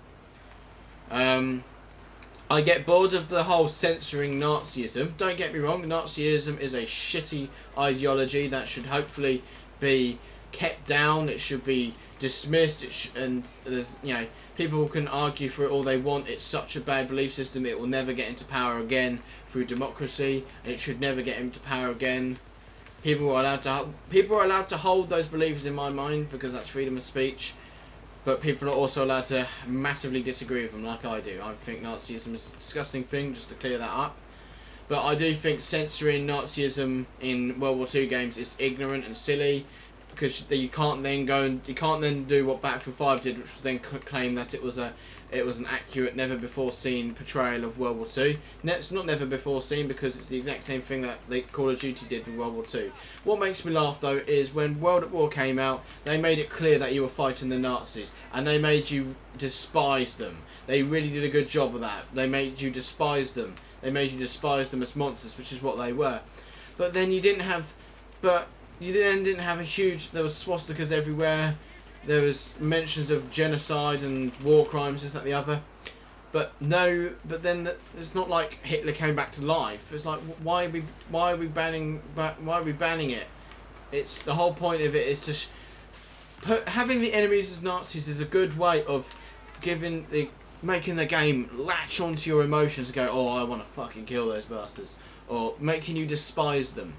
A: I get bored of the whole censoring Nazism. Don't get me wrong, Nazism is a shitty ideology that should hopefully be kept down. It should be dismissed. And there's, you know, people can argue for it all they want. It's such a bad belief system. It will never get into power again through democracy, and it should never get into power again. People are allowed to hold those beliefs in my mind because that's freedom of speech. But people are also allowed to massively disagree with them, like I do. I think Nazism is a disgusting thing, just to clear that up. But I do think censoring Nazism in World War II games is ignorant and silly, because you can't then do what Battlefield 5 did, which was then claim that it was an accurate, never before seen portrayal of World War II. It's not never before seen because it's the exact same thing that Call of Duty did with World War II. What makes me laugh though is when World at War came out, they made it clear that you were fighting the Nazis, and they made you despise them. They really did a good job of that. They made you despise them. They made you despise them as monsters, which is what they were. But then you didn't have a huge. There was swastikas everywhere. There was mentions of genocide and war crimes, this, that, the other. But then it's not like Hitler came back to life. It's like, why are we banning it? It's the whole point of it is to having the enemies as Nazis is a good way of making the game latch onto your emotions and go, oh, I want to fucking kill those bastards, or making you despise them.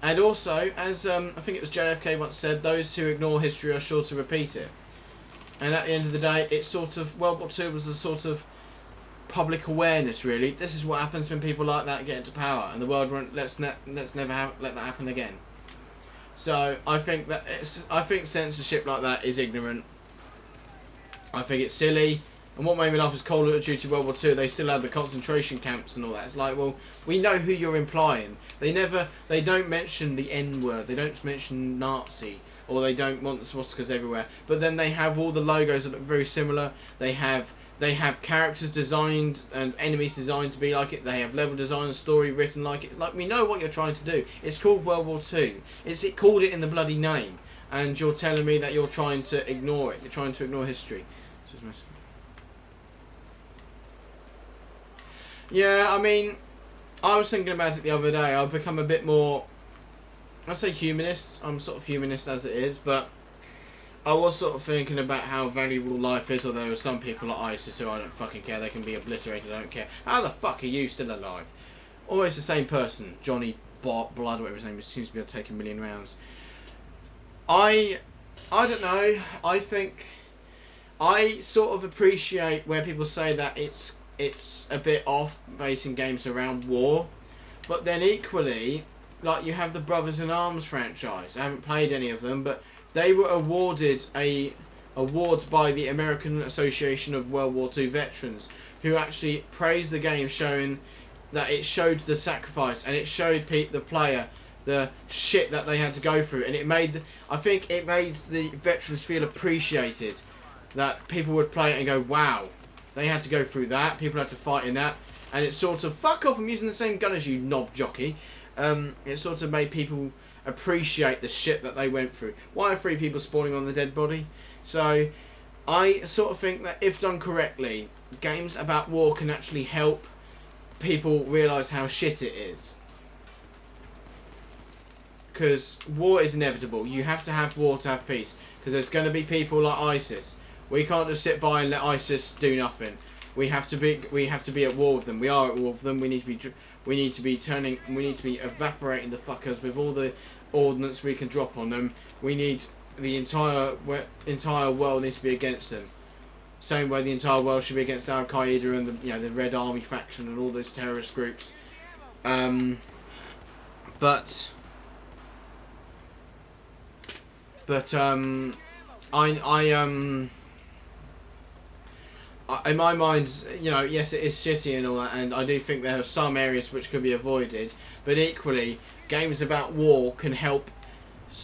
A: And also, as I think it was JFK once said, those who ignore history are sure to repeat it. And at the end of the day, it's sort of, World War II was a sort of public awareness, really. This is what happens when people like that get into power, and the world won't. Let's never let that happen again. So I think censorship like that is ignorant. I think it's silly. And what made me laugh is Call of Duty World War II, they still had the concentration camps and all that. It's like, well, we know who you're implying. They don't mention the N-word, they don't mention Nazi, or they don't want the swastikas everywhere. But then they have all the logos that look very similar. They have characters designed and enemies designed to be like it. They have level design and story written like it. It's like, we know what you're trying to do. It's called World War II. It called it in the bloody name. And you're telling me that you're trying to ignore it. You're trying to ignore history. Yeah, I mean, I was thinking about it the other day. I've become a bit more, I say humanist. I'm sort of humanist as it is, but I was sort of thinking about how valuable life is, although there are some people like ISIS who I don't fucking care. They can be obliterated, I don't care. How the fuck are you still alive? Always the same person, Johnny Blood, whatever his name is, seems to be able to take a million rounds. I don't know. I think I sort of appreciate where people say that it's a bit off basing games around war, but then equally, like, you have the Brothers in Arms franchise. I haven't played any of them, but they were awarded a award by the American Association of World War II Veterans, who actually praised the game, showing that it showed the sacrifice and it showed the player the shit that they had to go through, and I think it made the veterans feel appreciated, that people would play it and go, wow, they had to go through that, people had to fight in that, and it sort of, fuck off, I'm using the same gun as you, knob jockey. It sort of made people appreciate the shit that they went through. Why are 3 people spawning on the dead body? So I sort of think that if done correctly, games about war can actually help people realise how shit it is. Because war is inevitable. You have to have war to have peace. Because there's going to be people like ISIS. We can't just sit by and let ISIS do nothing. We have to be at war with them. We are at war with them. We need to be evaporating the fuckers with all the ordnance we can drop on them. We need the entire world needs to be against them. Same way the entire world should be against Al Qaeda and the Red Army faction and all those terrorist groups. In my mind, yes, it is shitty and all that, and I do think there are some areas which could be avoided, but equally, games about war can help.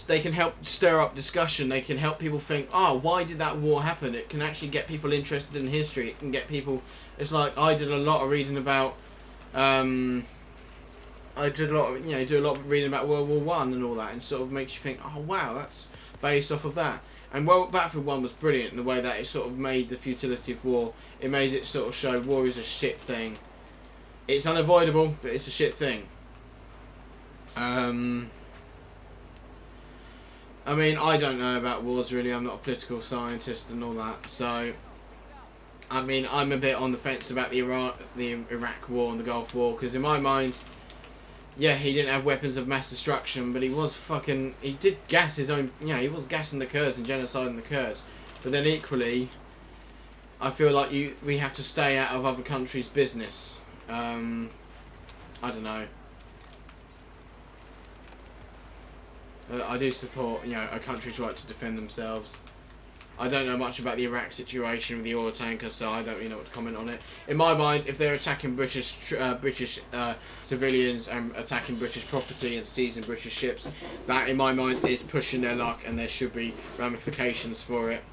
A: They can help stir up discussion. They can help people think, why did that war happen? It can actually get people interested in history. It can get people. It's like I did a lot of reading about. Do a lot of reading about World War I and all that, and sort of makes you think, oh wow, that's based off of that. And Battlefield 1 was brilliant in the way that it sort of made the futility of war. It made it sort of show war is a shit thing. It's unavoidable, but it's a shit thing. I mean, I don't know about wars really. I'm not a political scientist and all that. So, I mean, I'm a bit on the fence about the Iraq War and the Gulf War, because in my mind, yeah, he didn't have weapons of mass destruction, but he did gas his own, he was gassing the Kurds and genociding the Kurds. But then equally, I feel like we have to stay out of other countries' business. I don't know. I do support, a country's right to defend themselves. I don't know much about the Iraq situation with the oil tankers, so I don't really know what to comment on it. In my mind, if they're attacking British civilians and attacking British property and seizing British ships, that in my mind is pushing their luck, and there should be ramifications for it.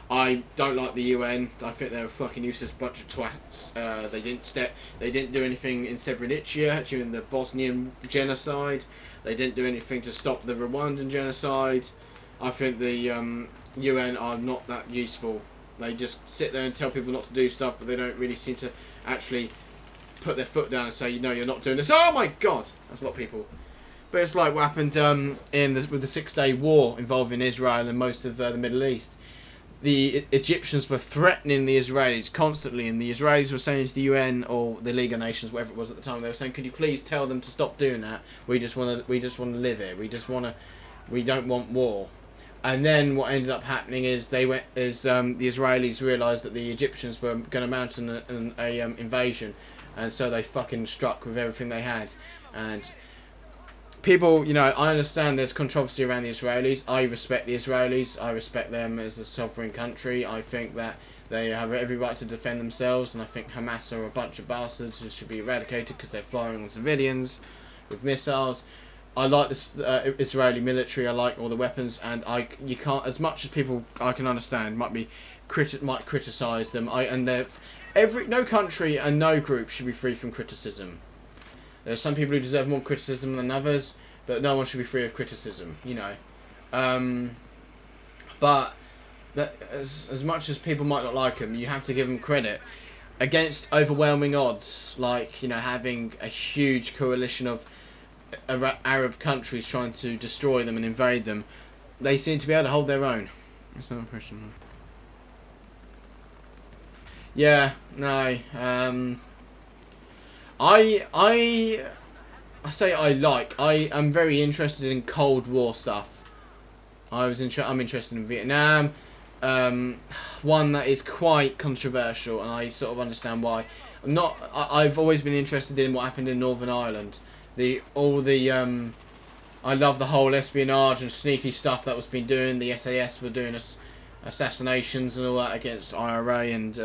A: I don't like the UN. I think they're a fucking useless bunch of twats. They didn't do anything in Srebrenica during the Bosnian genocide. They didn't do anything to stop the Rwandan genocide. I think the UN are not that useful. They just sit there and tell people not to do stuff, but they don't really seem to actually put their foot down and say, no, you're not doing this. Oh my god! That's a lot of people. But it's like what happened with the 6-day war involving Israel and most of the Middle East. The Egyptians were threatening the Israelis constantly, and the Israelis were saying to the UN or the League of Nations, whatever it was at the time, they were saying, could you please tell them to stop doing that? We just want to live here. We don't want war. And then what ended up happening is the Israelis realised that the Egyptians were going to mount an invasion, and so they fucking struck with everything they had. And people, I understand there's controversy around the Israelis. I respect the Israelis. I respect them as a sovereign country. I think that they have every right to defend themselves, and I think Hamas are a bunch of bastards who should be eradicated because they're firing on civilians with missiles. I like this Israeli military. I like all the weapons, and you can't, as much as people I can understand might criticise them. No country and no group should be free from criticism. There are some people who deserve more criticism than others, but no one should be free of criticism. But that, as much as people might not like them, you have to give them credit. Against overwhelming odds, like having a huge coalition of Arab countries trying to destroy them and invade them, they seem to be able to hold their own. That's not a question. Yeah, no. I am very interested in Cold War stuff. I'm interested in Vietnam. One that is quite controversial, and I sort of understand why. I've always been interested in what happened in Northern Ireland. I love the whole espionage and sneaky stuff that was being doing. The SAS were doing assassinations and all that against IRA and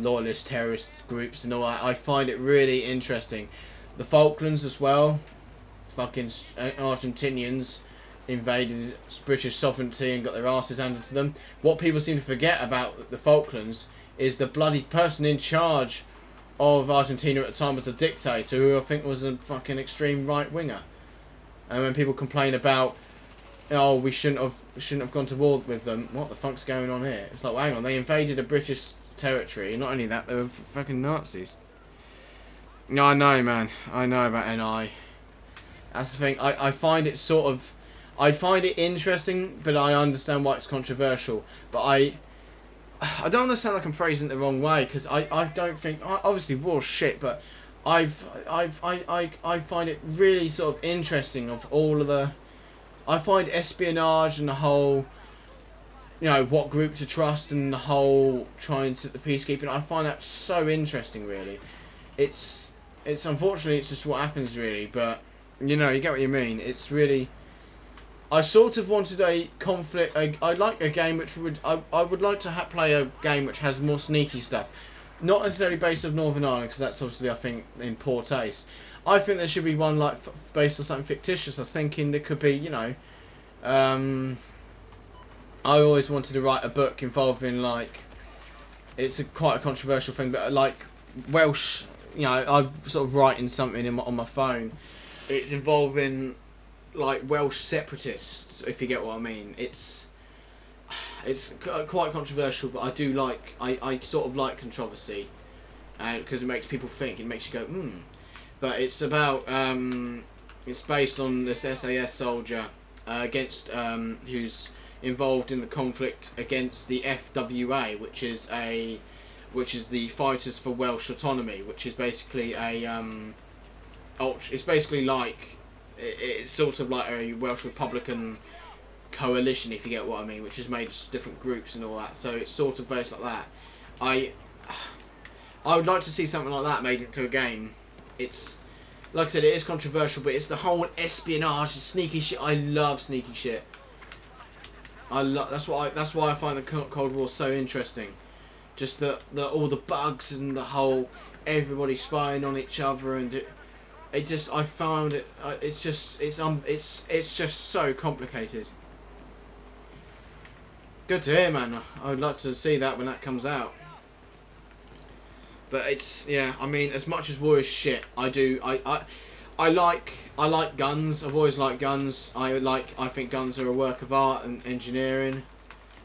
A: loyalist terrorist groups and all that. I find it really interesting. The Falklands as well. Fucking Argentinians invaded British sovereignty and got their asses handed to them. What people seem to forget about the Falklands is the bloody person in charge of Argentina at the time was a dictator who I think was a fucking extreme right winger. And when people complain about, we shouldn't have gone to war with them, what the fuck's going on here? It's like, well, hang on, they invaded a British territory, and not only that, they were fucking Nazis. No, I know, man. I know about NI. That's the thing. I find it interesting, but I understand why it's controversial. But I don't understand like I'm phrasing it the wrong way, because I don't think, obviously war's shit, but I find it really sort of interesting of all of the, I find espionage and the whole, what group to trust and the whole trying to the peacekeeping, I find that so interesting really. It's unfortunately it's just what happens really, but you get what you mean. It's really, I sort of wanted a conflict. I like a game which I would like to play a game which has more sneaky stuff, not necessarily based on Northern Ireland, because that's obviously I think in poor taste. I think there should be one like based on something fictitious. I was thinking there could be, I always wanted to write a book involving like, it's quite a controversial thing, but like Welsh. I'm sort of writing something on my phone. It's involving like Welsh separatists, if you get what I mean. It's quite controversial, but I do like I sort of like controversy, because it makes people think. It makes you go But it's about it's based on this SAS soldier against who's involved in the conflict against the FWA, which is the Fighters for Welsh Autonomy, which is basically it's basically like it's sort of like a Welsh Republican coalition, if you get what I mean, which is made of different groups and all that. So it's sort of based like that. I would like to see something like that made into a game. It's like I said, it is controversial, but it's the whole espionage, sneaky shit. I love sneaky shit. That's why I find the Cold War so interesting. Just the all the bugs and the whole everybody spying on each other, and I found it. It's just so complicated. Good to hear, man. I would like to see that when that comes out. But it's, yeah, I mean, as much as war is shit, I like guns. I've always liked guns. I think guns are a work of art and engineering.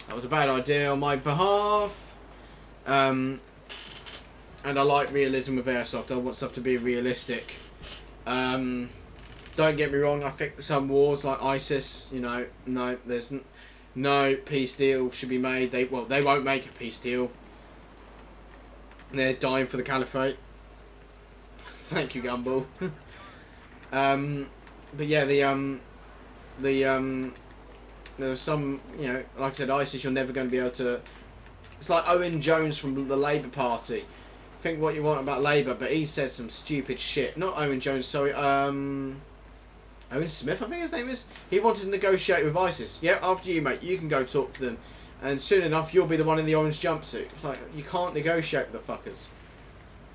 A: That was a bad idea on my behalf. And I like realism with airsoft. I want stuff to be realistic. Don't get me wrong, I think some wars like ISIS, no, there's no peace deal should be made. They won't make a peace deal. They're dying for the caliphate. Thank you, Gumball. But yeah, there's some, like I said, ISIS, you're never going to be able to. It's like Owen Jones from the Labour Party. Think what you want about Labour, but he said some stupid shit. Not Owen Jones, sorry. Owen Smith, I think his name is. He wanted to negotiate with ISIS. Yeah, after you, mate. You can go talk to them. And soon enough, you'll be the one in the orange jumpsuit. It's like, you can't negotiate with the fuckers.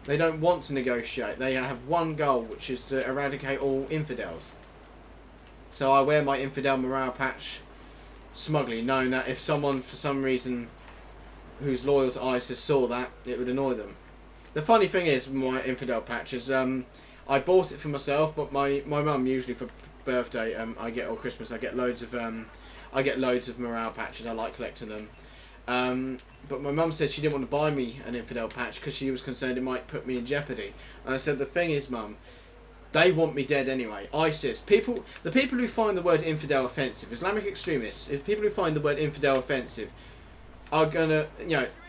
A: They don't want to negotiate. They have one goal, which is to eradicate all infidels. So I wear my infidel morale patch smugly, knowing that if someone, for some reason, who's loyal to ISIS saw that, it would annoy them. The funny thing is, my infidel patch is, I bought it for myself, but my mum usually for birthday, or Christmas, I get loads of morale patches. I like collecting them. But my mum said she didn't want to buy me an infidel patch because she was concerned it might put me in jeopardy. And I said, the thing is, Mum, they want me dead anyway. ISIS, the people who find the word infidel offensive, Islamic extremists, people who find the word infidel offensive are gonna,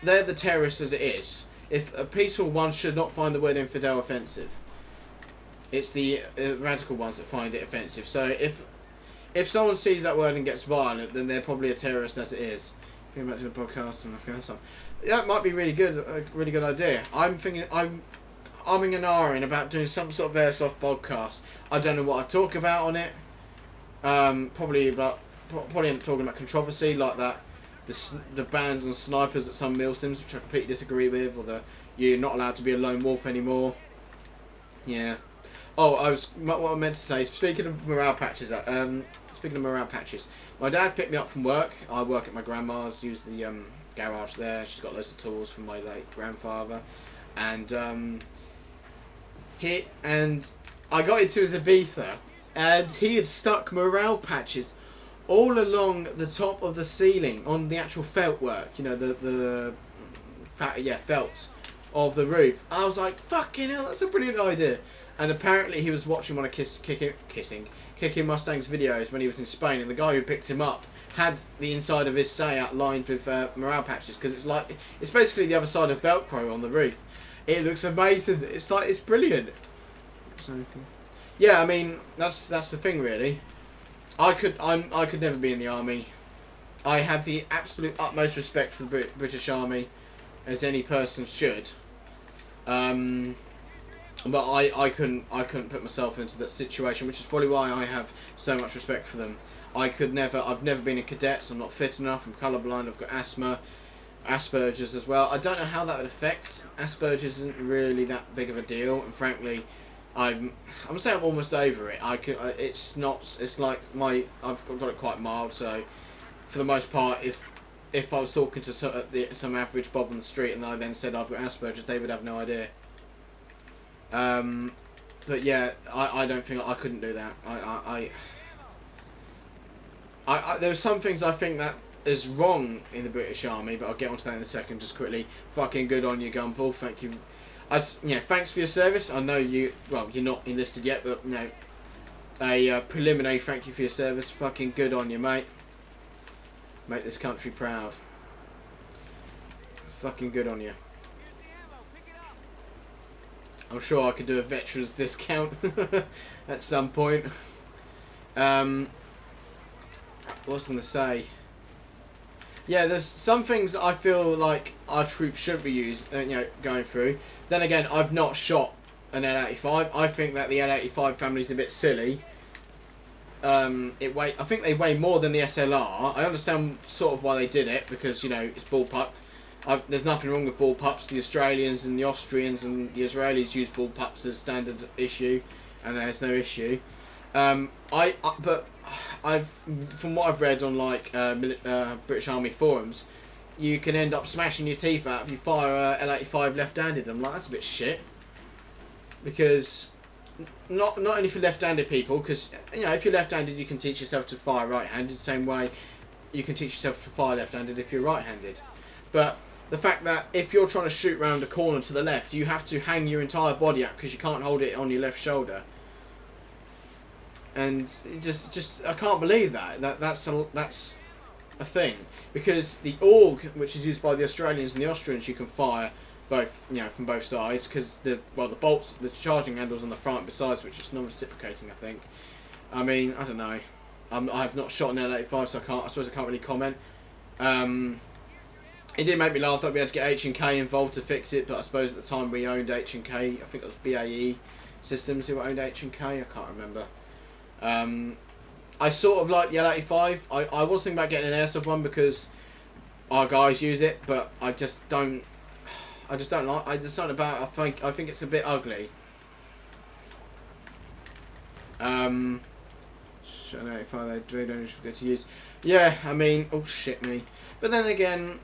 A: they're the terrorists as it is. If a peaceful one should not find the word infidel offensive, it's the radical ones that find it offensive. So if someone sees that word and gets violent, then they're probably a terrorist as it is. Going back to the podcast and Afghanistan, that might be really good. A really good idea. I'm umming and ahhing about doing some sort of airsoft podcast. I don't know what I talk about on it. Probably end up talking about controversy like that. The bans on snipers at some mill sims, which I completely disagree with, or you're not allowed to be a lone wolf anymore. Yeah. Oh, what I meant to say. Speaking of morale patches, my dad picked me up from work. I work at my grandma's. Use the garage there. She's got loads of tools from my late grandfather, and I got into his Ibiza, and he had stuck morale patches all along the top of the ceiling on the actual felt work. The felt of the roof. I was like, fucking hell, that's a brilliant idea. And apparently he was watching one of Kicking Mustang's videos when he was in Spain, and the guy who picked him up had the inside of his Seat lined with morale patches, because it's basically the other side of Velcro on the roof. It looks amazing. It's brilliant. Yeah, I mean that's the thing really. I could never be in the army. I have the absolute utmost respect for the British Army, as any person should. But I couldn't put myself into that situation, which is probably why I have so much respect for them. I've never been a cadet, so I'm not fit enough. I'm colourblind. I've got asthma, Asperger's as well. I don't know how that would affect. Asperger's isn't really that big of a deal, and frankly, I'm saying I'm almost over it. It's not. It's like I've got it quite mild. So, for the most part, if I was talking to some average Bob on the street and I then said I've got Asperger's, they would have no idea. But yeah, I don't think I couldn't do that. There are some things I think that is wrong in the British Army, but I'll get onto that in a second. Just quickly, fucking good on you, Gunpole. Thank you. Thanks for your service. I know you. Well, you're not enlisted yet, but a preliminary thank you for your service. Fucking good on you, mate. Make this country proud. Fucking good on you. I'm sure I could do a veterans discount at some point. What was I going to say? Yeah, there's some things that I feel like our troops should be going through. Then again, I've not shot an L85. I think that the L85 family's a bit silly. I think they weigh more than the SLR. I understand sort of why they did it, because, it's bullpup. There's nothing wrong with bullpups. The Australians and the Austrians and the Israelis use bullpups as standard issue, and there's no issue. But from what I've read on British Army forums, you can end up smashing your teeth out if you fire a L85 left-handed. I'm like, that's a bit shit, because not only for left-handed people, because if you're left-handed you can teach yourself to fire right-handed, the same way you can teach yourself to fire left-handed if you're right-handed. But the fact that if you're trying to shoot round a corner to the left, you have to hang your entire body up because you can't hold it on your left shoulder. And just I can't believe that's a thing, because the AUG, which is used by the Australians and the Austrians, you can fire both from both sides, because the bolts, the charging handles on the front, besides which it's non-reciprocating. I think. I mean, I don't know. I've not shot an L85, so I suppose I can't really comment. It did make me laugh that we had to get H&K involved to fix it, but I suppose at the time we owned H&K. I think it was BAE Systems who owned H&K. I can't remember. I sort of like the L85. I was thinking about getting an airsoft one because our guys use it, but I just don't like. There's something about it. I think it's a bit ugly. An L85 they don't get to use. Yeah, I mean, oh shit me. But then again,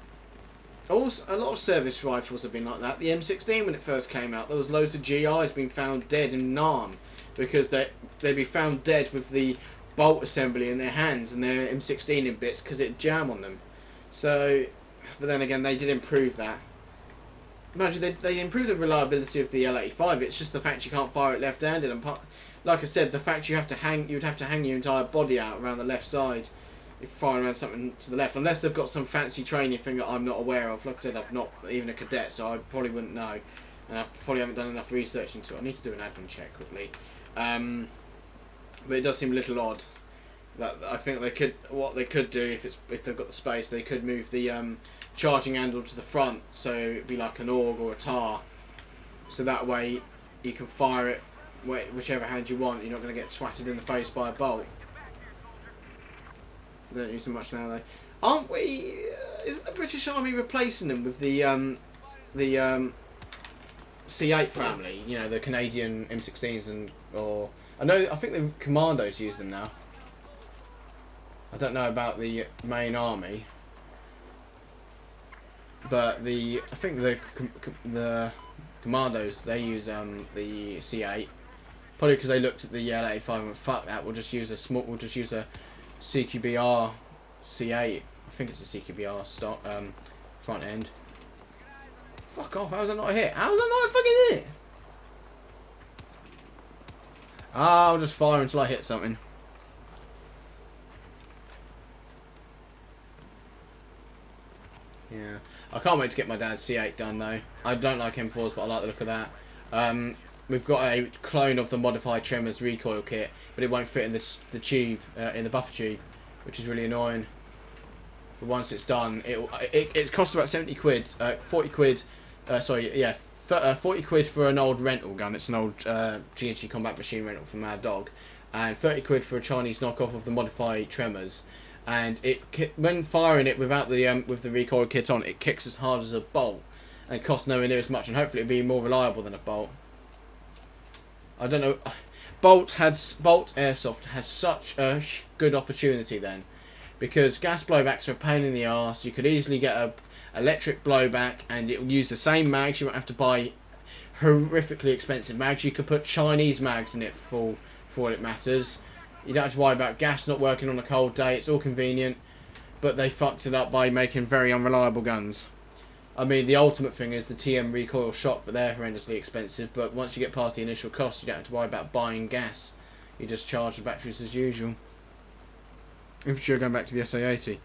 A: also a lot of service rifles have been like that. The M16 when it first came out, there was loads of GIs being found dead in Nam because they'd be found dead with the bolt assembly in their hands and their M16 in bits because it'd jam on them. So, but then again, they did improve that. Imagine they improved the reliability of the L85. It's just the fact you can't fire it left-handed, and like I said, the fact you'd have to hang your entire body out around the left side if firing around something to the left, unless they've got some fancy training thing that I'm not aware of. Like I said, I'm not even a cadet, so I probably wouldn't know, and I probably haven't done enough research into it. I need to do an admin check quickly. But it does seem a little odd. That I think what they could do if they've got the space, they could move the charging handle to the front, so it'd be like an AUG or a TAR, so that way you can fire it whichever hand you want. You're not going to get swatted in the face by a bolt. They don't use them much now, though. Aren't we? Isn't the British Army replacing them with the C8 family? The Canadian M16s I think the Commandos use them now. I don't know about the main army, but I think the Commandos, they use the C8, probably because they looked at the L85 and went, fuck that, we'll just use a CQBR C8. I think it's a CQBR stock front end. Fuck off! How was I not a hit? How was I not a fucking hit? I'll just fire until I hit something. Yeah, I can't wait to get my dad's C8 done though. I don't like M4s, but I like the look of that. We've got a clone of the modified Tremors recoil kit, but it won't fit in the tube, in the buffer tube, which is really annoying. But once it's done, it costs about 70 quid, 40 quid. 40 quid for an old rental gun. It's an old G&G Combat Machine rental from Mad Dog, and 30 quid for a Chinese knockoff of the modified Tremors. And when firing it without the with the recoil kit on, it kicks as hard as a bolt, and it costs nowhere near as much. And hopefully, it'll be more reliable than a bolt. I don't know. Bolt Airsoft has such a good opportunity then, because gas blowbacks are a pain in the arse. You could easily get a electric blowback, and it will use the same mags. You won't have to buy horrifically expensive mags. You could put Chinese mags in it for all it matters. You don't have to worry about gas not working on a cold day. It's all convenient. But they fucked it up by making very unreliable guns. I mean, the ultimate thing is the TM recoil shot, but they're horrendously expensive. But once you get past the initial cost, you don't have to worry about buying gas. You just charge the batteries as usual. Infantry going back to the SA-80.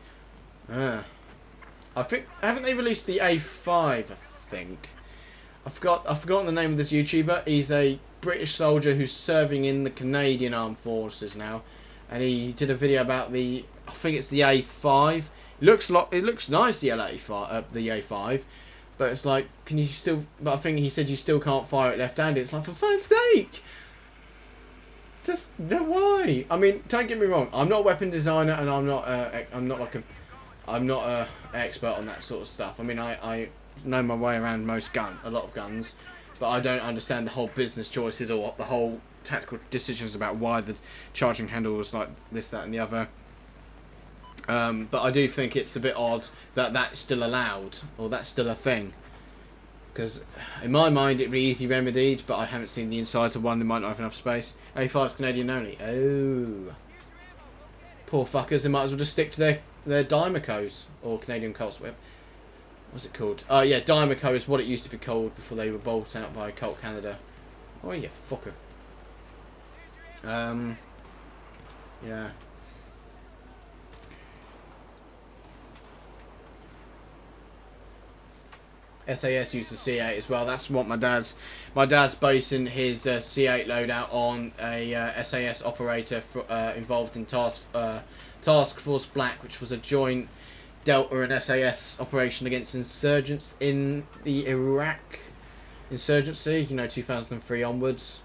A: I think, haven't they released the A5? I think I've forgotten the name of this YouTuber. He's a British soldier who's serving in the Canadian Armed Forces now, and he did a video about the, I think it's the A5. It looks nice, the A5, but it's like, can you still? But I think he said you still can't fire it left-handed. It's like, for fuck's sake! Just no, why? I mean, don't get me wrong. I'm not a weapon designer, and I'm not a expert on that sort of stuff. I mean, I know my way around a lot of guns, but I don't understand the whole business choices or the whole tactical decisions about why the charging handle was like this, that, and the other. But I do think it's a bit odd that that's still allowed, or that's still a thing. Because in my mind it'd be easy remedied, but I haven't seen the insides of one. They might not have enough space. A5's Canadian only. Oh, poor fuckers. They might as well just stick to their Dimacos or Canadian Colts. What's it called? Oh yeah, Dimaco is what it used to be called before they were bought out by Colt Canada. Oh yeah, fucker. Yeah. SAS used the C8 as well. That's what my dad's basing his C8 loadout on, a SAS operator involved in Task Force Black, which was a joint Delta and SAS operation against insurgents in the Iraq insurgency, 2003 onwards.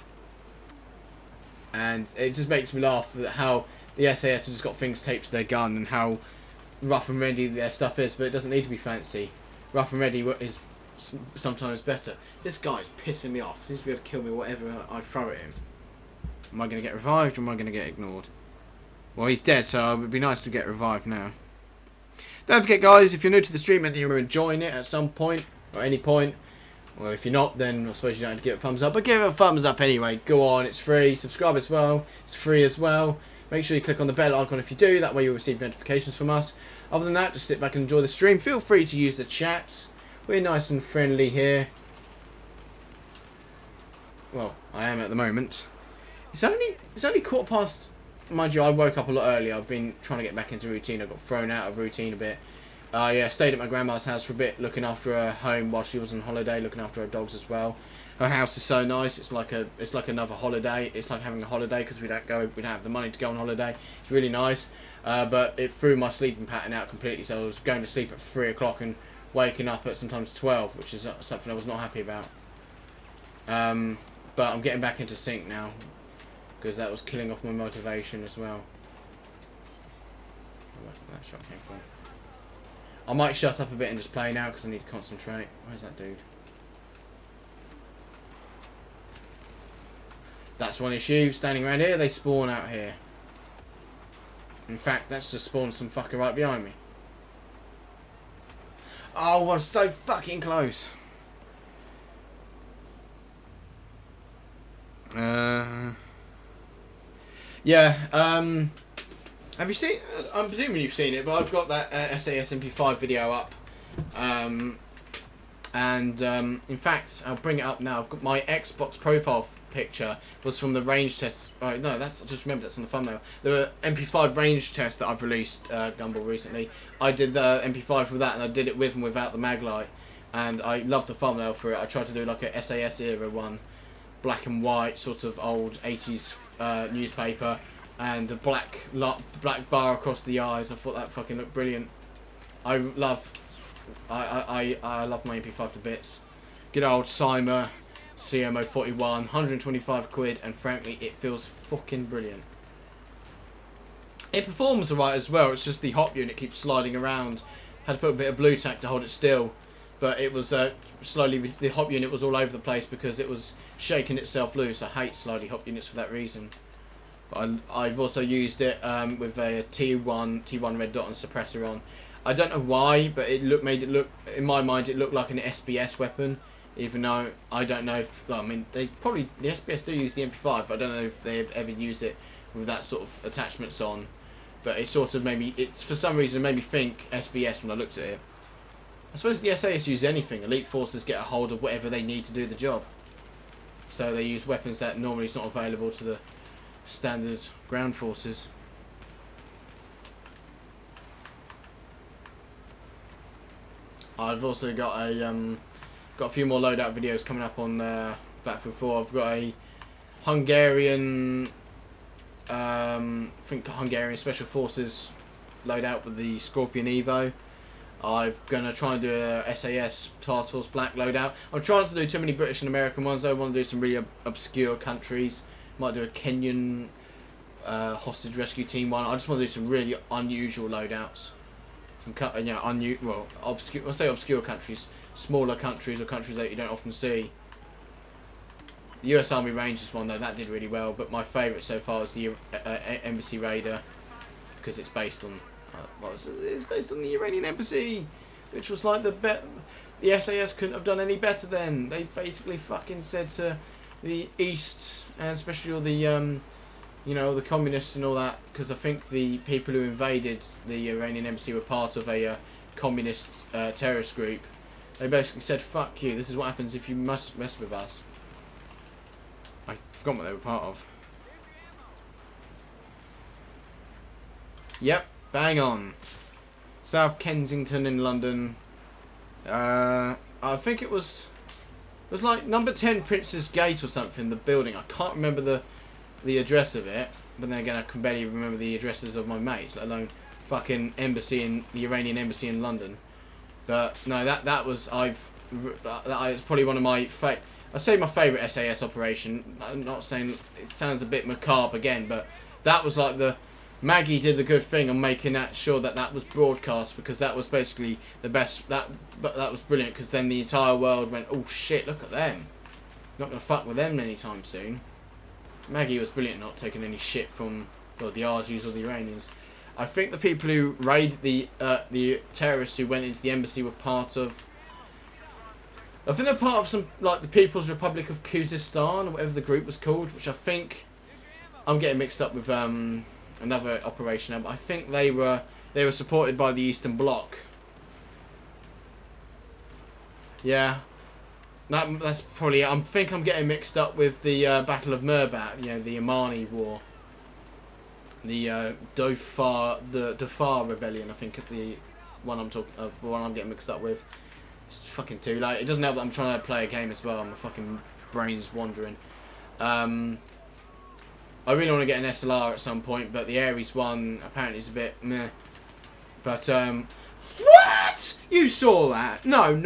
A: And it just makes me laugh at how the SAS have just got things taped to their gun and how rough and ready their stuff is, but it doesn't need to be fancy. Rough and ready is sometimes better. This guy's pissing me off. He seems to be able to kill me whatever I throw at him. Am I going to get revived or am I going to get ignored? Well, he's dead, so it would be nice to get revived now. Don't forget, guys, if you're new to the stream and you're enjoying it at some point, or any point, well, if you're not, then I suppose you don't have to give it a thumbs up, but give it a thumbs up anyway. Go on, it's free. Subscribe as well. It's free as well. Make sure you click on the bell icon if you do. That way you'll receive notifications from us. Other than that, just sit back and enjoy the stream. Feel free to use the chats. We're nice and friendly here. Well, I am at the moment. It's only quarter past. Mind you, I woke up a lot earlier. I've been trying to get back into routine. I got thrown out of routine a bit. Yeah, stayed at my grandma's house for a bit, looking after her home while she was on holiday, looking after her dogs as well. Her house is so nice. It's like another holiday. It's like having a holiday because we don't have the money to go on holiday. It's really nice. But it threw my sleeping pattern out completely. So I was going to sleep at 3 o'clock and waking up at sometimes 12, which is something I was not happy about. But I'm getting back into sync now because that was killing off my motivation as well. Where that shot came from. I might shut up a bit and just play now because I need to concentrate. Where's that dude? That's one issue. Standing around here, they spawn out here. In fact, that's just spawned some fucker right behind me. Oh, I was so fucking close. Yeah, have you seen, I'm presuming you've seen it, but I've got that SAS MP5 video up. In fact, I'll bring it up now. I've got my Xbox profile picture was from the range test. Oh, no, that's, just remember that's on the thumbnail. The MP5 range test that I've released, Gumball, recently. I did the MP5 for that, and I did it with and without the mag light. And I love the thumbnail for it. I tried to do like a SAS era one. Black and white, sort of old 80s newspaper. And the black bar across the eyes. I thought that fucking looked brilliant. I love my MP5 to bits. Good old Cymer CMO 41, 125 quid, and frankly, it feels fucking brilliant. It performs alright as well. It's just the hop unit keeps sliding around. Had to put a bit of blue tack to hold it still, but it was slowly. The hop unit was all over the place because it was shaking itself loose. I hate slidey hop units for that reason. But I've also used it with a T1 red dot and suppressor on. I don't know why, but made it look in my mind it looked like an SBS weapon, even though I don't know if, well, I mean the SBS do use the MP5, but I don't know if they've ever used it with that sort of attachments on. But it sort of made me, it's for some reason made me think SBS when I looked at it. I suppose the SAS use anything. Elite forces get a hold of whatever they need to do the job. So they use weapons that normally is not available to the standard ground forces. I've also got a few more loadout videos coming up on Battlefield 4. I've got a Hungarian, I think Hungarian Special Forces loadout with the Scorpion Evo. I'm gonna try and do a SAS Task Force Black loadout. I'm trying to do too many British and American ones. I want to do some really obscure countries. Might do a Kenyan hostage rescue team one. I just want to do some really unusual loadouts. Obscure. I say obscure countries, smaller countries or countries that you don't often see. The US Army Rangers one though, that did really well. But my favourite so far is the Embassy Raider, because it's based on. It's based on the Iranian embassy, which was like the SAS couldn't have done any better then. They basically fucking said to the East, and especially all the the communists and all that, because I think the people who invaded the Iranian embassy were part of a communist terrorist group. They basically said, fuck you, this is what happens if you mess with us. I forgot what they were part of. Yep. Bang on. South Kensington in London. I think it was like number 10 Prince's Gate or something, the building. I can't remember the address of it, but then again I can barely remember the addresses of my mates, let alone fucking embassy in the Iranian embassy in London. But no, that was it's probably one of my I'd say my favourite SAS operation. I'm not saying it sounds a bit macabre again, but that was like Maggie did the good thing on making sure that was broadcast, because that was basically the best. That was brilliant, because then the entire world went, oh shit, look at them. Not gonna fuck with them anytime soon. Maggie was brilliant, not taking any shit from the Argies or the Iranians. I think the people who raided the terrorists who went into the embassy were part of. I think they're part of some, like, the People's Republic of Khuzestan, or whatever the group was called, which I think I'm getting mixed up with another operation. But I think they were supported by the Eastern Bloc. Yeah, that's probably. I think I'm getting mixed up with the Battle of Mirbat. The Yemeni War, the Dhofar Rebellion. I think the one I'm getting mixed up with. It's fucking too late. It doesn't help that I'm trying to play a game as well. My fucking brain's wandering. I really want to get an SLR at some point, but the Ares one apparently is a bit meh. But, what? You saw that? No,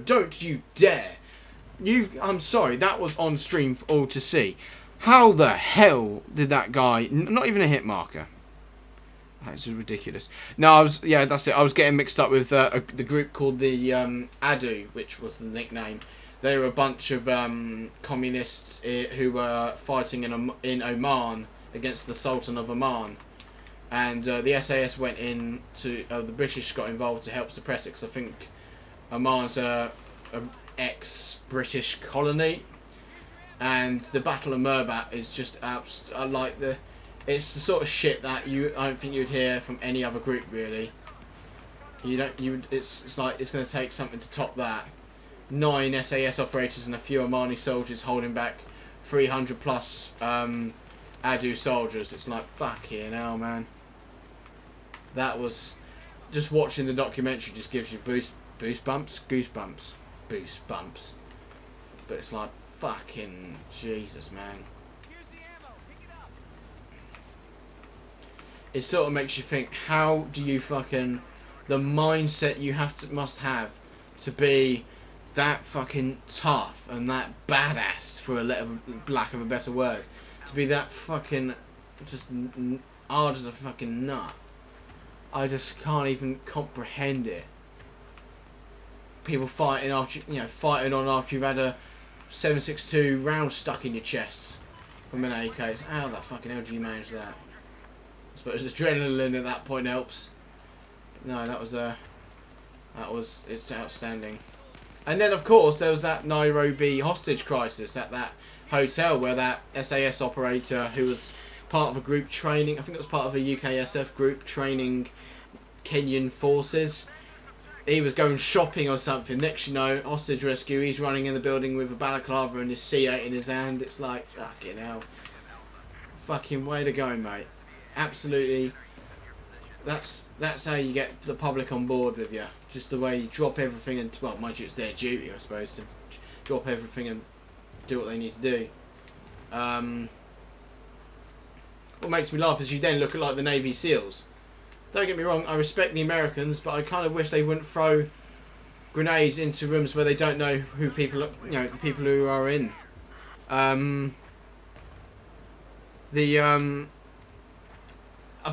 A: don't you dare. I'm sorry, that was on stream for all to see. How the hell did that guy, not even a hit marker. That's ridiculous. No, that's it. I was getting mixed up with the group called the Adu, which was the nickname. They were a bunch of communists who were fighting in Oman against the Sultan of Oman, and the SAS went in to. The British got involved to help suppress it, because I think Oman's a ex-British colony, and the Battle of Mirbat is just it's the sort of shit that I don't think you'd hear from any other group really. It's like it's going to take something to top that. 9 SAS operators and a few Omani soldiers holding back 300 plus Adu soldiers. It's like, fucking hell, man. That was, just watching the documentary just gives you goosebumps. But it's like, fucking Jesus, man. It sort of makes you think, how do you fucking, the mindset you must have to be that fucking tough and that badass, for lack of a better word, to be that fucking just hard as a fucking nut. I just can't even comprehend it. People fighting after you've had a 7.62 round stuck in your chest from an AK. How the fucking hell do you manage that? I suppose adrenaline at that point helps. No, it's outstanding. And then, of course, there was that Nairobi hostage crisis, that hotel where that SAS operator, who was part of a group training, I think it was part of a UKSF group training Kenyan forces. He was going shopping or something. Next you know, hostage rescue, he's running in the building with a balaclava and his C8 in his hand. It's like, fucking hell. Fucking way to go, mate. Absolutely. That's how you get the public on board with you. Just the way you drop everything and, well, mind you, it's their duty, I suppose, to drop everything and do what they need to do. What makes me laugh is you then look at like the Navy SEALs. Don't get me wrong, I respect the Americans, but I kind of wish they wouldn't throw grenades into rooms where they don't know who people, the people who are in. I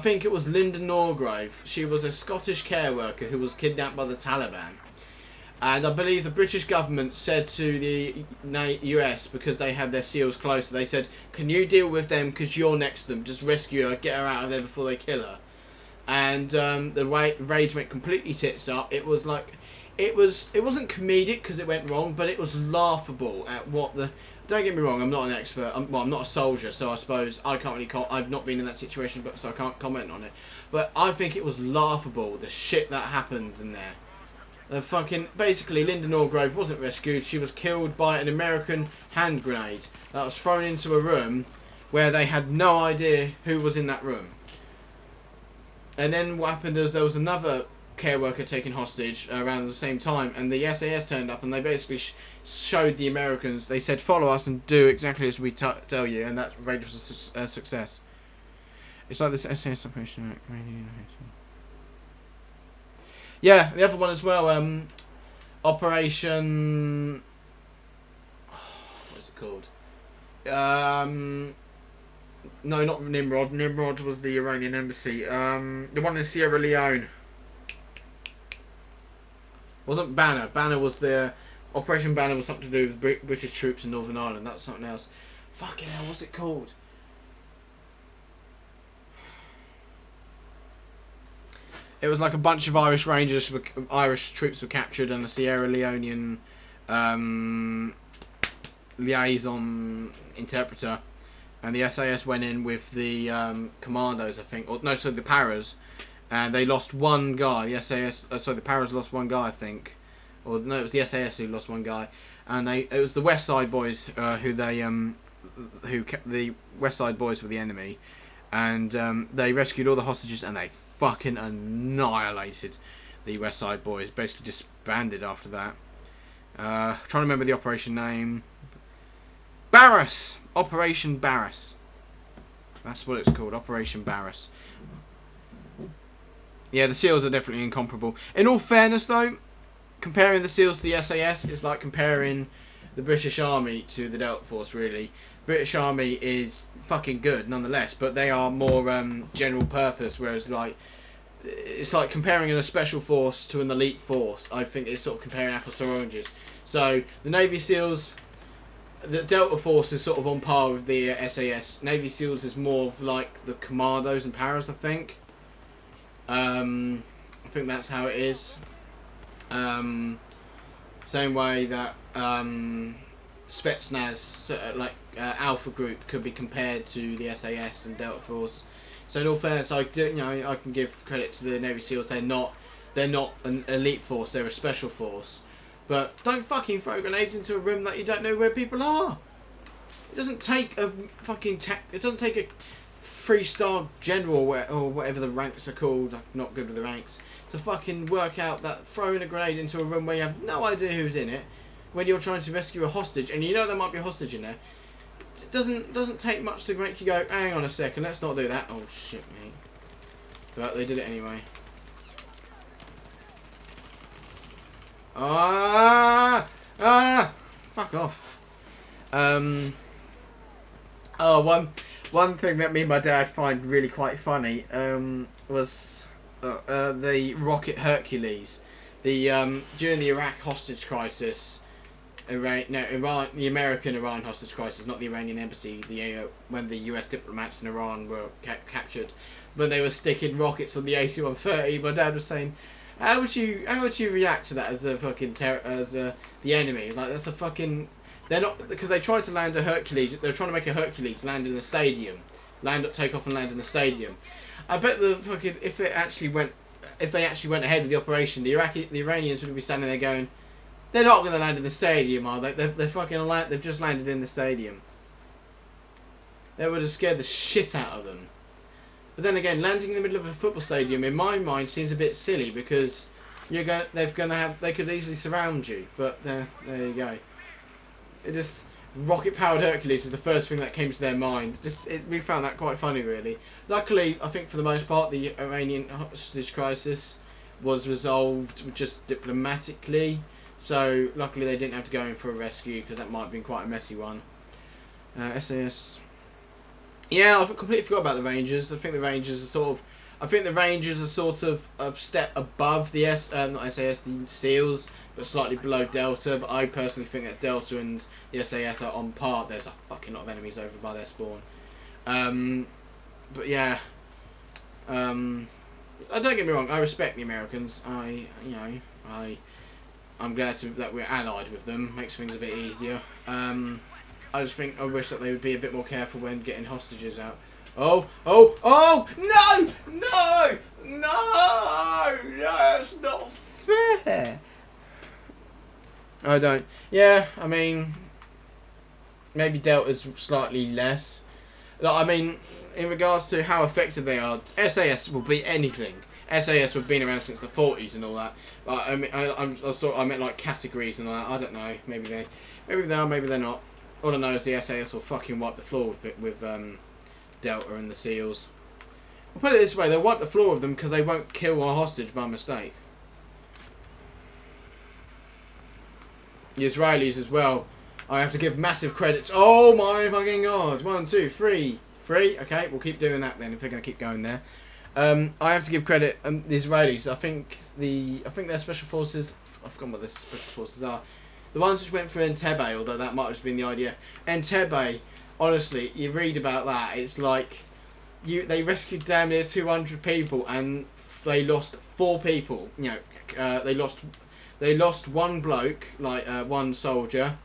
A: think it was Linda Norgrave. She was a Scottish care worker who was kidnapped by the Taliban. And I believe the British government said to the US, because they had their SEALs closer, they said, can you deal with them because you're next to them? Just rescue her, get her out of there before they kill her. And the rage went completely tits up. It was like, it wasn't comedic because it went wrong, but it was laughable at what the... Don't get me wrong, I'm not an expert. I'm not a soldier, so I suppose I can't really... I've not been in that situation, but so I can't comment on it. But I think it was laughable, the shit that happened in there. The fucking... Basically, Linda Norgrave wasn't rescued. She was killed by an American hand grenade that was thrown into a room where they had no idea who was in that room. And then what happened is there was another care worker taken hostage around the same time, and the SAS turned up and they basically showed the Americans, they said follow us and do exactly as we tell you, and that raid was a success. It's like this SAS operation. Yeah, the other one as well, Operation... what's it called? No, not Nimrod. Nimrod was the Iranian embassy. The one in Sierra Leone. Wasn't Banner. Banner was the... Operation Banner was something to do with British troops in Northern Ireland. That was something else. Fucking hell, what's it called? It was like a bunch of Irish Rangers, Irish troops were captured, and a Sierra Leonean liaison interpreter. And the SAS went in with the commandos, I think. Or, no, sorry, the paras. And they lost one guy. The SAS... the paras lost one guy, I think. Or, no, it was the SAS who lost one guy. And it was the West Side Boys the West Side Boys were the enemy. And they rescued all the hostages and they fucking annihilated the West Side Boys. Basically disbanded after that. Trying to remember the operation name. Barras! Operation Barras. That's what it's called, Operation Barras. Yeah, the SEALs are definitely incomparable. In all fairness, though, comparing the SEALs to the SAS is like comparing the British Army to the Delta Force, really. British Army is fucking good, nonetheless, but they are more general purpose, whereas, like, it's like comparing a special force to an elite force. I think it's sort of comparing apples to oranges. So, the Navy SEALs... The Delta Force is sort of on par with the SAS. Navy SEALs is more of like the Commandos and Paras, I think. I think that's how it is. Same way that Spetsnaz, Alpha Group, could be compared to the SAS and Delta Force. So in all fairness, I can give credit to the Navy SEALs. They're not an elite force. They're a special force. But don't fucking throw grenades into a room that you don't know where people are. It doesn't take a fucking... It doesn't take a 3-star general or whatever the ranks are called. I'm not good with the ranks. To fucking work out that throwing a grenade into a room where you have no idea who's in it, when you're trying to rescue a hostage, and you know there might be a hostage in there, it doesn't take much to make you go, hang on a second, let's not do that. Oh shit, mate. But they did it anyway. Fuck off. One thing that me and my dad find really quite funny was the rocket Hercules. During the Iraq hostage crisis, the American Iran hostage crisis, not the Iranian embassy. When the US diplomats in Iran were captured, when they were sticking rockets on the AC-130, my dad was saying, How would you react to that as a fucking the enemy? Like, that's a fucking... They're not, because they tried to land a Hercules. They're trying to make a Hercules land in the stadium, take off and land in the stadium. I bet the fucking if they actually went ahead with the operation, the Iranians would be standing there going, they're not going to land in the stadium, are they? They've just landed in the stadium. That would have scared the shit out of them. But then again, landing in the middle of a football stadium, in my mind, seems a bit silly because they could easily surround you. But there you go. It just rocket-powered Hercules is the first thing that came to their mind. We found that quite funny, really. Luckily, I think for the most part, the Iranian hostage crisis was resolved just diplomatically. So luckily, they didn't have to go in for a rescue because that might have been quite a messy one. SAS. Yeah, I completely forgot about the Rangers. I think the Rangers are sort of a step above the not SAS, the SEALs, but slightly below Delta. But I personally think that Delta and the SAS are on par. There's a fucking lot of enemies over by their spawn. But yeah, don't get me wrong. I respect the Americans. I'm glad that we're allied with them. Makes things a bit easier. I wish that they would be a bit more careful when getting hostages out. Oh, no, that's not fair. I don't. Yeah, I mean, maybe Delta's slightly less. I mean, in regards to how effective they are, SAS will beat anything. SAS have been around since the 40s and all that. I mean, I meant like categories and all that. I don't know. Maybe they are. Maybe they're not. All I know is the SAS will fucking wipe the floor with Delta and the SEALs. I'll put it this way, they'll wipe the floor with them because they won't kill a hostage by mistake. The Israelis as well. I have to give massive credit. Oh my fucking god. 1, 2, 3. 3? Okay, we'll keep doing that then if they're going to keep going there. I have to give credit the Israelis. I think their special forces, I've forgotten what their special forces are. The ones which went for Entebbe, although that might have just been the IDF. Entebbe, honestly, you read about that, it's like they rescued damn near 200 people and they lost 4 people. You know, they lost one bloke, like one soldier,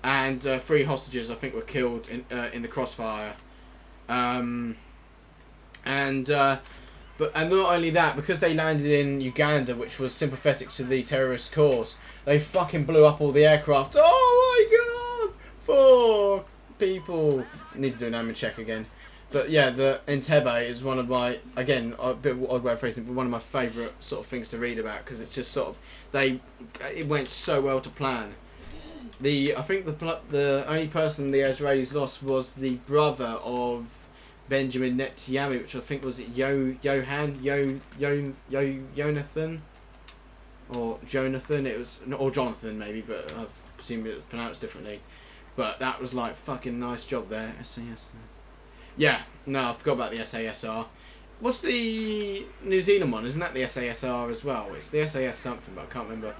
A: and 3 hostages I think were killed in the crossfire. And not only that, because they landed in Uganda, which was sympathetic to the terrorist cause, they fucking blew up all the aircraft. Oh my god! 4 people. I need to do an ammo check again. But yeah, the Entebbe is one of my, again, a bit of odd way of phrasing, but one of my favourite sort of things to read about because it's just sort of it went so well to plan. I think the only person the Israelis lost was the brother of Benjamin Netanyahu, which I think was Jonathan, or Jonathan. It was, or Jonathan maybe, but I presume it was pronounced differently. But that was like fucking nice job there. SAS. Yeah, no, I forgot about the SASR. What's the New Zealand one? Isn't that the SASR as well? It's the SAS something, but I can't remember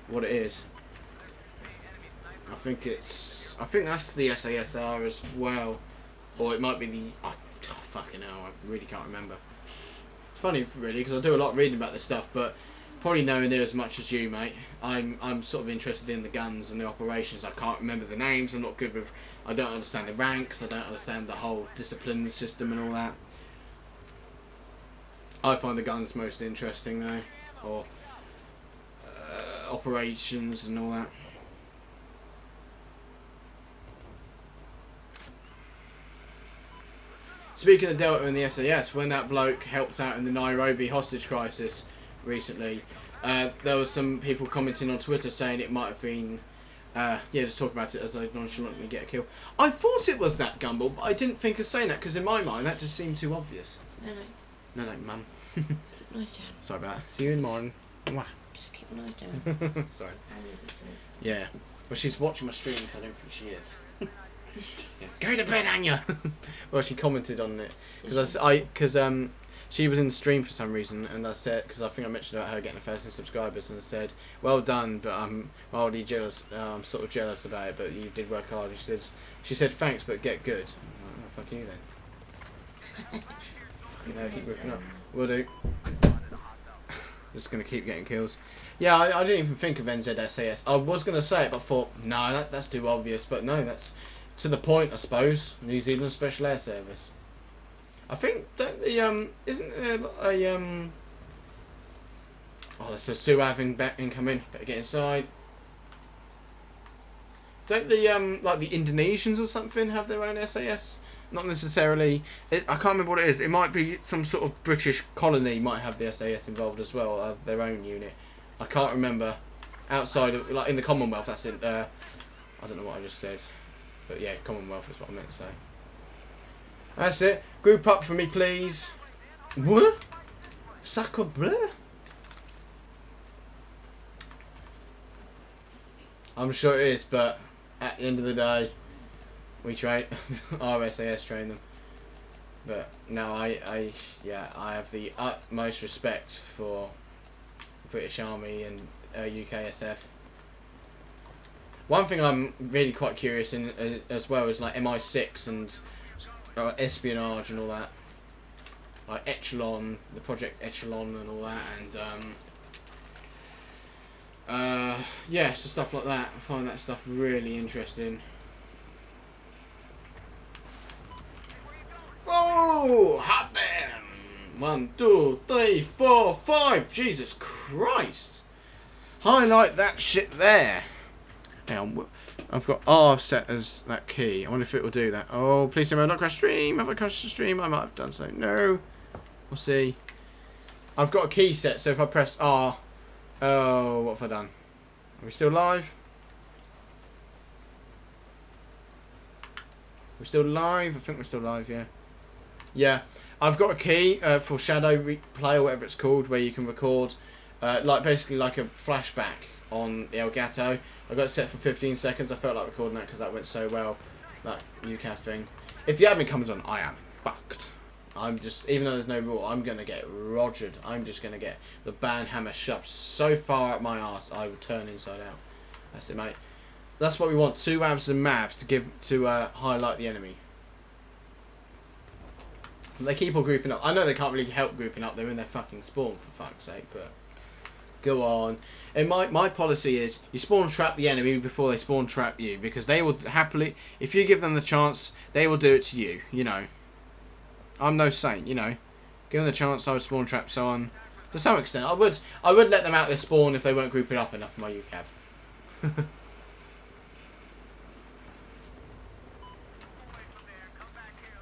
A: what it is. I think that's the SASR as well. Or it might be the... Oh, fucking hell, I really can't remember. It's funny, really, because I do a lot of reading about this stuff, but probably nowhere near as much as you, mate. I'm sort of interested in the guns and the operations. I can't remember the names. I'm not good with... I don't understand the ranks. I don't understand the whole discipline system and all that. I find the guns most interesting, though. Or operations and all that. Speaking of Delta and the SAS, when that bloke helped out in the Nairobi hostage crisis recently, there was some people commenting on Twitter saying it might have been, just talk about it as I nonchalantly get a kill. I thought it was that Gumball, but I didn't think of saying that because in my mind that just seemed too obvious. No, mum.
B: Keep your nose down.
A: Sorry about that. See you in the morning. Mwah.
B: Just keep your nose down.
A: Sorry. Yeah. Well, she's watching my stream, so I don't think she is. Yeah. Go to bed, Anya. Well, she commented on it because she was in the stream for some reason, and I said, because I think I mentioned about her getting 1,000 subscribers, and I said, well done, but I'm mildly jealous. I'm sort of jealous about it, but you did work hard. And she said thanks, but get good. I'm like, oh, fuck you then. Fucking hell, keep whipping up. Will do. Just going to keep getting kills. Yeah, I didn't even think of NZSAS. I was going to say it, but thought, no, that's too obvious. But no, that's to the point, I suppose. New Zealand Special Air Service. I think, don't the, isn't there a, oh, there's a Suav incoming. Better get inside. Don't the, like the Indonesians or something have their own SAS? Not necessarily. I can't remember what it is. It might be some sort of British colony might have the SAS involved as well, their own unit. I can't remember. Outside of, like in the Commonwealth, that's in. I don't know what I just said, but yeah, Commonwealth is what I meant to say. That's it. Group up for me, please. What? Sacre bleu? I'm sure it is, but at the end of the day, we train RSAS train them. But no, I have the utmost respect for British Army and UKSF. One thing I'm really quite curious in as well is like MI6 and espionage and all that, like Echelon, the Project Echelon and all that, and yeah, so stuff like that. I find that stuff really interesting. Oh, hot damn! 1, 2, 3, 4, 5. Jesus Christ! Highlight that shit there. Hang on, I've got R set as that key. I wonder if it will do that. Oh, please tell me I've not crashed stream. Have I crashed the stream? I might have done so. No. We'll see. I've got a key set, so if I press R. Oh, what have I done? Are we still live? We're still live? I think we're still live, yeah. Yeah, I've got a key for shadow replay or whatever it's called, where you can record, like basically like a flashback on the Elgato. I got it set for 15 seconds. I felt like recording that because that went so well, that UCAF thing. If the admin comes on, I am fucked. I'm just, even though there's no rule, I'm going to get rogered. I'm just going to get the band hammer shoved so far up my arse, I will turn inside out. That's it, mate. That's what we want. Suavs and Mavs to give to highlight the enemy. They keep on grouping up. I know they can't really help grouping up. They're in their fucking spawn, for fuck's sake, but go on. And my policy is you spawn trap the enemy before they spawn trap you, because they will happily, if you give them the chance, they will do it to you, you know. I'm no saint, you know. Give them the chance, I would spawn trap someone. To some extent, I would let them out their spawn if they weren't grouping up enough for my UCAV.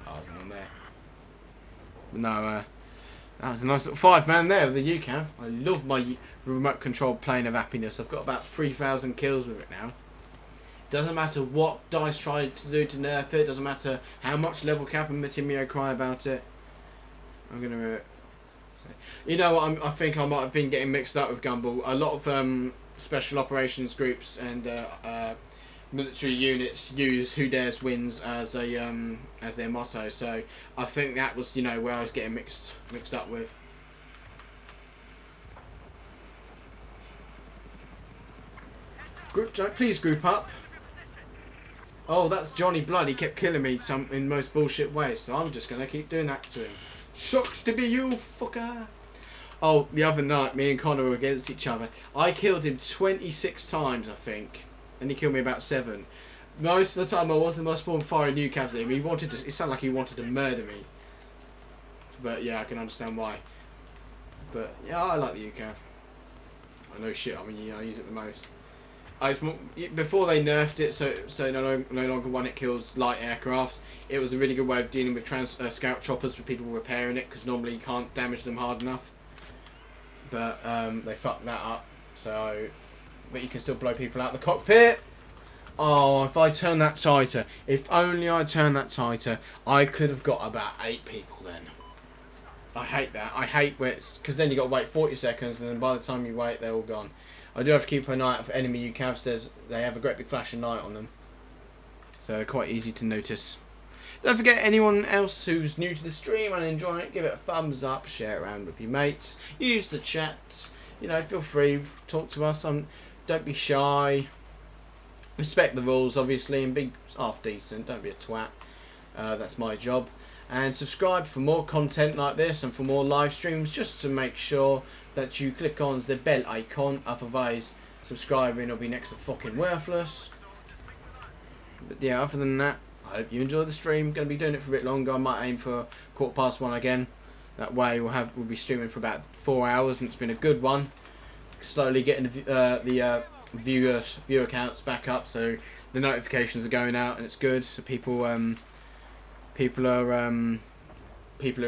A: Oh, there's one there. No, that was a nice little 5-man there with the UCAV. I love my remote control plane of happiness. I've got about 3,000 kills with it now. Doesn't matter what DICE tried to do to nerf it. Doesn't matter how much level cap and Matimio cry about it. I'm gonna. You know what? I think I might have been getting mixed up with Gumball. A lot of special operations groups and military units use "Who Dares Wins" as their motto. So I think that was, you know, where I was getting mixed up with. Please group up. Oh, that's Johnny Blood. He kept killing me in most bullshit ways, so I'm just gonna keep doing that to him. Sucks to be you, fucker. Oh, the other night, me and Connor were against each other. I killed him 26 times, I think, and he killed me about 7. Most of the time, I wasn't my spawn firing new cabs at him. It sounded like he wanted to murder me. But yeah, I can understand why. But yeah, I like the UCAV. I know shit. I mean, I use it the most. Before they nerfed it, so no longer one it kills light aircraft. It was a really good way of dealing with scout choppers for people repairing it, because normally you can't damage them hard enough. But they fucked that up. So, but you can still blow people out the cockpit. Oh, if I turn that tighter, if only I turned that tighter, I could have got about 8 people then. I hate that. I hate where it's, because then you got to wait 40 seconds, and then by the time you wait, they're all gone. I do have to keep an eye out for enemy UCAVs. They have a great big flash of light on them, so they're quite easy to notice. Don't forget, anyone else who's new to the stream and enjoying it, give it a thumbs up, share it around with your mates, use the chat. You know, feel free, talk to us. Don't be shy. Respect the rules, obviously, and be half decent. Don't be a twat. That's my job. and subscribe for more content like this and for more live streams, just to make sure that you click on the bell icon. Otherwise, subscribing will be next to fucking worthless. But yeah, other than that, I hope you enjoy the stream. Going to be doing it for a bit longer. I might aim for 1:15 again. That way we'll be streaming for about 4 hours, and it's been a good one. Slowly getting the viewer counts back up, so the notifications are going out, and it's good. So people are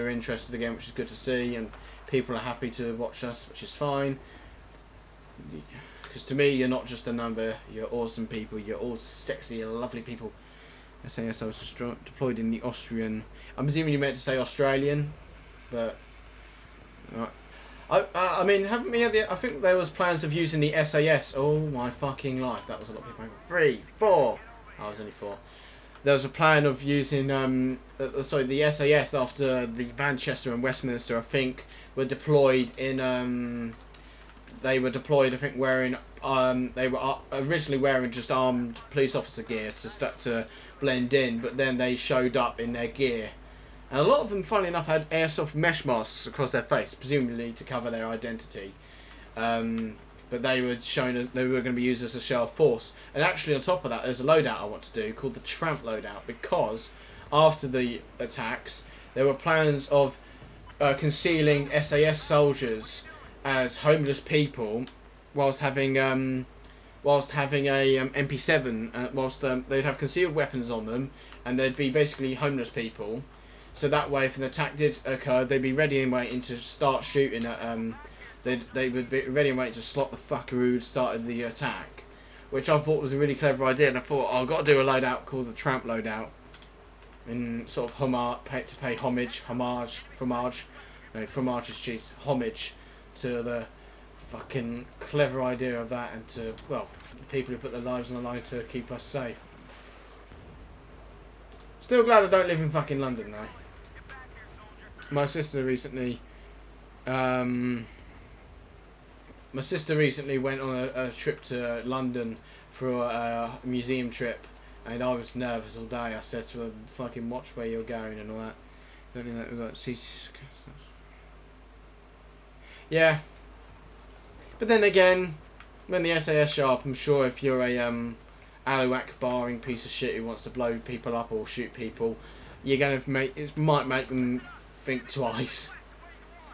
A: interested again, which is good to see, and people are happy to watch us, which is fine. Because to me, you're not just a number. You're awesome people. You're all sexy, lovely people. SAS, I was deployed in the Austrian. I'm assuming you meant to say Australian, but I mean, haven't we had the? I think there was plans of using the SAS. Oh my fucking life! That was a lot of people. 3, 4. I was only 4. There was a plan of using the SAS after the Manchester and Westminster, I think, were deployed in they were deployed, I think, wearing they were originally wearing just armed police officer gear to blend in, but then they showed up in their gear, and a lot of them, funnily enough, had airsoft mesh masks across their face, presumably to cover their identity. But they were shown they were going to be used as a show of force. And actually, on top of that, there's a loadout I want to do called the Tramp loadout, because after the attacks, there were plans of concealing SAS soldiers as homeless people, whilst having a MP7, whilst they'd have concealed weapons on them, and they'd be basically homeless people. So that way, if an attack did occur, they'd be ready and waiting to start shooting at They would be ready and waiting to slot the fucker who started the attack, which I thought was a really clever idea. And I thought, I've got to do a loadout called the Tramp loadout, in sort of homage to the fucking clever idea of that, and to, well, the people who put their lives on the line to keep us safe. Still glad I don't live in fucking London though. My sister recently went on a trip to London for a museum trip, and I was nervous all day. I said to her, fucking watch where you're going and all that. We've got CT. Yeah. But then again, when the SAS show up, I'm sure if you're a Alouak barring piece of shit who wants to blow people up or shoot people, you're going to might make them think twice.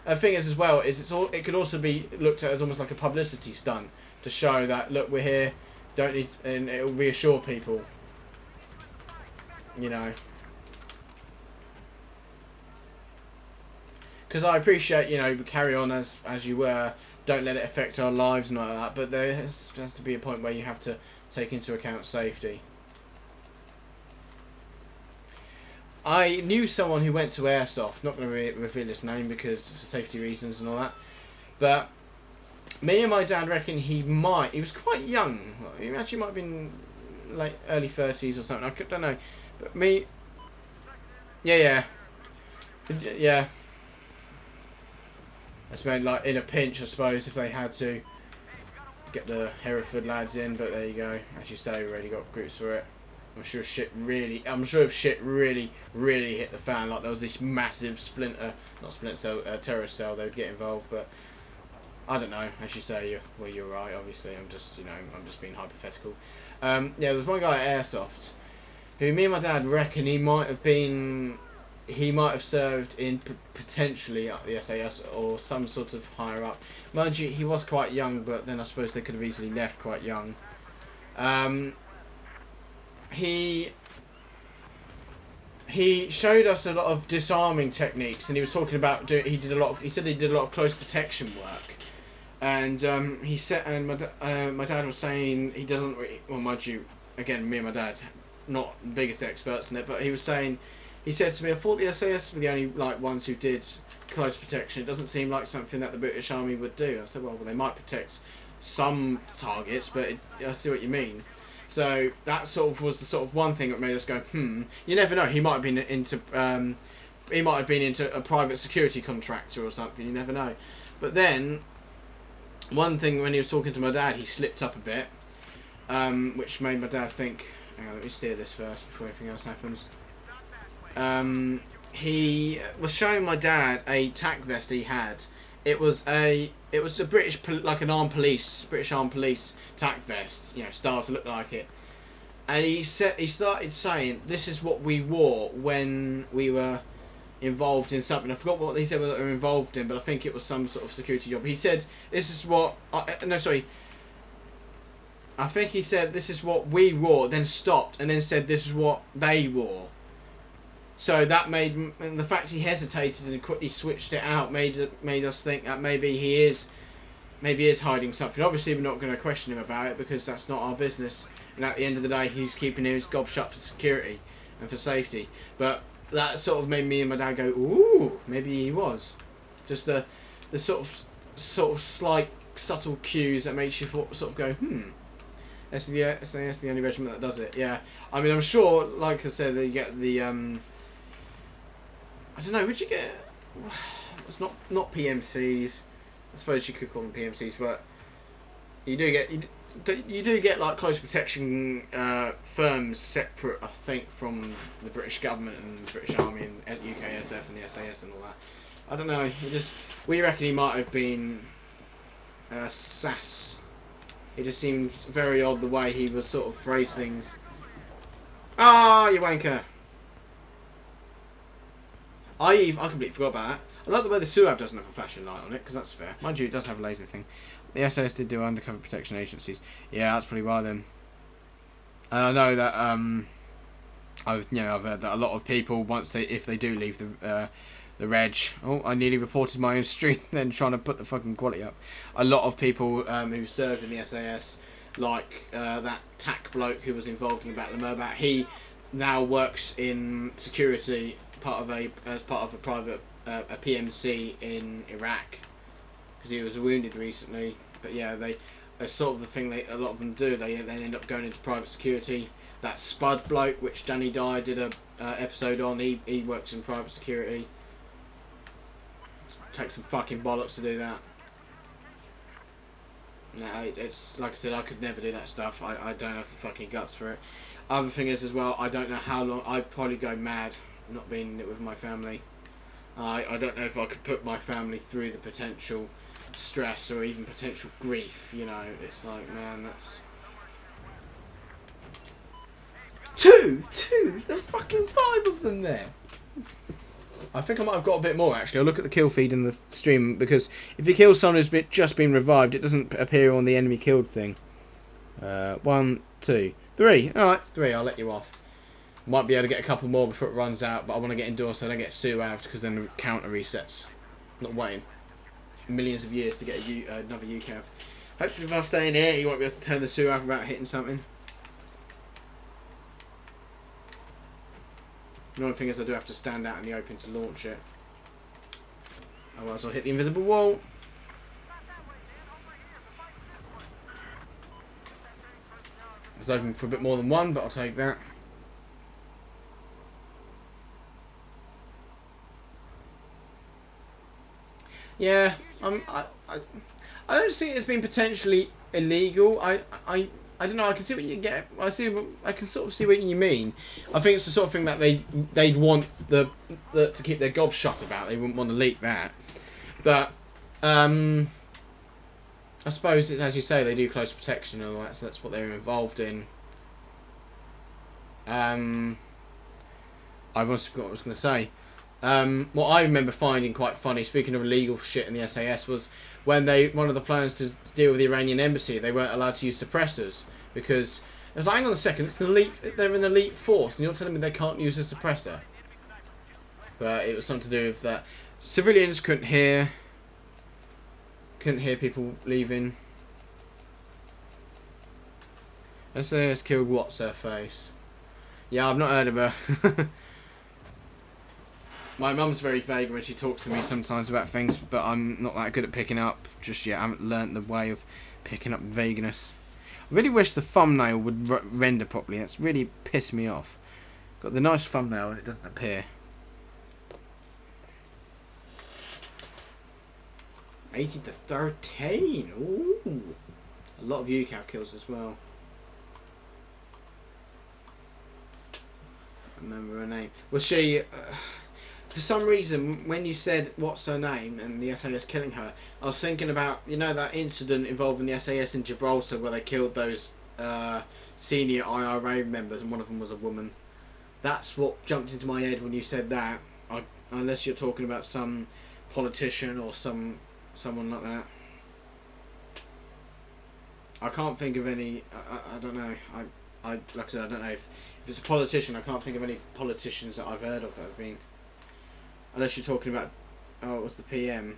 A: The thing is, as well, is it could also be looked at as almost like a publicity stunt to show that, look, we're here, don't need, and it'll reassure people. You know. Because I appreciate, you know, carry on as you were, don't let it affect our lives and all that, but there has to be a point where you have to take into account safety. I knew someone who went to Airsoft, not going to reveal his name because for safety reasons and all that, but me and my dad reckon he was quite young, he actually might have been like early 30s or something, I don't know, but yeah. That's made like in a pinch, I suppose, if they had to get the Hereford lads in, but there you go, as you say, we already got groups for it. I'm sure if shit really hit the fan, like there was this massive terrorist cell, they would get involved, but I don't know, as you say, you're right, obviously, I'm just being hypothetical. Yeah, there was one guy at Airsoft, who me and my dad reckon he might have served in potentially at the SAS or some sort of higher up. Mind you, he was quite young, but then I suppose they could have easily left quite young. He showed us a lot of disarming techniques, and he was talking about he said he did a lot of close protection work, and my dad was saying he doesn't really, well, mind you, again, me and my dad not the biggest experts in it, but he said to me, I thought the SAS were the only ones who did close protection. It doesn't seem like something that the British Army would do. I said, well, they might protect some targets, but I see what you mean. So that sort of was the sort of one thing that made us go, You never know. He might have been into a private security contractor or something. You never know. But then, one thing when he was talking to my dad, he slipped up a bit, which made my dad think, hang on, let me steer this first before anything else happens. he was showing my dad a tack vest he had. It was a British like an British armed police tack vest, you know, styled to look like it. And he started saying, "This is what we wore when we were involved in something." I forgot what he said we were involved in, but I think it was some sort of security job. He said, "This is what no, sorry. I think he said this is what we wore," then stopped and then said this is what they wore. So that made, and the fact he hesitated and quickly switched it out made us think that maybe he is hiding something. Obviously, we're not going to question him about it because that's not our business. And at the end of the day, he's keeping his gob shut for security and for safety. But that sort of made me and my dad go, "Ooh, maybe he was." Just the sort of slight subtle cues that makes you sort of go, That's the only regiment that does it. Yeah, I mean, I'm sure, like I said, they get the I don't know. Would you get? It's not PMCs. I suppose you could call them PMCs, but you do get like close protection firms separate, I think, from the British government and the British Army and UKSF and the SAS and all that. I don't know. We reckon he might have been SAS. It just seemed very odd the way he would sort of phrase things. Ah, you wanker! I completely forgot about that. I like the way the SUAV doesn't have a flashing light on it, because that's fair. Mind you, it does have a laser thing. The SAS did do undercover protection agencies. Yeah, that's pretty why then. And I know that I've heard that a lot of people, if they do leave the reg. Oh, I nearly reported my own stream then trying to put the fucking quality up. A lot of people who served in the SAS, like that TAC bloke who was involved in the Battle of Murbat, he now works in security as part of a private a PMC in Iraq because he was wounded recently. But yeah, that's sort of the thing a lot of them do. They end up going into private security. That Spud bloke, which Danny Dyer did a episode on, he works in private security. Takes some fucking bollocks to do that. No, it's like I said, I could never do that stuff. I don't have the fucking guts for it. Other thing is as well, I don't know how long. I'd probably go mad not being with my family. I don't know if I could put my family through the potential stress or even potential grief. You know, it's like, man, that's two. There's fucking 5 of them there. I think I might have got a bit more actually. I'll look at the kill feed in the stream because if you kill someone who's just been revived, it doesn't appear on the enemy killed thing. 1, 2, 3. Alright, 3, I'll let you off. Might be able to get a couple more before it runs out, but I want to get indoors so I don't get SUAV'd because then the counter resets. Not waiting millions of years to get another UCAV. Hopefully if I stay in here, you won't be able to turn the SUAV without hitting something. The only thing is I do have to stand out in the open to launch it. Otherwise I'll hit the invisible wall. I was open for a bit more than one, but I'll take that. Yeah, I don't see it as being potentially illegal. I don't know. I can see what you get. I can sort of see what you mean. I think it's the sort of thing that they'd want the to keep their gob shut about. They wouldn't want to leak that. But I suppose it's, as you say, they do close protection and all that. So that's what they're involved in. I almost forgot what I was going to say. What I remember finding quite funny, speaking of illegal shit in the SAS, was when one of the plans to deal with the Iranian embassy, they weren't allowed to use suppressors because it was like, hang on a second, they're an elite force, and you're telling me they can't use a suppressor. But it was something to do with that. Civilians couldn't hear people leaving. SAS killed what's her face? Yeah, I've not heard of her. My mum's very vague when she talks to me sometimes about things, but I'm not that good at picking up just yet. I haven't learnt the way of picking up vagueness. I really wish the thumbnail would render properly. That's really pissed me off. Got the nice thumbnail and it doesn't appear. 80 to 13. Ooh. A lot of UCAV kills as well. I remember her name. Was she... For some reason, when you said what's her name and the SAS killing her, I was thinking about, you know, that incident involving the SAS in Gibraltar where they killed those senior IRA members and one of them was a woman. That's what jumped into my head when you said that. Unless you're talking about some politician or someone like that. I can't think of any. I don't know. Like I said, I don't know if it's a politician. I can't think of any politicians that I've heard of that have been. Unless you're talking about, oh, it was the PM.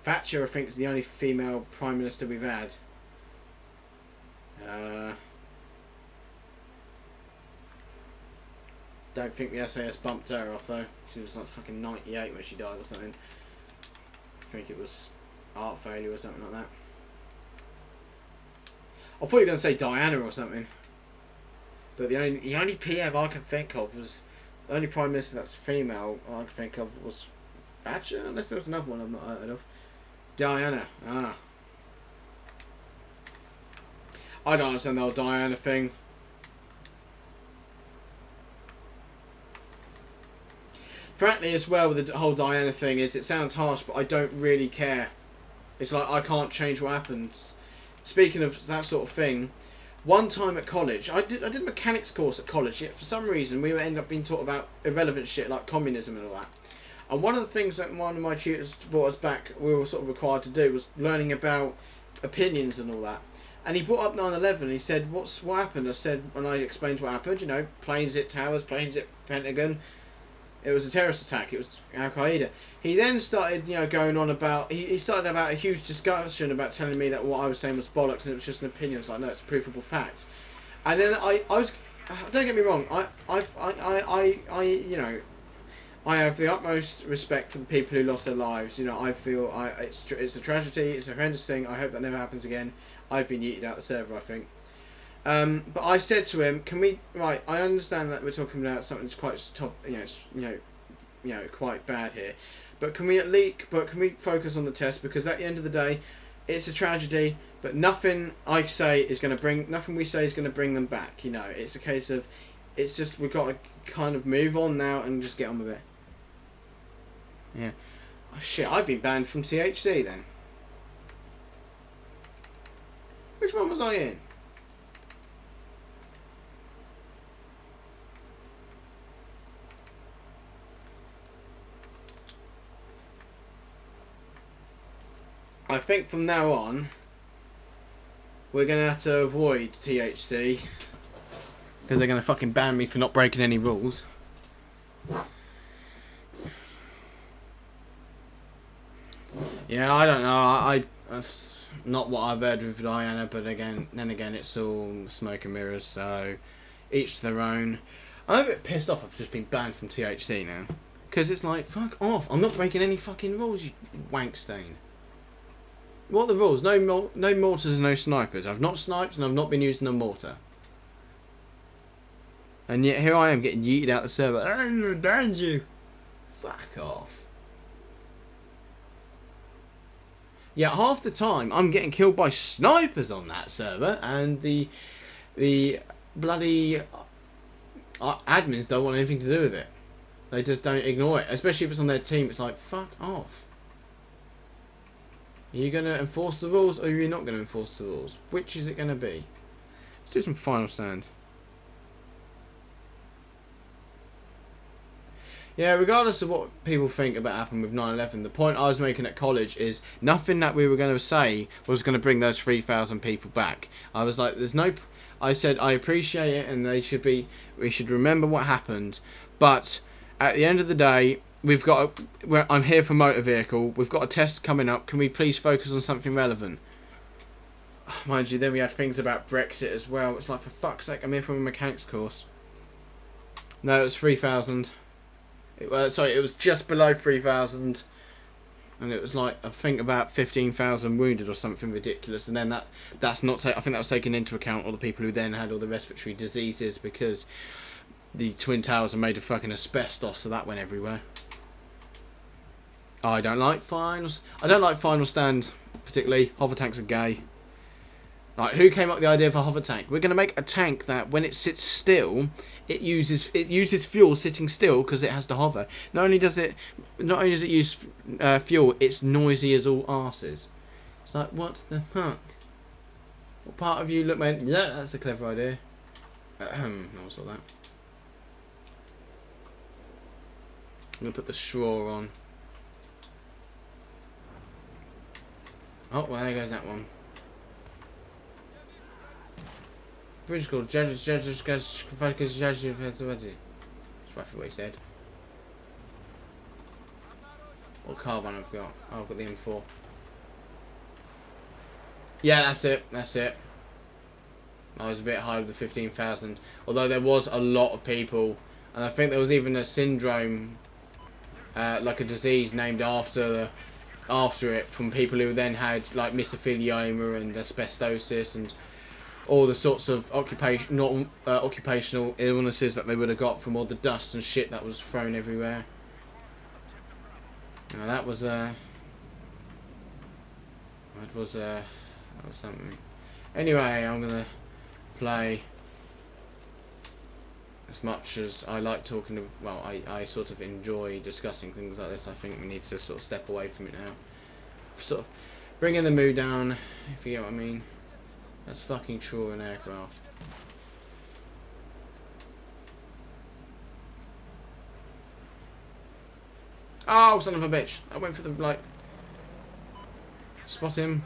A: Thatcher, I think, is the only female prime minister we've had. Don't think the SAS bumped her off though. She was like fucking 98 when she died or something. I think it was heart failure or something like that. I thought you were going to say Diana or something. But the only PM I can think of was... The only Prime Minister that's female I can think of was Thatcher, unless there was another one I've not heard of. Diana. Ah. I don't understand the whole Diana thing. Frankly, as well, with the whole Diana thing, is it sounds harsh, but I don't really care. It's like I can't change what happens. Speaking of that sort of thing, one time at college, I did a mechanics course at college, yet for some reason we ended up being taught about irrelevant shit like communism and all that. And one of the things that one of my tutors brought us back, we were sort of required to do, was learning about opinions and all that. And he brought up 9/11 and he said, what happened? I said, when I explained what happened, you know, planes hit towers, planes hit Pentagon. It was a terrorist attack. It was Al Qaeda. He then started, you know, going on about. He started about a huge discussion about telling me that what I was saying was bollocks and it was just an opinion. I was like, no, it's a provable fact. And then I was. Don't get me wrong. You know, I have the utmost respect for the people who lost their lives. You know, I feel it's a tragedy. It's a horrendous thing. I hope that never happens again. I've been yeeted out the server, I think. But I said to him, "Can we? Right, I understand that we're talking about something that's quite quite bad here, but can we focus on the test? Because at the end of the day, it's a tragedy. But nothing we say is going to bring them back. You know, it's a case of, it's just we've got to kind of move on now and just get on with it." Yeah. Oh, shit, I've been banned from THC then. Which one was I in? I think from now on, we're going to have to avoid THC. Because they're going to fucking ban me for not breaking any rules. Yeah, I don't know. That's not what I've heard with Diana, but then again, it's all smoke and mirrors, so each their own. I'm a bit pissed off I've just been banned from THC now. Because it's like, fuck off. I'm not breaking any fucking rules, you wank stain. What are the rules? No mortars and no snipers. I've not sniped and I've not been using a mortar. And yet here I am getting yeeted out the server. I'm gonna ban you. Fuck off. Yeah, half the time I'm getting killed by snipers on that server, and the bloody admins don't want anything to do with it. They just don't ignore it, especially if it's on their team. It's like, fuck off. Are you going to enforce the rules, or are you not going to enforce the rules? Which is it going to be? Let's do some final stand. Yeah, regardless of what people think about happened with 9/11, the point I was making at college is nothing that we were going to say was going to bring those 3,000 people back. I was like, there's no... I said, I appreciate it, and we should remember what happened, but at the end of the day, I'm here for motor vehicle. We've got a test coming up. Can we please focus on something relevant? Mind you, then we had things about Brexit as well. It's like, for fuck's sake, I'm here for a mechanics course. No, it was 3,000. It was just below 3,000. And it was like, I think about 15,000 wounded or something ridiculous. And then that's not... I think that was taken into account all the people who then had all the respiratory diseases because the Twin Towers are made of fucking asbestos, so that went everywhere. I don't like finals. I don't like final stand particularly. Hover tanks are gay. Like, who came up with the idea of a hover tank? We're going to make a tank that when it sits still, it uses fuel sitting still because it has to hover. Not only does it use fuel, it's noisy as all arses. It's like, what the fuck? What part of you went, yeah, that's a clever idea. I saw that. I'm going to put the straw on. Oh, well, there goes that one. British called judges, focus, judges, that's roughly what he said. What carbine I've got? Oh, I've got the M4. Yeah, that's it. That's it. I was a bit high with the 15,000. Although there was a lot of people. And I think there was even a syndrome, like a disease named after it, from people who then had like mesothelioma and asbestosis and all the sorts of occupational illnesses that they would have got from all the dust and shit that was thrown everywhere. Now that was something. Anyway, I'm gonna play. As much as I like talking to, well, I sort of enjoy discussing things like this. I think we need to sort of step away from it now. Sort of bringing the mood down, if you get what I mean. That's fucking true in aircraft. Oh, son of a bitch. I went for the, like... Spot him.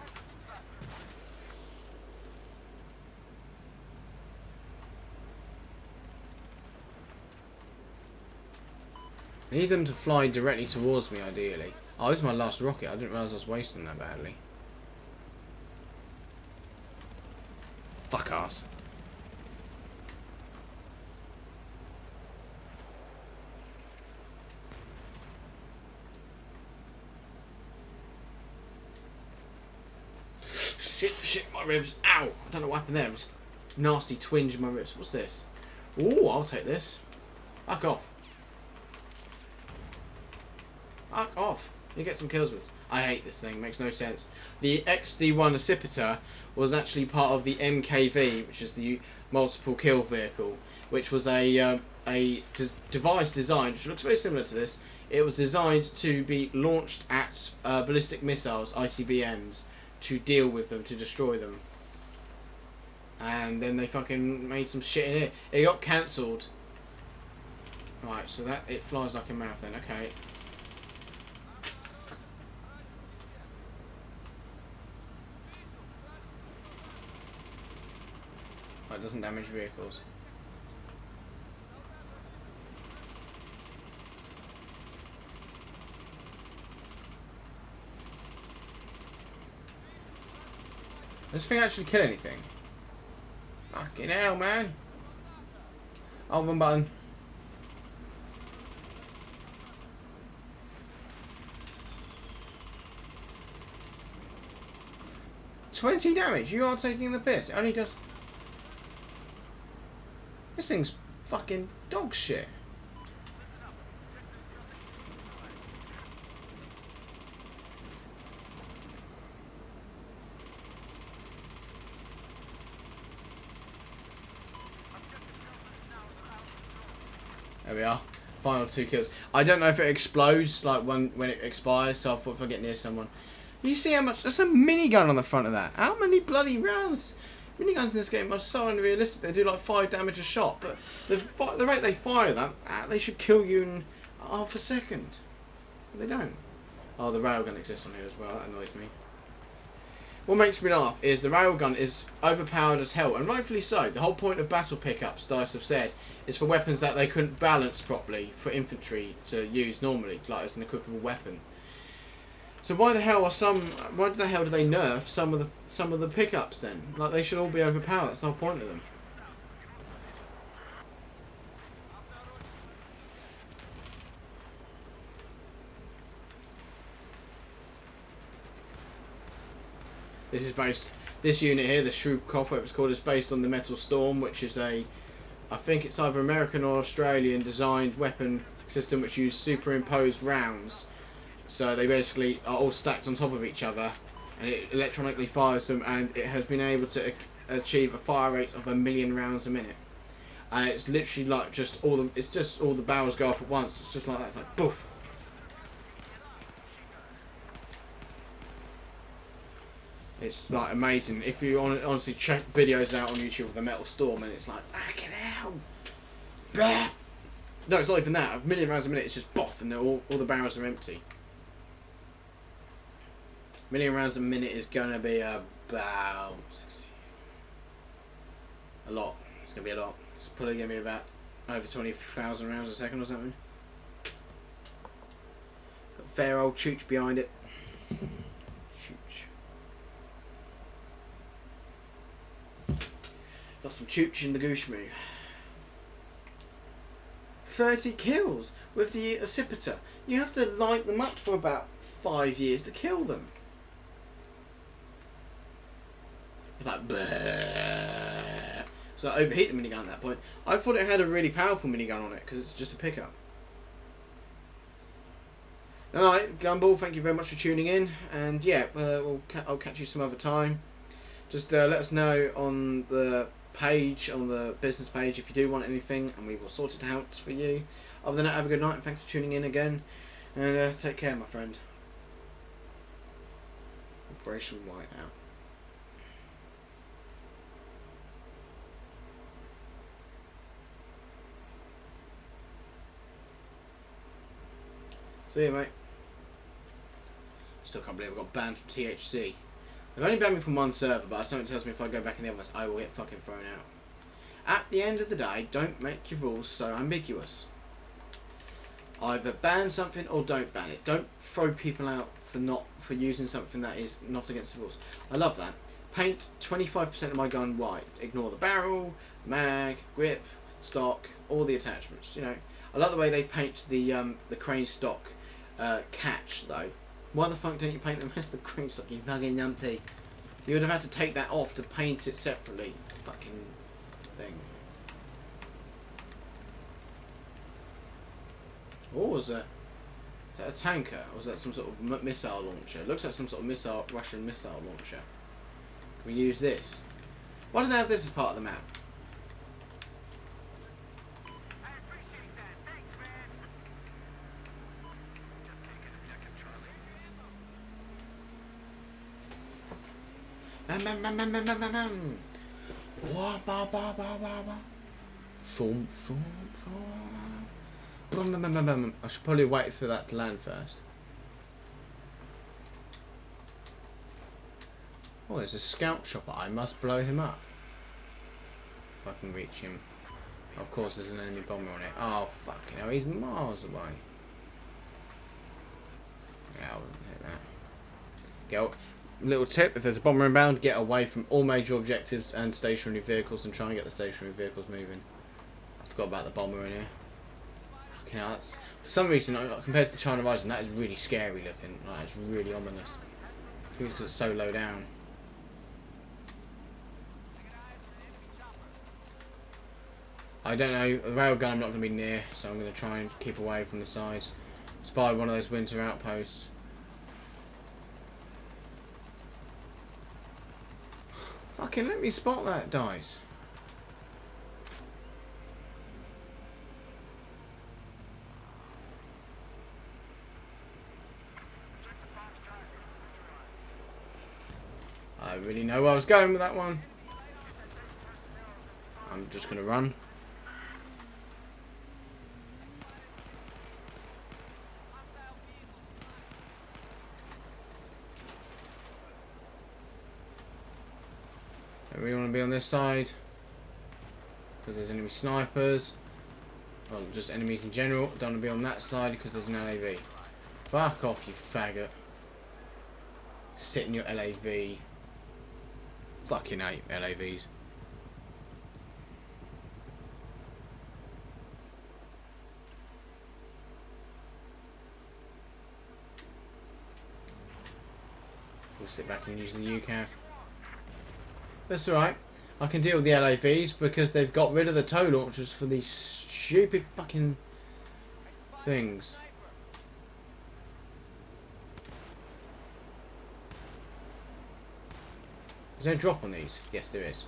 A: I need them to fly directly towards me, ideally. Oh, this is my last rocket. I didn't realise I was wasting that badly. Fuck ass. Shit, my ribs. Ow! I don't know what happened there. It was nasty twinge in my ribs. What's this? Ooh, I'll take this. Fuck off. Fuck off. You get some kills with this. I hate this thing. Makes no sense. The XD1 Accipiter was actually part of the MKV, which is the multiple kill vehicle, which was a device designed, which looks very similar to this. It was designed to be launched at ballistic missiles, ICBMs, to deal with them, to destroy them. And then they fucking made some shit in it. It got cancelled. Right, so that it flies like a mouth then. Okay. It doesn't damage vehicles. Does this thing actually kill anything? Fucking hell, man. Oh, one button. $20 damage. You are taking the piss. It only does... This thing's fucking dog shit. There we are. Final 2 kills. I don't know if it explodes like when it expires, so I thought if I get near someone. You see how much... There's a minigun on the front of that. How many bloody rounds... Miniguns in this game are so unrealistic. They do like 5 damage a shot, but the rate they fire that, they should kill you in half a second. But they don't. Oh, the railgun exists on here as well. That annoys me. What makes me laugh is the railgun is overpowered as hell, and rightfully so. The whole point of battle pickups, DICE have said, is for weapons that they couldn't balance properly for infantry to use normally, like as an equipable weapon. So why the hell do they nerf some of the pickups then? Like, they should all be overpowered. That's no point of them. This unit here, the Shrewkopf, what it's called, is based on the Metal Storm, which is I think it's either American or Australian designed weapon system which uses superimposed rounds. So they basically are all stacked on top of each other, and it electronically fires them, and it has been able to achieve a fire rate of 1,000,000 rounds a minute. And it's literally like just all the barrels go off at once. It's just like that. It's like poof. It's like amazing. If you honestly check videos out on YouTube of the Metal Storm, and it's like fucking hell. Blah. No, it's not even that. 1,000,000 rounds a minute. It's just boff, and all the barrels are empty. 1,000,000 rounds a minute is gonna be about a lot. It's gonna be a lot. It's probably gonna be about over 20,000 rounds a second or something. Got a fair old chooch behind it. Chooch. Got some chooch in the gooshmoo. 30 kills with the accipiter. You have to light them up for about 5 years to kill them. It's like bleh. So I overheat the minigun at that point. I thought it had a really powerful minigun on it because it's just a pickup. Alright, Gumball, thank you very much for tuning in. And yeah, I'll catch you some other time. Just let us know on the page, on the business page, if you do want anything, and we will sort it out for you. Other than that, have a good night, and thanks for tuning in again. And take care, my friend. Operation Whiteout. See you, mate. Still can't believe I got banned from THC. They've only banned me from one server, but something tells me if I go back in the others, I will get fucking thrown out. At the end of the day, don't make your rules so ambiguous. Either ban something or don't ban it. Don't throw people out for using something that is not against the rules. I love that. Paint 25% of my gun white. Ignore the barrel, mag, grip, stock, all the attachments. You know, I like the way they paint the crane stock catch though. Why the fuck don't you paint the rest of the crane stock, you fucking numpty? You would have had to take that off to paint it separately. Fucking thing. What was that? Is that a tanker? Or was that some sort of missile launcher? It looks like some sort of Russian missile launcher. Can we use this? Why do they have this as part of the map? I should probably wait for that to land first. Oh, there's a scout chopper. I must blow him up. If I can reach him. Of course, there's an enemy bomber on it. Oh, fucking hell. He's miles away. Yeah, I wouldn't hit that. Go. Little tip, if there's a bomber inbound, get away from all major objectives and stationary vehicles and try and get the stationary vehicles moving. I forgot about the bomber in here. Fucking hell, that's, for some reason, compared to the China Rising, that is really scary looking. Like, it's really ominous. I think it's because it's so low down. I don't know, the railgun I'm not going to be near, so I'm going to try and keep away from the sides. Spy one of those winter outposts. Fucking let me spot that, dice. I really know where I was going with that one. I'm just gonna run. Don't really want to be on this side because there's enemy snipers. Well, just enemies in general. Don't want to be on that side because there's an LAV. Fuck off, you faggot. Sit in your LAV. Fucking hate LAVs. We'll sit back and use the UCAV. That's alright. I can deal with the LAVs because they've got rid of the tow launchers for these stupid fucking things. Is there a drop on these? Yes, there is.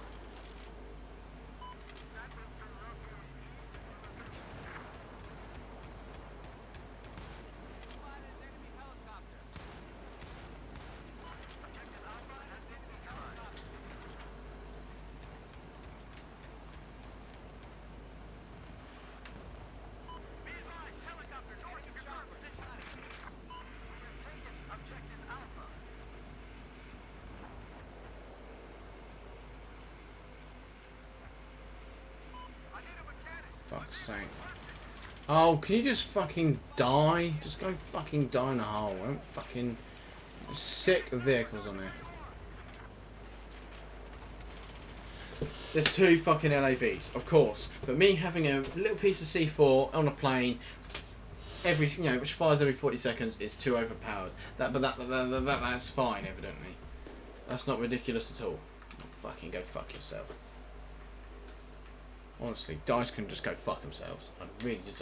A: Fuck's sake. Oh, can you just fucking die? Just go fucking die in a hole. I'm fucking sick of vehicles on there. There's 2 fucking LAVs, of course. But me having a little piece of C4 on a plane, which fires every 40 seconds, is too overpowered. That's fine, evidently. That's not ridiculous at all. Fucking go fuck yourself. Honestly, DICE can just go fuck themselves.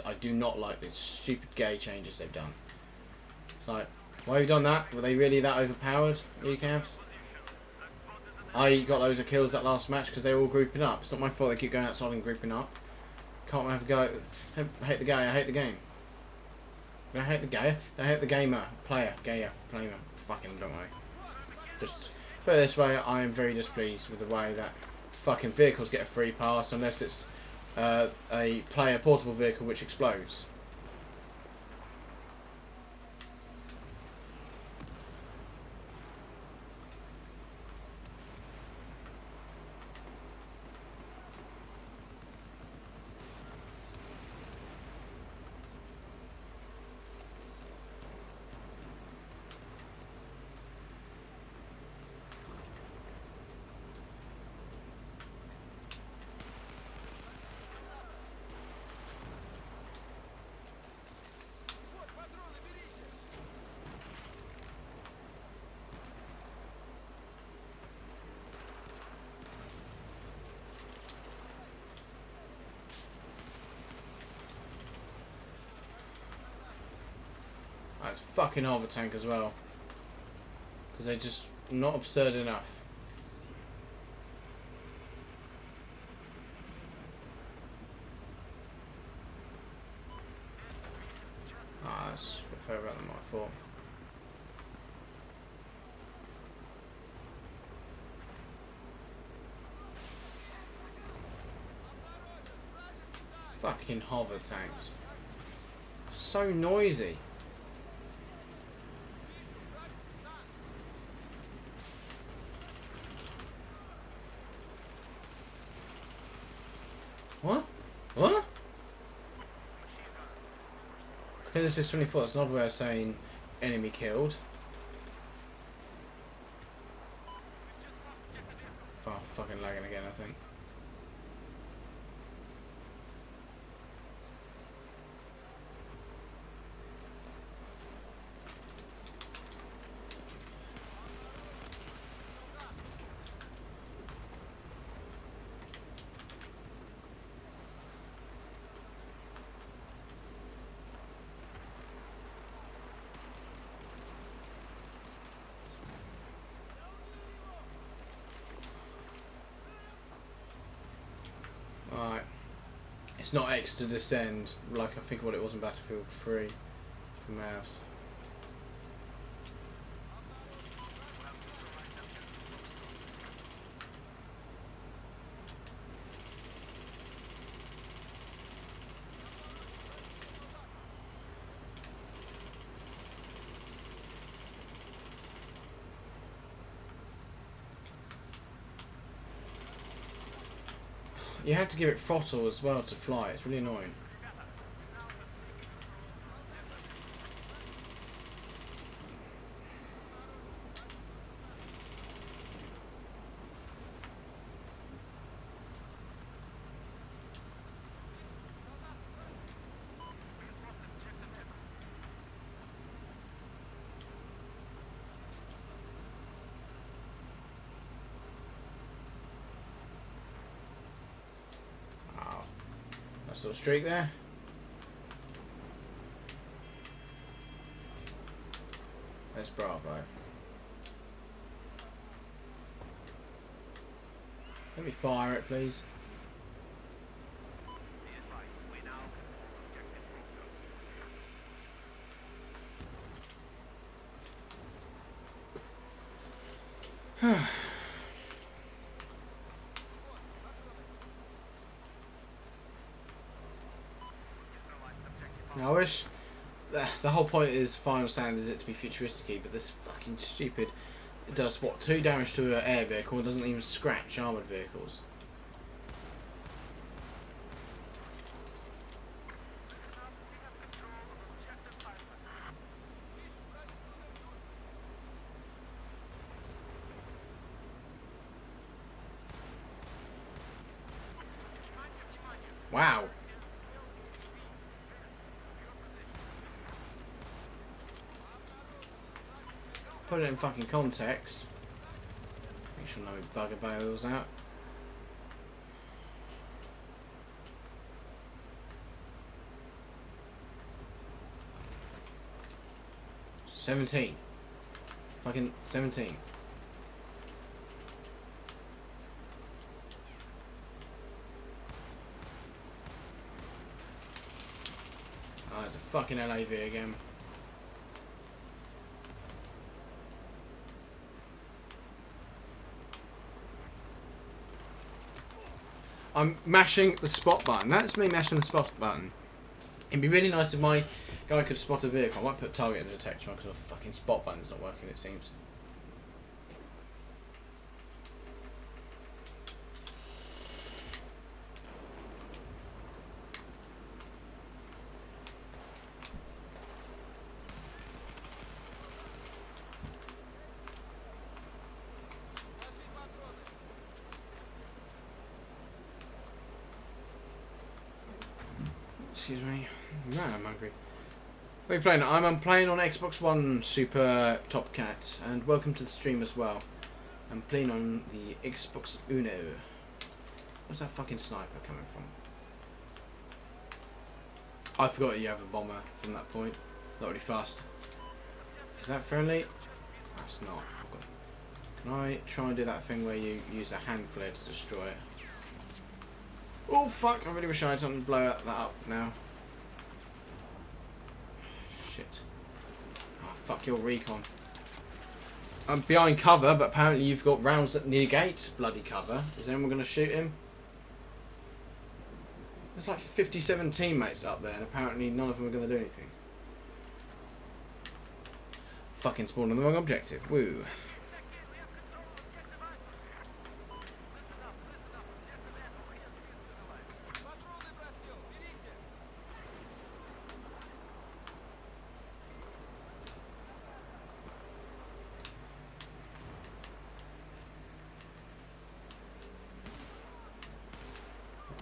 A: I do not like the stupid gay changes they've done. It's like, why have you done that? Were they really that overpowered, ECAVs? I got loads of kills that last match because they were all grouping up. It's not my fault they keep going outside and grouping up. Can't have a go. I hate the gay, I hate the game. I hate the gay, I hate the gamer. Player. Fucking don't worry. Just put it this way, I am very displeased with the way that fucking vehicles get a free pass unless it's a player portable vehicle which explodes. That's fucking hover tank as well. Because they're just not absurd enough. Ah, that's a bit further out than what I thought. Fucking hover tanks. So noisy. What? What? Okay, this is 24. It's not a way of saying enemy killed. Oh, fucking lagging again, I think. Alright. It's not X to descend, like I think what it was in Battlefield 3 for Mavs. You have to give it throttle as well to fly. It's really annoying. Nice little streak there. There's Bravo. Let me fire it, please. Now, I wish the whole point is Final Stand is it to be futuristic, but this fucking stupid. It does what 2 damage to an air vehicle and doesn't even scratch armored vehicles. Wow. Put it in fucking context. Make sure no bugger out. $17. Fucking 17. Oh, it's a fucking LAV again. I'm mashing the spot button. That's me mashing the spot button. It'd be really nice if my guy could spot a vehicle. I might put target detection on because my fucking spot button's not working, it seems. Excuse me. Man, I'm hungry. What are you playing? I'm playing on Xbox One Super Top Cat, and welcome to the stream as well. I'm playing on the Xbox Uno. Where's that fucking sniper coming from? I forgot you have a bomber from that point. Not really fast. Is that friendly? That's not. Okay. Can I try and do that thing where you use a hand flare to destroy it? Oh fuck, I really wish I had something to blow that up now. Shit. Oh fuck your recon. I'm behind cover, but apparently you've got rounds that negate bloody cover. Is anyone going to shoot him? There's like 57 teammates up there and apparently none of them are going to do anything. Fucking spawned on the wrong objective. Woo.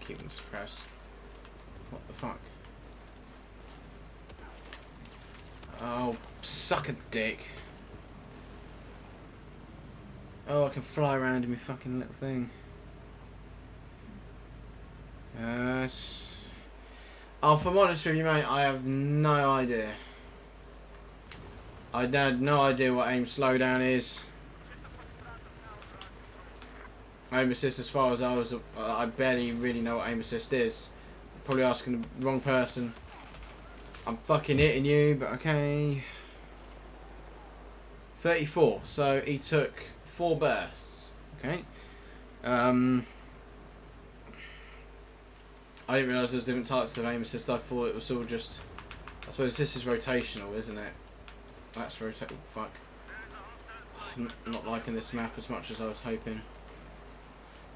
A: Keep them suppressed. What the fuck? Oh, suck a dick. Oh, I can fly around in my fucking little thing. Oh, if I'm honest with you, mate, I have no idea. I had no idea what aim slowdown is. Aim assist, as far as I barely really know what aim assist is. I'm probably asking the wrong person. I'm fucking hitting you, but okay. 34, so he took 4 bursts. Okay. I didn't realise there was different types of aim assist. I thought it was all just. I suppose this is rotational, isn't it? That's rotational. Fuck. I'm not liking this map as much as I was hoping.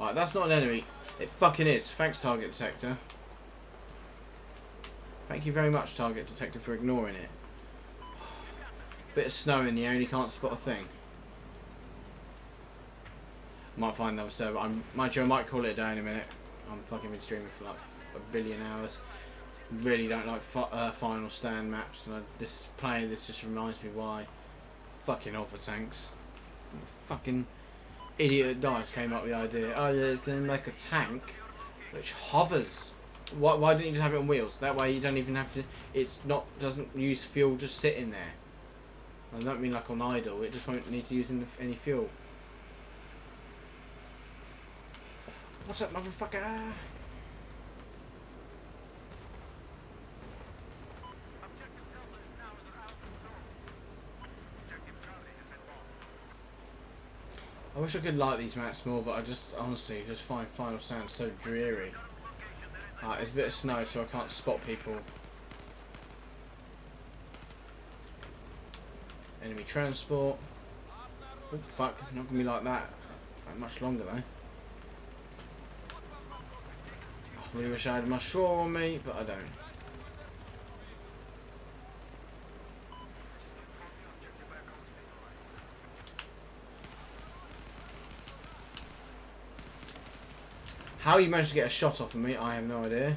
A: Alright, that's not an enemy. It fucking is. Thanks, target detector. Thank you very much, target detector, for ignoring it. Bit of snow in the air and you can't spot a thing. Might find another server. Mind you, I might call it a day in a minute. I'm fucking been streaming for like a billion hours. Really don't like final stand maps, and playing this just reminds me why. Fucking hover tanks. Fucking idiot at DICE came up with the idea. Oh yeah, it's gonna make a tank which hovers. Why didn't you just have it on wheels? That way you don't even have to. Doesn't use fuel, just sitting there. I don't mean like on idle. It just won't need to use any fuel. What's up, motherfucker? I wish I could like these maps more, but I just honestly just find Final Stand so dreary. It's a bit of snow, so I can't spot people. Enemy transport. Oh fuck, not gonna be like that much longer though. I really wish I had my shore on me, but I don't. How you managed to get a shot off of me, I have no idea.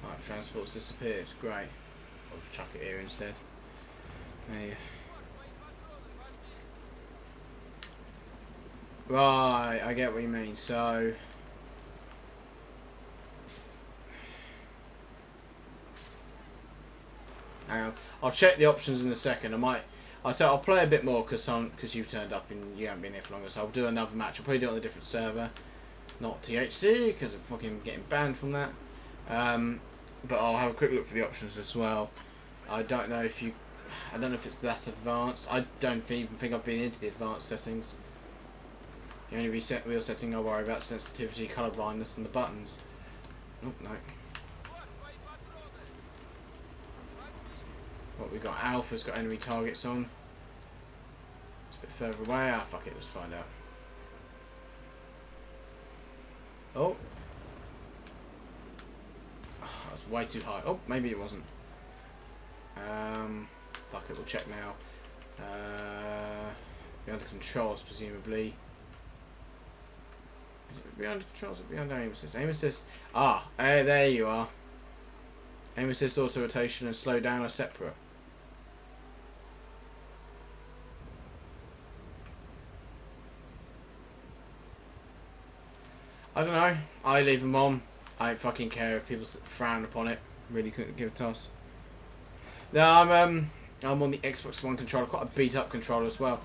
A: Right, transport's disappeared. Great. I'll just chuck it here instead. There. Right, I get what you mean. So, hang on. I'll check the options in a second. I'll play a bit more because you've turned up and you haven't been here for longer. So I'll do another match. I'll probably do it on a different server, not THC, because I'm fucking getting banned from that. But I'll have a quick look for the options as well. I don't know if it's that advanced. I don't even think I've been into the advanced settings. The only real setting I worry about is sensitivity, colour blindness, and the buttons. Oh no. What we got? Alpha's got enemy targets on. It's a bit further away. Ah, fuck it. Let's find out. Oh. That's way too high. Oh, maybe it wasn't. Fuck it. We'll check now. Be under controls, presumably. Is it beyond controls or beyond aim assist? Aim assist. Ah, there you are. Aim assist, auto rotation, and slow down are separate. I don't know. I leave them on. I don't fucking care if people frown upon it. Really couldn't give a toss. No, I'm on the Xbox One controller. Quite a beat up controller as well.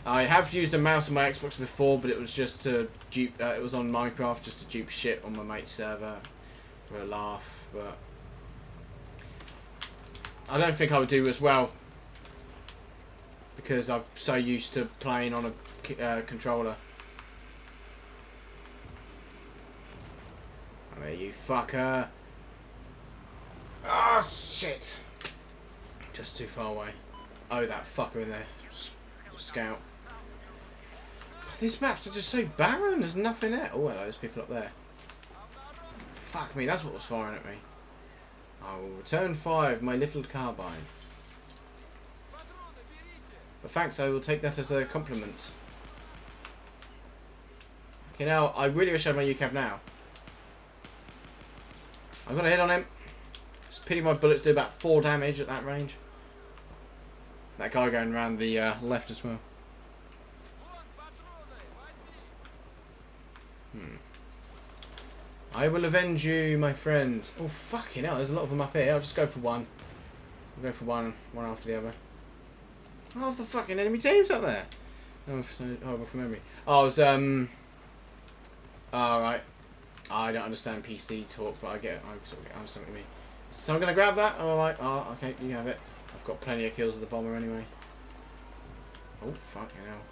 A: I have used a mouse on my Xbox before, but it was just to dupe. It was on Minecraft, just to dupe shit on my mate's server for a laugh. But I don't think I would do as well because I'm so used to playing on a controller. Oh, there you fucker! Ah, shit! Just too far away. Oh, that fucker in there. Scout. God, these maps are just so barren. There's nothing there. Oh, hello, there's people up there. Fuck me, that's what was firing at me. I will return 5, my little carbine. But thanks, I will take that as a compliment. Okay, now, I really wish I had my UCAV now. I've got a hit on him. It's a pity my bullets do about 4 damage at that range. That guy going around the left as well. I will avenge you, my friend. Oh, fucking hell, there's a lot of them up here. I'll just go for one. I'll go for one after the other. Half the fucking enemy team's up there. Oh, so horrible from memory. Oh, it was, alright. I don't understand PC talk, but I get it. I sort of understand what you mean. So I'm going to grab that. Alright. Oh, okay, you have it. I've got plenty of kills with the bomber anyway. Oh, fucking hell.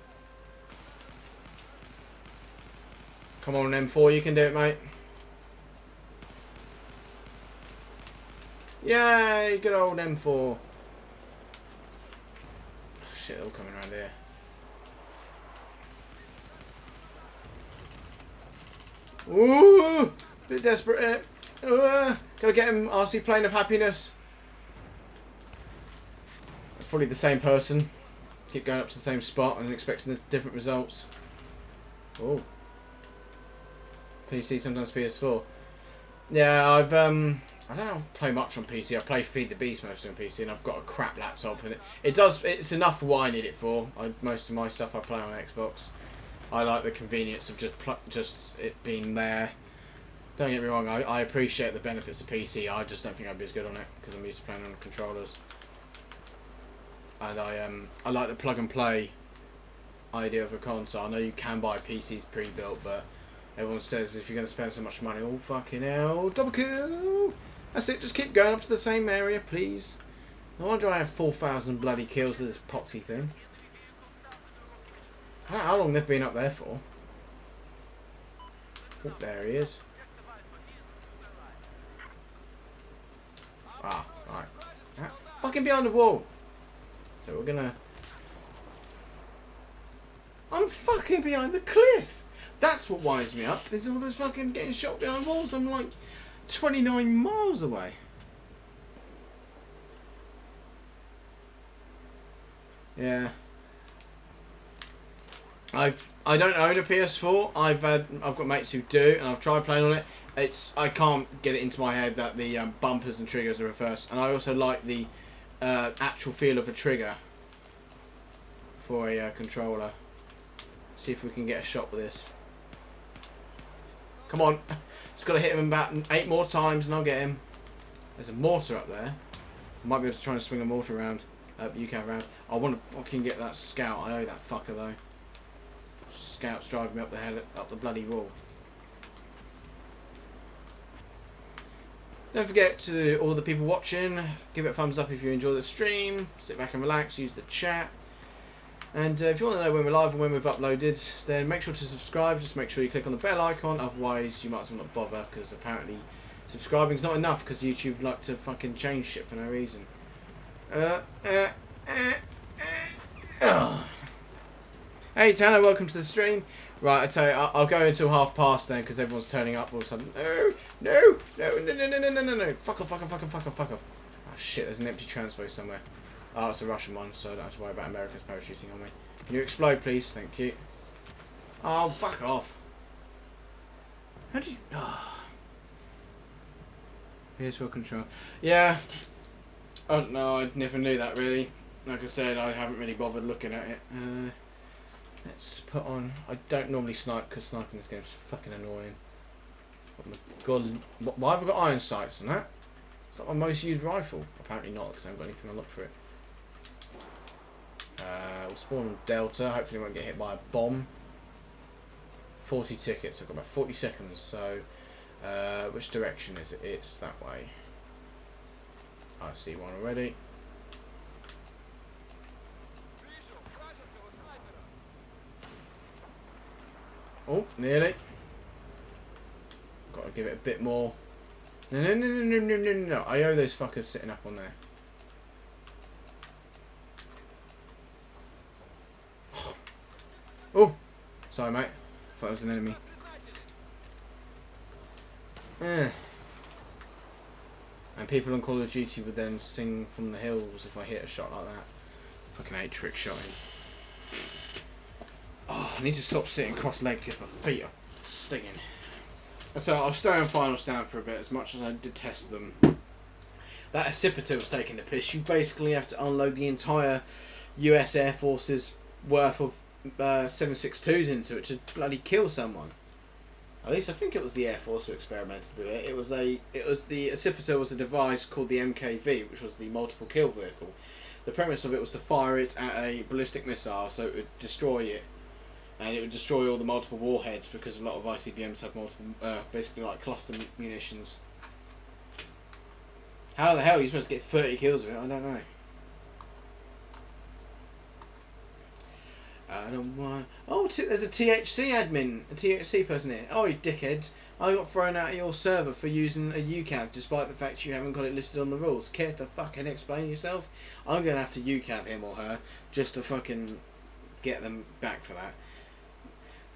A: Come on, M4, you can do it, mate. Yay, good old M4. Oh, shit, they're all coming around here. Ooh, bit desperate here. Go get him, RC Plane of Happiness. That's probably the same person. Keep going up to the same spot and expecting different results. Oh. PC, sometimes PS4. Yeah, I don't play much on PC. I play Feed the Beast mostly on PC, and I've got a crap laptop, and it's enough for what I need it for. Most of my stuff I play on Xbox. I like the convenience of just it being there. Don't get me wrong, I appreciate the benefits of PC. I just don't think I'd be as good on it because I'm used to playing on controllers. and I like the plug and play idea of a console. I know you can buy PCs pre-built, but everyone says if you're going to spend so much money, oh fucking hell, double kill. That's it. Just keep going up to the same area, please. No wonder I have 4,000 bloody kills with this poxy thing. How long they've been up there for? Oh, there he is. Ah, right. Fucking behind the wall. So we're gonna... I'm fucking behind the cliff. That's what winds me up. Is all this fucking getting shot behind walls. I'm like 29 miles away. Yeah. I don't own a PS4. I've got mates who do, and I've tried playing on it. I can't get it into my head that the bumpers and triggers are reversed, and I also like the actual feel of a trigger for a controller. See if we can get a shot with this. Come on, just got to hit him about 8 more times, and I'll get him. There's a mortar up there. I might be able to try and swing a mortar around. You can around. I want to fucking get that scout. I know that fucker though. Scout's driving me up the head, up the bloody wall. Don't forget to all the people watching, give it a thumbs up if you enjoy the stream. Sit back and relax. Use the chat. And if you want to know when we're live and when we've uploaded, then make sure to subscribe. Just make sure you click on the bell icon. Otherwise, you might as well not bother, because apparently subscribing's not enough, because YouTube like to fucking change shit for no reason. Hey Tanner, welcome to the stream. Right, I tell you, I'll go until past then, because everyone's turning up all of a sudden. No. Fuck off. Oh shit, there's an empty transpo somewhere. Oh, it's a Russian one, so I don't have to worry about Americans parachuting on me. Can you explode, please? Thank you. Oh, fuck off. How do you... Oh. Here's what control. Yeah. I don't know, I never knew that, really. Like I said, I haven't really bothered looking at it. Let's put on... I don't normally snipe, because sniping this game is fucking annoying. Oh my god, why have I got iron sights on that? It's not my most used rifle. Apparently not, because I haven't got anything to look for it. We'll spawn on Delta. Hopefully we won't get hit by a bomb. 40 tickets. I've got about 40 seconds. So, which direction is it? It's that way. I see one already. Oh, nearly. Got to give it a bit more. No. I owe those fuckers sitting up on there. Oh, sorry, mate. Thought it was an enemy. And people on Call of Duty would then sing from the hills if I hit a shot like that. Fucking hate trick shotting. Oh, I need to stop sitting cross-legged because my feet are stinging. So I'll stay on final stand for a bit, as much as I detest them. That Accipiter was taking the piss. You basically have to unload the entire US Air Force's worth of 7.62s into it to bloody kill someone. At least I think it was the Air Force who experimented with it. It was the Accipiter was a device called the MKV, which was the multiple kill vehicle. The premise of it was to fire it at a ballistic missile, so it would destroy it, and it would destroy all the multiple warheads, because a lot of ICBMs have multiple, basically like cluster munitions. How the hell are you supposed to get 30 kills with it? I don't know. I don't want... Oh, there's a THC admin, a THC person here. Oh, you dickheads. I got thrown out of your server for using a UCAV, despite the fact you haven't got it listed on the rules. Care to fucking explain yourself? I'm going to have to UCAV him or her, just to fucking get them back for that.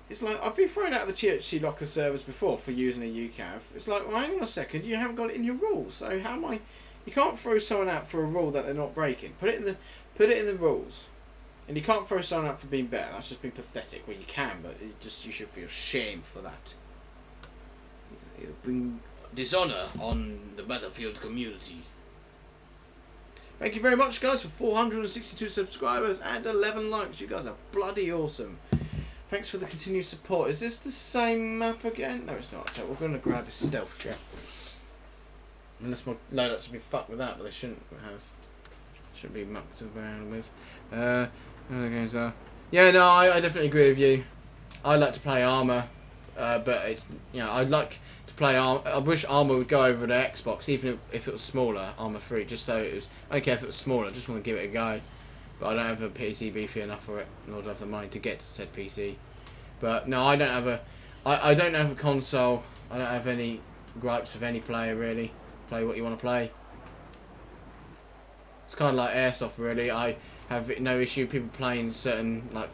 A: It's like, I've been thrown out of the THC locker servers before for using a UCAV. It's like, well, hang on a second, you haven't got it in your rules, so how am I... You can't throw someone out for a rule that they're not breaking. Put it in the rules. And you can't throw someone out for being better. That's just being pathetic. Well, you can, but you should feel shame for that. It'll bring dishonour on the battlefield community. Thank you very much, guys, for 462 subscribers and 11 likes. You guys are bloody awesome. Thanks for the continued support. Is this the same map again? No, it's not. So we're going to grab a stealth jet. Unless my loadouts have been fucked with that, but they shouldn't have. Shouldn't be mucked around with. Yeah, no, I definitely agree with you. I like to play armor, but it's I'd like to play armor. I wish armor would go over to Xbox, even if it was smaller, armor 3, just so it was. I don't care if it was smaller. I just want to give it a go. But I don't have a PC beefy enough for it, nor do I have the money to get to said PC. But no, I don't have a. I don't have a console. I don't have any gripes with any player really. Play what you want to play. It's kind of like airsoft really. I have no issue people playing certain like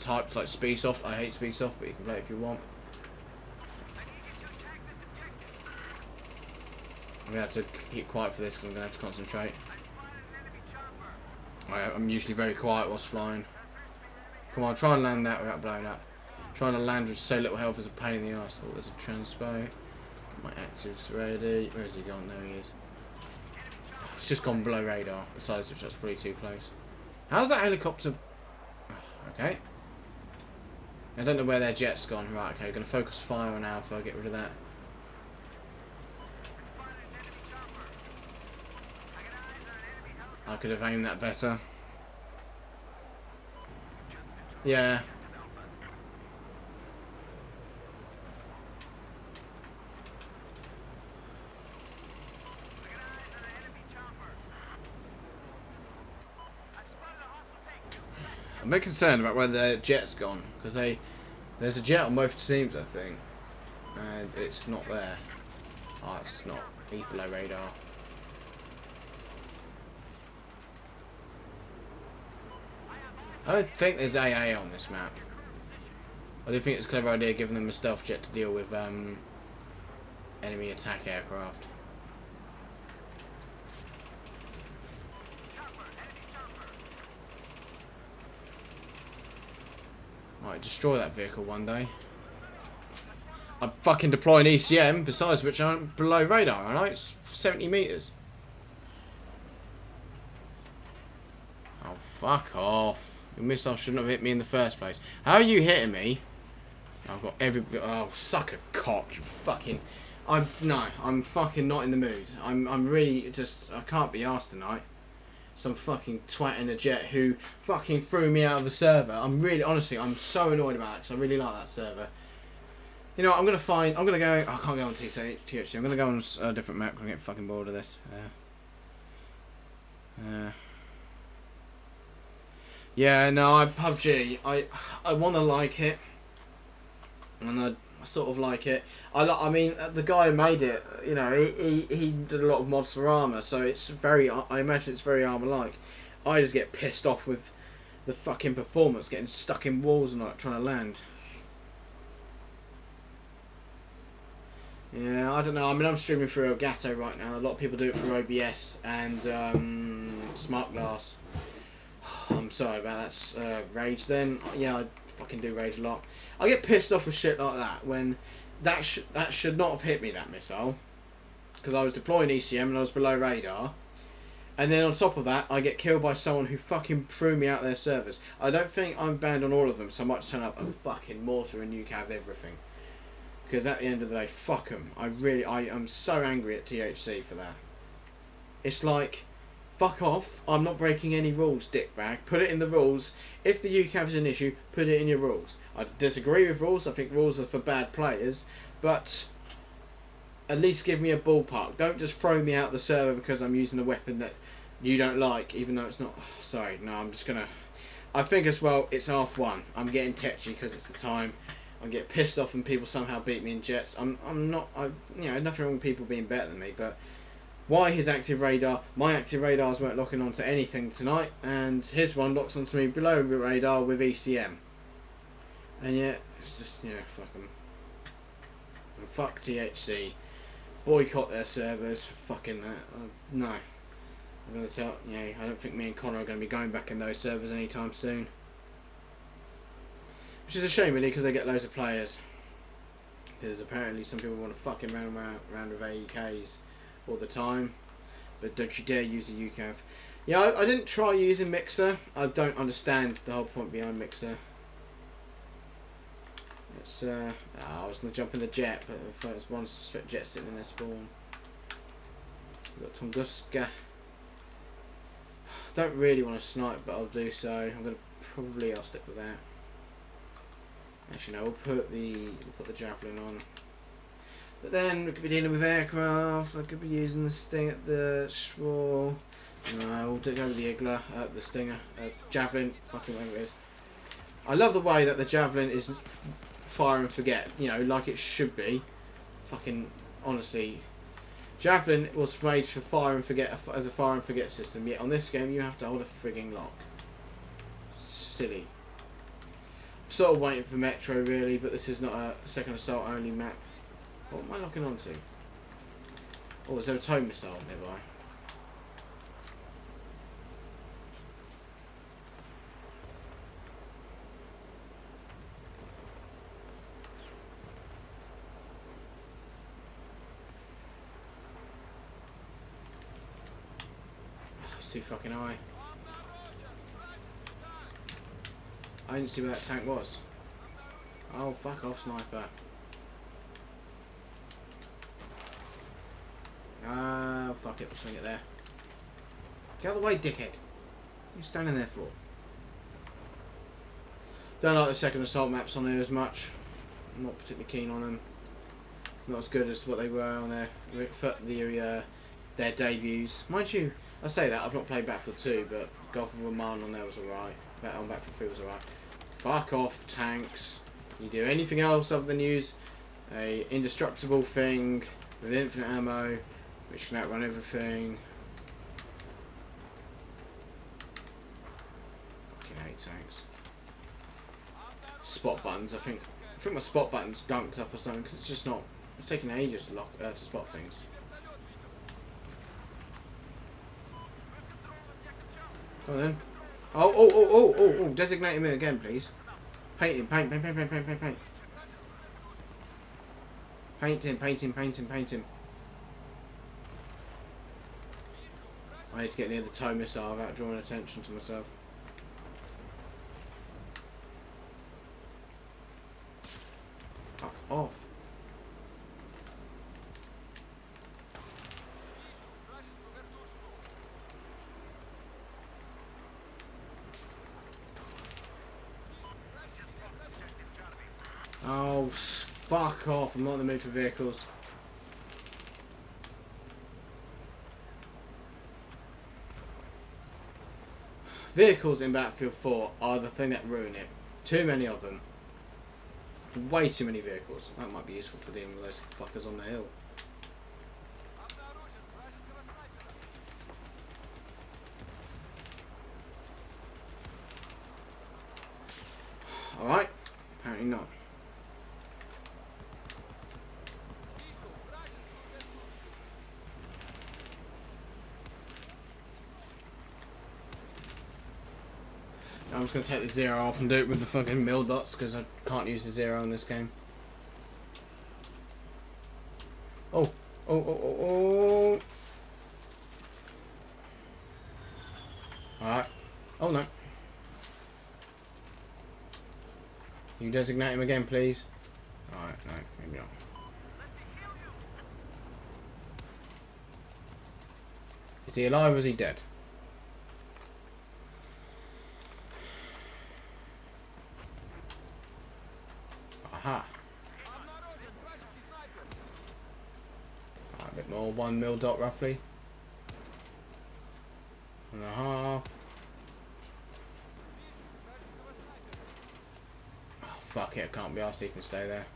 A: types like Speedsoft. I hate Speedsoft, but you can play it if you want. I'm going to have to keep quiet for this because I'm going to have to concentrate. I'm usually very quiet whilst flying. Come on, try and land that without blowing up. Trying to land with so little health is a pain in the arse. Oh, there's a transpo. My active's ready. Where has he gone? There he is. It's just gone below radar. Besides which, that's probably too close. How's that helicopter? Okay. I don't know where their jet's gone. Right, okay. Going to focus fire on Alpha. Get rid of that. I could have aimed that better. Yeah. I'm a bit concerned about where their jet's gone, because there's a jet on both teams, I think, and it's not there. Oh, it's not. He's below radar. I don't think there's AA on this map. I do think it's a clever idea giving them a stealth jet to deal with enemy attack aircraft. Might destroy that vehicle one day. I'm fucking deploying ECM, besides which I'm below radar, aren't I? It's 70 metres. Oh, fuck off. Your missile shouldn't have hit me in the first place. How are you hitting me? I've got every... Oh, suck a cock, you fucking... I'm fucking not in the mood. I'm really just... I can't be arsed tonight. Some fucking twat in a jet who fucking threw me out of the server. I'm really... Honestly, I'm so annoyed about it because I really like that server. You know what, I'm going to go... I can't go on THC. I'm going to go on a different map. I'm going to get fucking bored of this. Yeah, no, PUBG, I want to like it, and I sort of like it. I mean, the guy who made it, you know, he did a lot of mods for armor, so it's very, I imagine it's very armor-like. I just get pissed off with the fucking performance, getting stuck in walls and like trying to land. Yeah, I don't know. I mean, I'm streaming through Elgato right now. A lot of people do it through OBS and Smart Glass. I'm sorry about that. Rage then. Yeah, I fucking do rage a lot. I get pissed off with shit like that when that should not have hit me, that missile, because I was deploying ECM and I was below radar, and then on top of that I get killed by someone who fucking threw me out their servers. I don't think I'm banned on all of them, so I might turn up and fucking mortar and nuke out everything, because at the end of the day, fuck them. I am so angry at THC for that. It's like, fuck off, I'm not breaking any rules, dickbag. Put it in the rules. If the UCAV is an issue, put it in your rules. I disagree with rules. I think rules are for bad players. But at least give me a ballpark. Don't just throw me out the server because I'm using a weapon that you don't like, even though it's not... Oh, sorry, no, I'm just going to... I think as well, it's half one. I'm getting tetchy because it's the time. I get pissed off when people somehow beat me in jets. I'm not... you know, nothing wrong with people being better than me, but... Why his active radar? My active radars weren't locking onto anything tonight, and his one locks onto me below radar with ECM. And yet, it's just, you know, fuck them. And fuck THC. Boycott their servers for fucking that. No. I'm going to tell, you know, I don't think me and Connor are going to be going back in those servers anytime soon. Which is a shame, really, because they get loads of players. Because apparently some people want to fucking round with AEKs all the time, but don't you dare use a UCAV. Yeah, I didn't try using Mixer. I don't understand the whole point behind Mixer. It's I was gonna jump in the jet, but there's one split jet sitting in their spawn. We've got Tunguska. Don't really want to snipe, but I'll do so. I'll stick with that. Actually, no, we'll put the javelin on. But then we could be dealing with aircraft. I could be using the sting at the straw. No, we'll go with the igler, the stinger, javelin. Fucking whatever it is. I love the way that the javelin is fire and forget. You know, like it should be. Fucking honestly. Javelin was made for fire and forget as a fire and forget system, yet on this game you have to hold a frigging lock. Silly. I'm sort of waiting for Metro really, but this is not a second assault only map. What am I locking onto? Oh, is there a tow missile nearby? Too fucking high. I didn't see where that tank was. Oh, fuck off, sniper. Ah, fuck it, we'll swing it there. Get out of the way, dickhead. What are you standing there for? Don't like the second assault maps on here as much. I'm not particularly keen on them. Not as good as what they were on their debuts. Mind you, I say that, I've not played Battlefield 2, but Gulf of Oman on there was alright. On Battlefield 3 was alright. Fuck off, tanks. You do anything else other than use a indestructible thing with infinite ammo, which can outrun everything. Fucking hate tanks. Spot buttons, I think my spot button's gunked up or something, because it's just not... It's taking ages to spot things. Go on then. Oh, designate him again, please. Paint him, paint. Paint him. I need to get near the tow missile without drawing attention to myself. Fuck off. Oh, fuck off. I'm not in the mood for vehicles. Vehicles in Battlefield 4 are the thing that ruin it. Too many of them. Way too many vehicles. That might be useful for dealing with those fuckers on the hill. Alright. Apparently not. I'm just going to take the zero off and do it with the fucking mil dots because I can't use the zero in this game. Oh. Alright. Oh no. You designate him again, please. Alright, no, maybe not. Is he alive or is he dead? Aha. Right, a bit more, 1 mil dot roughly. 1.5. Oh, fuck it, I can't be arsed, he can stay there.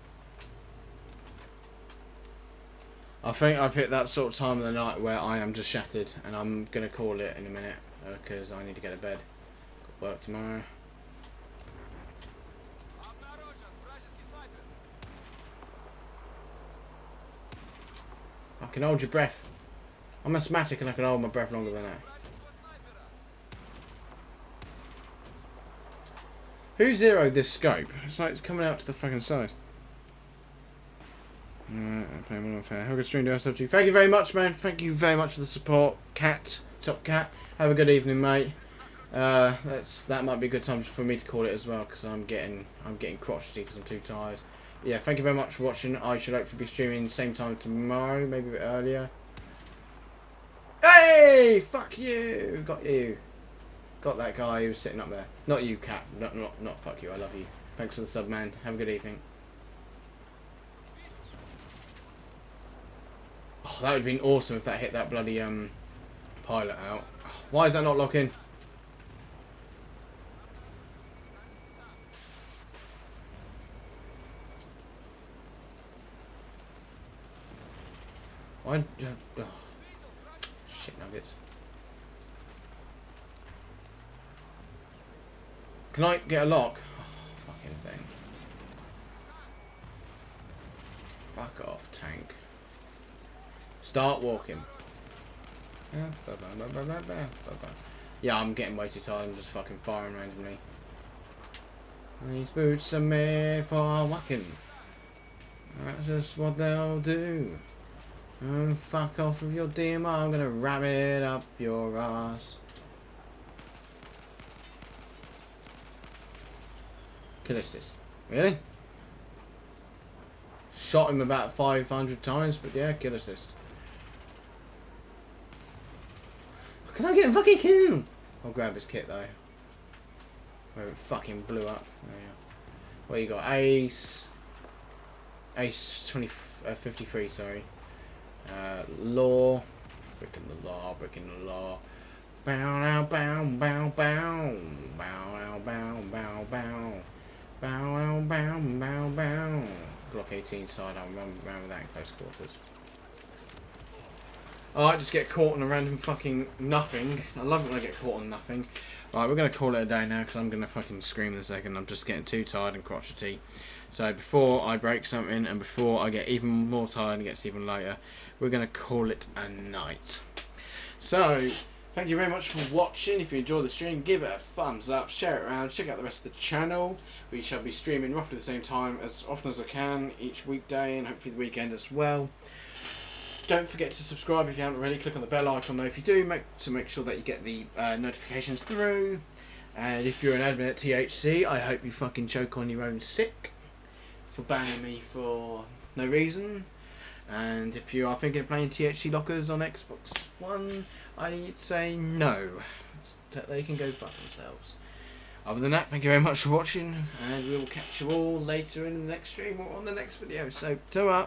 A: I think I've hit that sort of time of the night where I am just shattered, and I'm going to call it in a minute because I need to go to bed. Got work tomorrow. I can hold your breath. I'm asthmatic and I can hold my breath longer than that. Who zeroed this scope? It's like it's coming out to the fucking side. Alright, I'm playing one fair. Have a good stream, do to you. Thank you very much, man. Thank you very much for the support, Cat, Top Cat. Have a good evening, mate. That might be a good time for me to call it as well, because I'm getting crotchety because I'm too tired. Yeah, thank you very much for watching. I should hopefully be streaming same time tomorrow, maybe a bit earlier. Hey, fuck you, got you. Got that guy who was sitting up there. Not you, Cap. Not fuck you. I love you. Thanks for the sub, man. Have a good evening. Oh, that would have been awesome if that hit that bloody pilot out. Why is that not locking? Why? Oh. Shit nuggets. Can I get a lock? Oh, fucking thing. Fuck off, tank. Start walking. Yeah, I'm getting way too tired. I'm just fucking firing randomly. These boots are made for whacking. That's just what they'll do. Fuck off with your DMR. I'm gonna ram it up your ass. Kill assist. Really? Shot him about 500 times, but yeah, kill assist. Can I get a fucking kill? I'll grab his kit though. Where it fucking blew up. There you go. What you got? Ace 53, sorry. Law. Breaking the law, breaking the law. Bow now, bow, bow, bow. Bow now, bow, bow, bow. Bow now, bow, bow, bow. Glock 18 side, I'll remember that in close quarters. I just get caught on a random fucking nothing. I love it when I get caught on nothing. Right, we're going to call it a day now because I'm going to fucking scream in a second. I'm just getting too tired and crotchety. So before I break something and before I get even more tired and it gets even later, we're going to call it a night. So, thank you very much for watching. If you enjoyed the stream, give it a thumbs up, share it around, check out the rest of the channel. We shall be streaming roughly the same time as often as I can each weekday and hopefully the weekend as well. Don't forget to subscribe if you haven't already. Click on the bell icon though if you do, make sure that you get the notifications through. And if you're an admin at THC, I hope you fucking choke on your own sick for banning me for no reason. And if you are thinking of playing THC Lockers on Xbox One, I'd say no. That they can go fuck themselves. Other than that, thank you very much for watching, and we will catch you all later in the next stream or on the next video. So, ta-ra!